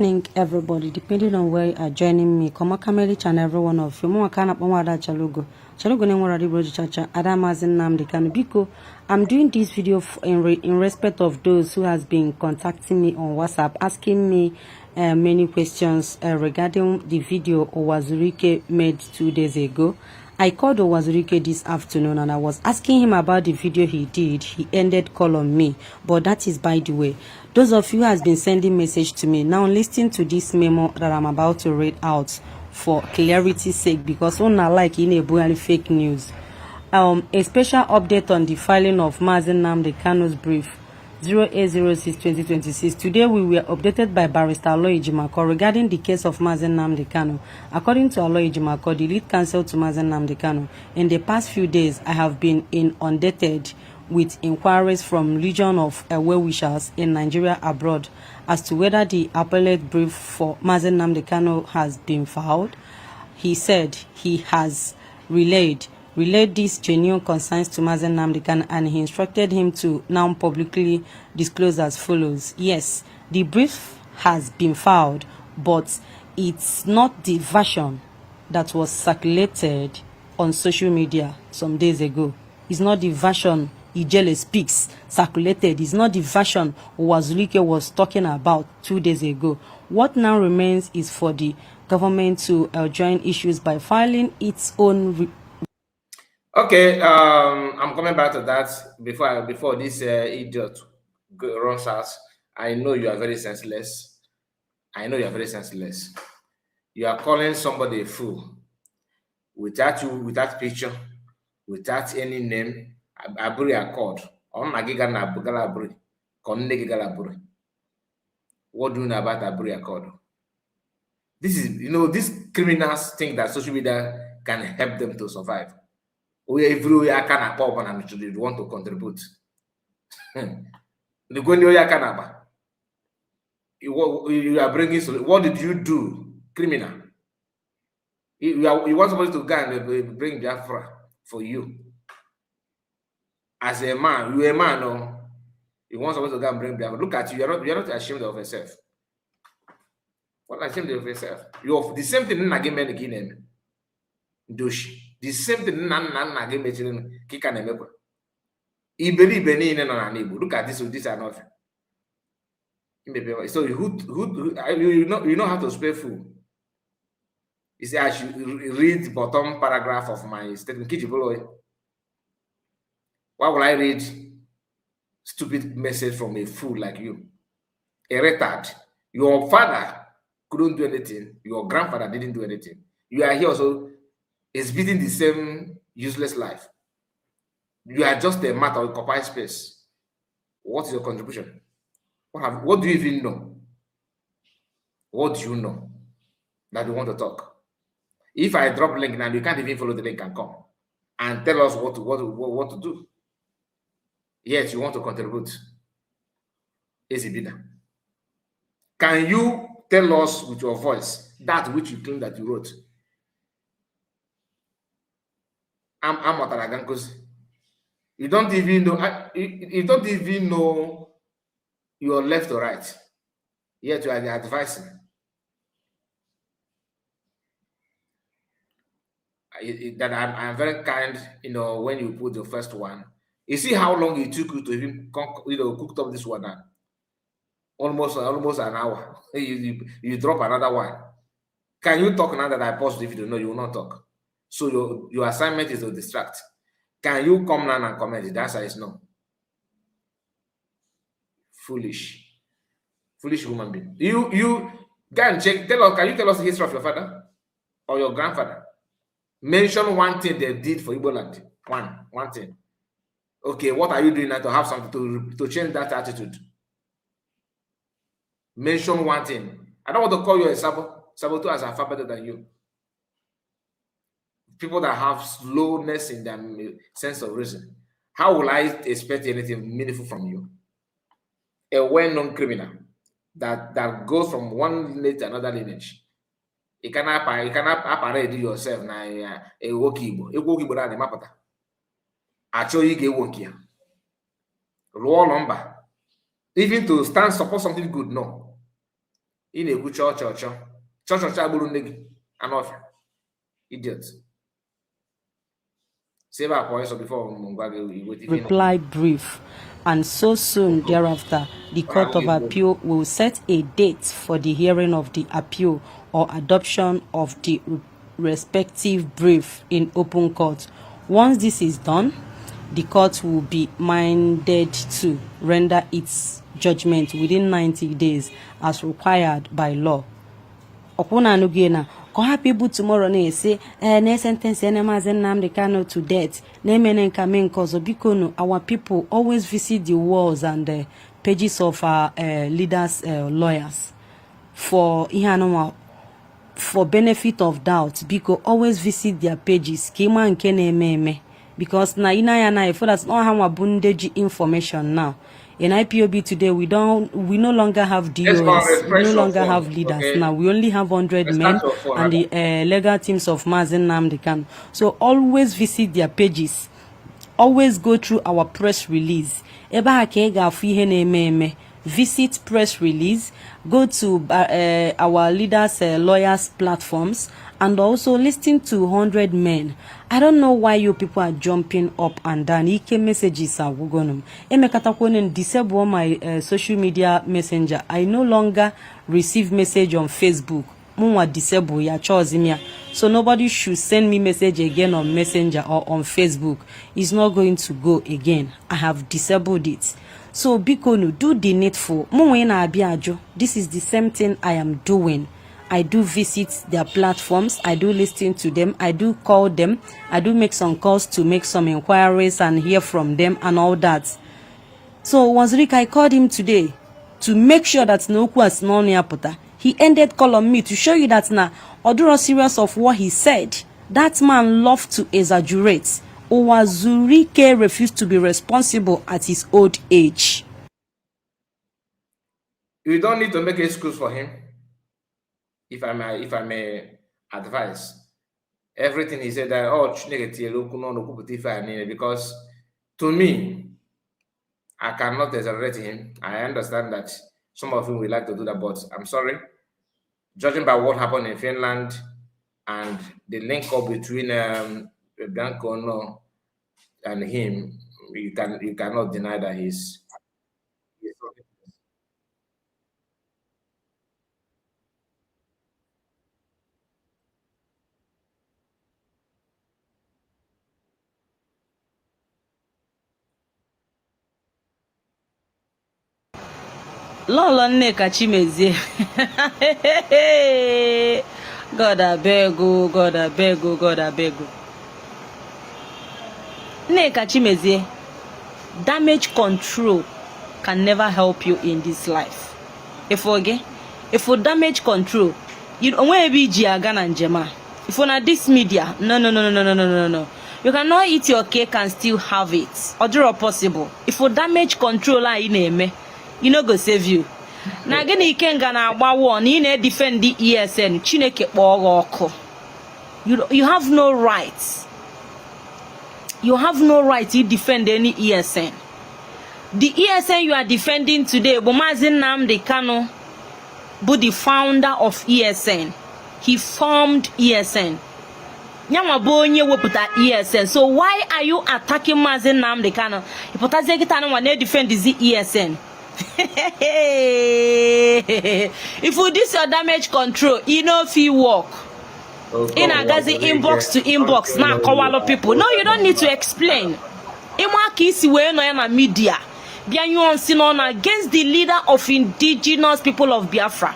Thank everybody, depending on where you are joining me. Come each and every one of you. Mo kana pamwada chalugo. Chalugo ne ngora dibro chacha. Adamazin Nnamdi Kanu. Biko, I'm doing this video in respect of those who has been contacting me on WhatsApp, asking me many questions regarding the video Owazurike made 2 days ago. I called Owazurike this afternoon and I was asking him about the video he did. He ended call on me, but that is by the way. Those of you who has been sending message to me, now listen to this memo that I'm about to read out for clarity's sake, because unlike in a fake news. A special update on the filing of Mazi Nnamdi Kanu's brief 0806-2026. Today we were updated by Barrister Aloy Ejimako regarding the case of Mazi Nnamdi Kanu. According to Aloy Ejimako, the lead counsel to Mazi Nnamdi Kanu, in the past few days I have been inundated with inquiries from legion of well-wishers in Nigeria abroad as to whether the appellate brief for Mazi Nnamdi Kanu has been filed. He said he has relayed these genuine concerns to Mazi Nnamdi Kanu, and he instructed him to now publicly disclose as follows. Yes, the brief has been filed, but it's not the version that was circulated on social media some days ago. It's not the version Ijele Speaks circulated. It's not the version Owazurike was talking about 2 days ago. What now remains is for the government to join issues by filing its own. Okay, I'm coming back to that before this idiot runs out. I know you are very senseless. I know you are very senseless. You are calling somebody a fool without picture, without any name. Aburi Accord. What do you know about Aburi Accord? This is, these criminals think that social media can help them to survive. Everywhere can pop and they want to contribute. You are bringing. What did you do, criminal? You want somebody to go and bring Biafra for you. As a man, you're a man, no? You want somebody to go and bring Biafra. Look at you. You're not ashamed of yourself. What ashamed of yourself? You're the same thing. Doshi. The same thing. Look at this. These are not. So you know how to spell fool. You say I should read the bottom paragraph of my statement. Why would I read stupid message from a fool like you? A retard. Your father couldn't do anything. Your grandfather didn't do anything. You are here also exhibiting the same useless life. You are just a matter of occupy space. What is your contribution? What do you even know? What do you know that you want to talk? If I drop link now, you can't even follow the link and come and tell us what to do. Yet you want to contribute. Is it better? Can you tell us with your voice that which you claim that you wrote? I'm Otaragankosi. You don't even know. You don't even know your left or right. Yet you are advising. That I'm very kind. When you put the first one, you see how long it took you to even cook up this one now. Almost an hour. You drop another one. Can you talk now that I paused the video? No, you will not talk. So your assignment is to distract. Can you come now and comment? The answer is no. Foolish human being. You go and check. Can you tell us the history of your father or your grandfather? Mention one thing they did for Igbo land. One thing. Okay, what are you doing now to have something to change that attitude? Mention one thing. I don't want to call you a saboteur as I'm far better than you. People that have slowness in their sense of reason. How will I expect anything meaningful from you? A well-known criminal that goes from one lineage to another lineage. You cannot parade yourself na a wokibo. A wokibo na the mapata. Actually, you get wokia. Roll number. Even to stand support something good, no. In a good church. I'm off. Idiot. Save our points before reply brief, and so soon thereafter, the Court of Appeal will set a date for the hearing of the appeal or adoption of the respective brief in open court. Once this is done, the court will be minded to render its judgment within 90 days as required by law. Ko happy but tomorrow na say na sentence na Mazen Nnamdi Kanu to death na menen kamen cause bikono our people always visit the walls and the pages of our leaders lawyers for for benefit of doubt, because always visit their pages kima nke na eme because na ina ya na for that's not how abundeji information now. In IPOB today, we no longer have DOS, we no longer have leaders. Okay. Now we only have 100 men and the legal teams of Mazen Nnamdi Kanu. So always visit their pages. Always go through our press release. Visit press release. Go to our leaders, lawyers platforms, and also listen to 100 men. I don't know why you people are jumping up and down. Ike messages are wugonum. Emekatakonen disable my social media messenger. I no longer receive message on Facebook. Mwa disable ya chozimia. So nobody should send me message again on Messenger or on Facebook. It's not going to go again. I have disabled it. So Bikonu, do the needful. This is the same thing I am doing. I do visit their platforms. I do listen to them. I do call them. I do make some calls to make some inquiries and hear from them and all that. So Wanzurika, I called him today to make sure that Noku is not near Pota. He ended call on me to show you that now, although serious of what he said, that man loved to exaggerate. Owazurike refused to be responsible at his old age. You don't need to make an excuse for him. If I may advise, everything he said that because to me, I cannot exaggerate him. I understand that some of you will like to do that, but I'm sorry. Judging by what happened in Finland and the link up between Bianco and him, you cannot deny that he's Lolo Nneka Chimezie. God I beg you, God I beg you, God I beg you. Nneka Chimezie, damage control can never help you in this life. If for damage control, you don't want to be Giagana and Jema. If you're not this media, no. You cannot eat your cake and still have it. Or do possible. If for damage control, you know go save you. Na again you can gonna one in defend the ESN. Chineke oko. You have no rights. You have no right to defend any ESN. The ESN you are defending today, Mazen Nnamdi Kanu, but the founder of ESN. He formed ESN. ESN. So why are you attacking Mazen Nnamdi Kanu? If defend the ESN. If you this your damage control, you know if you work in a gazi inbox to inbox now call people. No, you don't need to explain. Media against the leader of indigenous people of Biafra.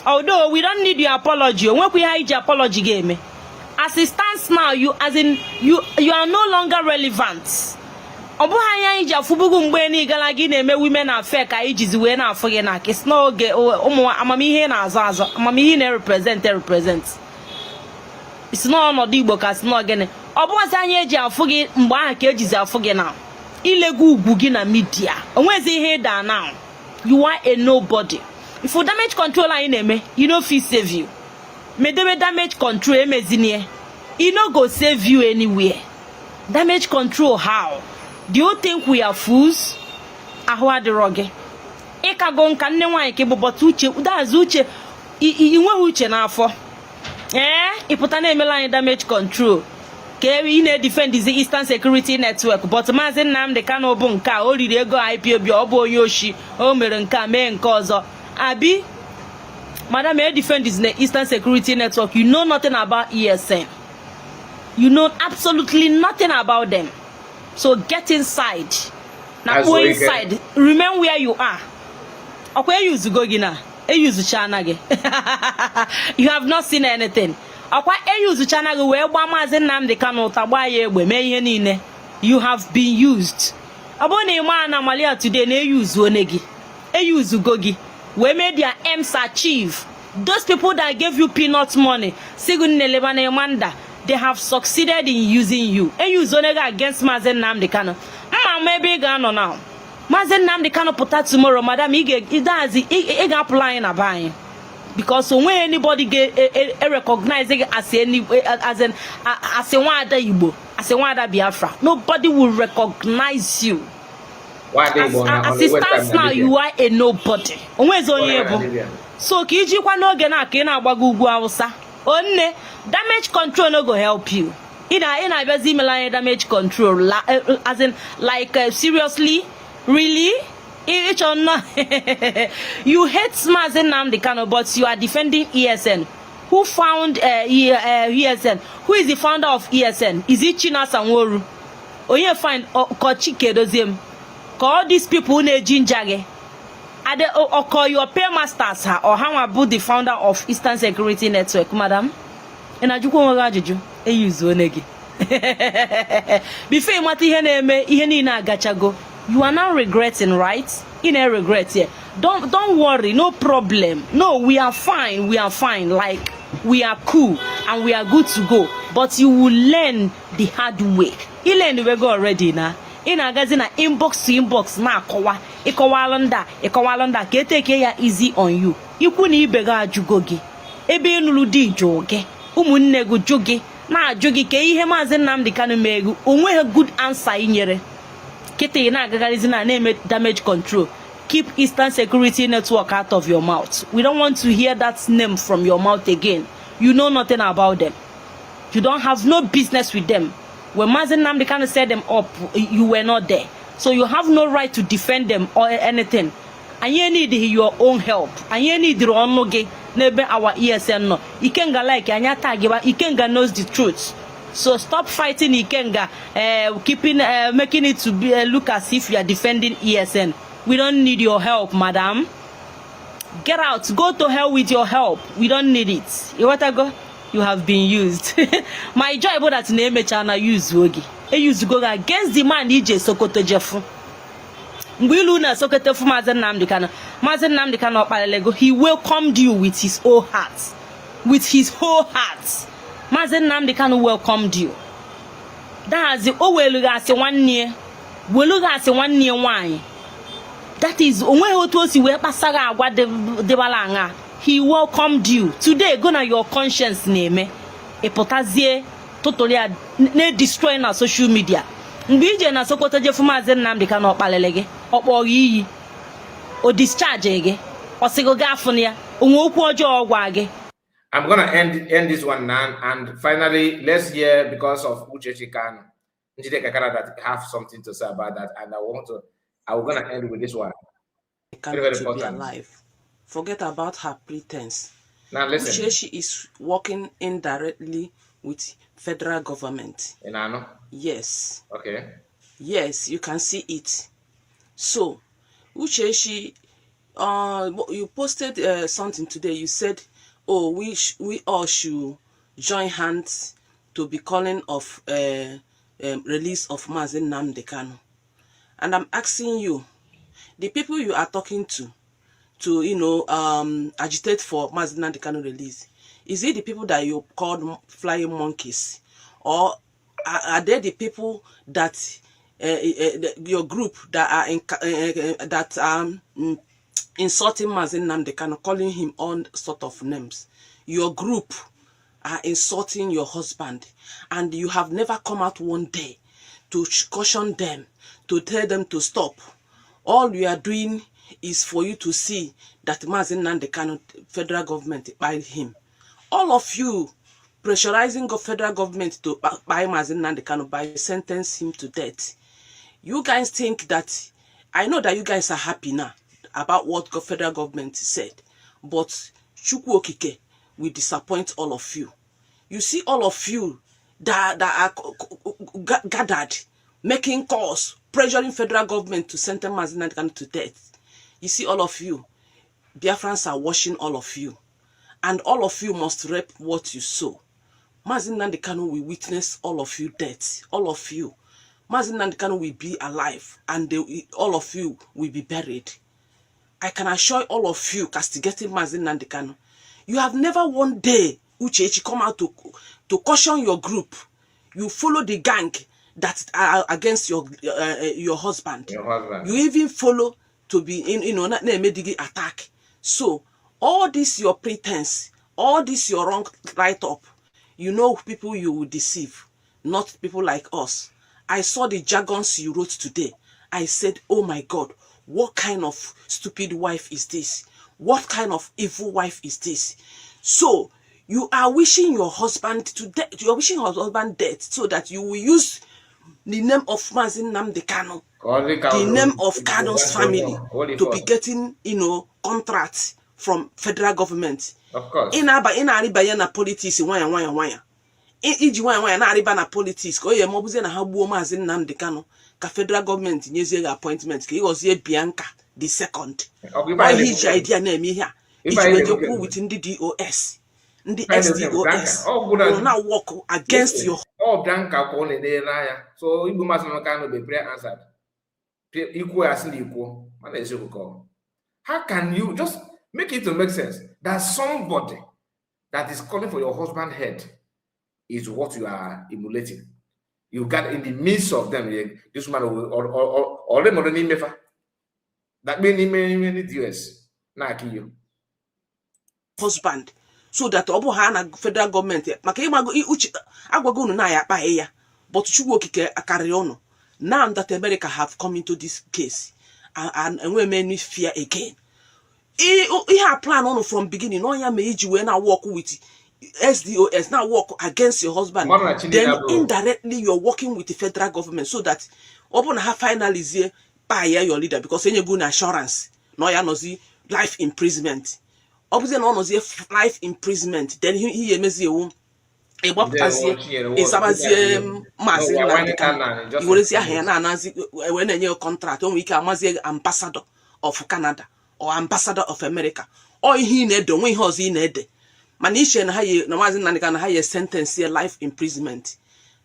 Although we don't need your apology, when we hide your apology game. As it stands now, you are no longer relevant. Women are fake. It's no represent. It's not no Igbo cause no again. Illegal media. Now. You are a nobody. If you damage control you know if he save you. Damage control it no go save you anywhere. Damage control how? Do you think we are fools? ahụ adịrọ gị ịkago nka nne nwaanyị ka ịbụbọta uche daazụ uche inweghị uche n'afọ ịpụta na-emela anyị damage control ka ị na-edefendizi Eastern Security Network but Maazị Nnamdi Kanu bụ nke a o riri ego IPOB ọ bụ onye oshi o mere nke a mee nke ọzọ abi madam defendizi na Eastern Security Network you know nothing about ESN. You know absolutely nothing about them. So get inside. Now go inside. Remember where you are. Okay, you use Gogina. You use Chanage. You have not seen anything. Okay, you use Chanage where Maazị Nnamdi Kanu tabaye we me nine. You have been used. Abone man Amalia today ne use Onegi. E use Gogi. We made their aims achieve. Those people that gave you peanuts money. Sigun Nelebane Manda. They have succeeded in using you. And use Onega against Maazị Nnamdi Kanu. Maybe gone now. Maazị Nnamdi Kanu put that tomorrow, madam. He does it applying a buying. Because when anybody get recognizing as a one Igbo, as a one Biafra, nobody will recognize you. As it stands now, you are a nobody. Where's only so Kiji Kwanoge na Kena Bagugu Hausa. Only damage control no go help you. In a damage control, as in like seriously, really, it's or not. You hate Maazị Nnamdi Kanu, but you are defending ESN. Who found ESN? Who is the founder of ESN? Is it China Sanworu? Or you find Kochike Dozim? Call these people who need Jinjage. Or call your paymasters or how about the founder of Eastern Security Network, madam? And I do use Onegi. Before you are now regretting, right? In a regret here. Don't worry, no problem. No, we are fine. We are fine. Like we are cool and we are good to go. But you will learn the hard way. You learn the way go already now. In a gazina inbox to inbox na ikowalanda ke take ya easy on you. Ikwu na ibega ajugogi. Ebe enulu di joge. Umunne go joge. Na ajugi ke ihe Maazị Nnamdi Kanu megu. Onwe good answer inyere. Kete na agagalizina na damage control. Keep Eastern Security Network out of your mouth. We don't want to hear that name from your mouth again. You know nothing about them. You don't have no business with them. When Maazị Nnamdi Kanu set them up, you were not there. So you have no right to defend them or anything. And you need your own help. And you need your own noge. Nebe our ESN no. Ikenga like anya tagiba. Ikenga knows the truth. So stop fighting Ikenga. Making it to be look as if you are defending ESN. We don't need your help, madam. Get out. Go to hell with your help. We don't need it. You want to go? You have been used. My joy about that name chana use Wogi. E use go against the man EJ Sokoto Jefu. Mbuluna Sokoto fu Maazị Nnamdi Kanu. Maazị Nnamdi Kanu opalelego. He welcomed you with his whole heart. With his whole heart. Maazị Nnamdi Kanu welcomed you. That's the oweluga ase 1 year. Weluga ase 1 year wine. That is onwe otosi we pasara agwa de balanga. He welcomed you. Today, gonna your conscience name. A potassier totally destroying our social media. Mbije na Sokoto Jefu Maazị Nnamdi Kanu opalelege. Okpori o discharge ege. Osigoga afunia. Onwokwu ojo ogwa. I'm gonna end this one now, and finally, let's hear because of Uchechi Kanu, Njide Kakara that have something to say about that, and I'm gonna end with this one. Very important. Alive. Forget about her pretense. Now listen. Uchechi is working indirectly with federal government. Inano? Yes. Okay. Yes, you can see it. So, Uchechi, you posted something today. You said, "Oh, we all should join hands to be calling of release of Maazị Nnamdi Kanu." And I'm asking you, the people you are talking to agitate for Maazị Nnamdi Kanu release, is it the people that you called flying monkeys, or are they the people that your group that are insulting Maazị Nnamdi Kanu, calling him all sort of names? Your group are insulting your husband, and you have never come out one day to caution them, to tell them to stop. All we are doing is for you to see that Mazi Nnamdi Kanu federal government buy him. All of you pressurizing the federal government to buy Mazi Nnamdi Kanu by sentence him to death. You guys think that, I know that you guys are happy now about what the federal government said, but Chukwu Okike will disappoint all of you. You see all of you that are gathered, making calls, pressuring federal government to sentence Mazi Nnamdi Kanu to death. You see all of you, Biafrans are watching all of you. And all of you must reap what you sow. Mazi Nnamdi Kanu will witness all of you death. All of you. Mazi Nnamdi Kanu will be alive. And all of you will be buried. I can assure all of you castigating Mazi Nnamdi Kanu. You have never one day, Uchechi, come out to caution your group. You follow the gang that are against your husband. Your husband. You even follow to be in attack. So, all this your pretense, all this your wrong write-up, you know people you will deceive, not people like us. I saw the jargons you wrote today. I said, oh my God, what kind of stupid wife is this? What kind of evil wife is this? So, you are wishing your husband to death. You are wishing your husband death so that you will use the name of Mazi Nnamdi Kanu, the name of Kanu's family, to be getting, contracts from federal government. Of course. Ina na politics wanya. Iji wanya na ariba na politics ko ye mobuze na ha gbuo Mazi Nnamdi Kanu ka federal government nyezie appointment ka igozie Bianca the second. Why his idea na eme ihe a? Iji wejekwu with ndị DOS. Ndị SDOS will now work against your. Oh, Bianca ko ne de na ya. So Igbo Mazi Nnamdi Kanu be prayer answered. Equal as equal. Man is equal. How can you just make it to make sense that somebody that is calling for your husband's head is what you are emulating? You got in the midst of them, this man or them already never. That many US na you husband, so that obu ha na federal government maka ịgbago uche agwago unu na ya akpa ya, but Chukwu Okike akarị ọnụ. Now that America have come into this case and we may fear again. He had plan on from beginning. No, you may now work with SDOS, now work against your husband. Then indirectly you're working with the federal government so that open have finally buy your leader because any good assurance. No, you know life imprisonment. Obviously, no life imprisonment. Then he may you. Isabazie Mazi Nnamdi Kanu. You will see a nazi when a contract on we can Mazi ambassador of Canada or ambassador of America. Or he need the way he in Ede. Manisha and Haye Mazi Nnamdi Kanu higher sentence here life imprisonment.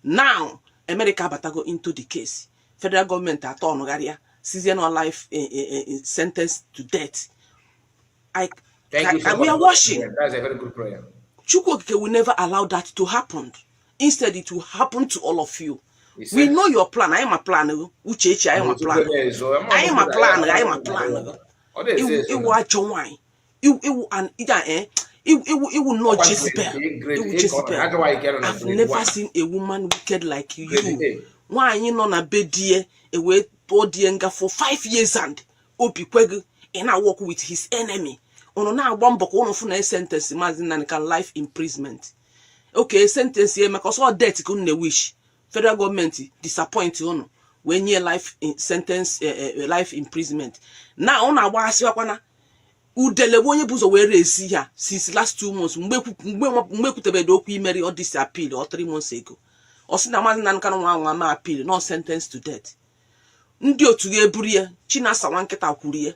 Now America batago into the case. Federal government at all Nogaria season or life sentence to death. Thank you so we are watching. That's a very good prayer. Chukwu Okike will never allow that to happen. Instead, it will happen to all of you. We know your plan. I am a plan. Uchechi, I am a plan. I am a plan. I am a plan. It will actually wine. It will not Jezebel. It will Jezebel. I've never seen a woman wicked like you. Why you not a bed dear away to Dienga for 5 years and Opi Kwegu and I work with his enemy. On now one book one of a sentence imagine life imprisonment. Okay, sentence here because all death couldn't wish. Federal government disappoint you when you life sentence life imprisonment. Now on our waswana udele wonye buzo we raise here since last 2 months. Mbeku marry or this appeal or 3 months ago. Or sin Mazi Kanu na appeal, no sentence to death. Ndi otu ga eburie Chinasa wanketa kwurie.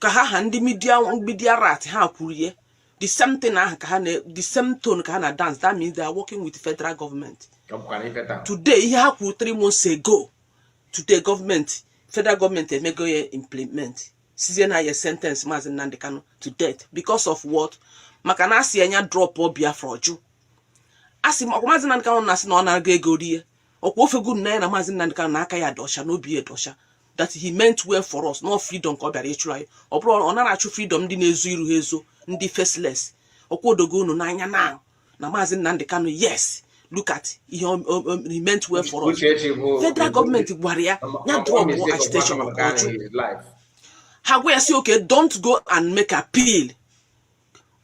Ka ha ndị media rat ha kwurie the same thing the same tone ka na dance. That means they are working with the federal government. Today he ha 3 months ago. Today federal government emego ye implement season na ye sentence Mazi Nnamdi Kanu to death because of what? Maka na asi anya drop obia froju. Asi Mazi Nnamdi Kanu na si na ona ga ego rie. Okwo ofegu na Mazi Nnamdi Kanu na aka ya dosha no bi edosha. That he meant well for us, no freedom ko bịara ịchụ ọ bụrụ ọ na-achụ freedom ndị na-ezu iru ezo ndị faceless okwodogo unu n'anya na Mazi Nnamdi Kanu yes look at he meant well for us. Federal government warrior ya drop agitation on how say okay, don't go and make appeal.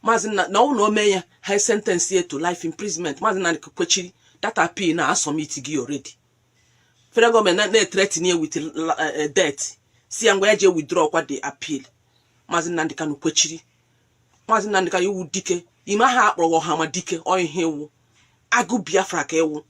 Mazina no meya high sentence here to life imprisonment. Mazina kwechiri that appeal na submit gi already. Federal government na threaten here with death. See am where je withdraw kwa the appeal. Mazina ndika no kwechiri. Mazina ndika you dike. Ima ha akporo ha ma dike o ihe wu. Agu Biafra ka ewu.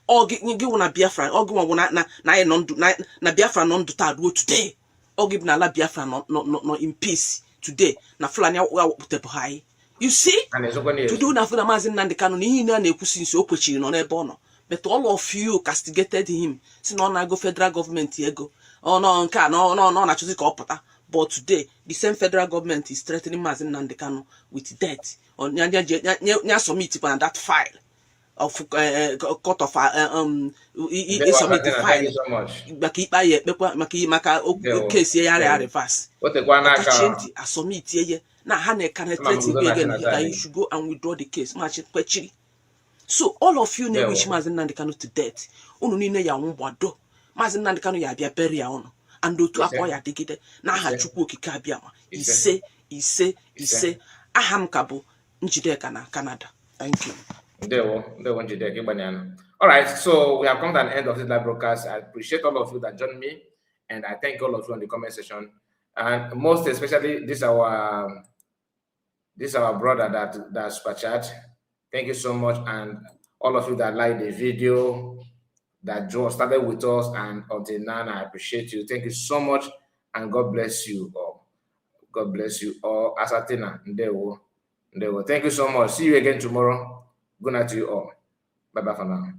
O gi na Biafra, o gi won na Biafra no ndu ta do today. O gi na la Biafra no in peace today. Na Fulani wa put high. You see? To do na Fulani Mazin Nandekano ni na ekusi nso okwechiri no ebe ono. But all of you castigated him. Si no na go federal government ego. Oh no nka no na choose ka opota. But today the same federal government is threatening Mazin Nandekano with death. On nya submit on that file of court of submit the file. Maka case ya reverse. Change submit ye. Now Hane can threaten again that you should go and withdraw the case. So all of you know which Mazin Nandekano to death. Unu ni ya wado. Mazin Nandekano ya bia bury ya ono. And do to akoya digide. Na ha chukwu okike abiama. Ise aham kabo njideka na Canada. Thank you. All right, so we have come to an end of this live broadcast. I appreciate all of you that joined me, and I thank all of you in the comment section. And most especially this our brother that super chat. Thank you so much, and all of you that like the video, that started with us, and until now, I appreciate you. Thank you so much, and God bless you all. God bless you all. Asatina, Ndewo. Thank you so much. See you again tomorrow. Good night to you all. Bye-bye for now.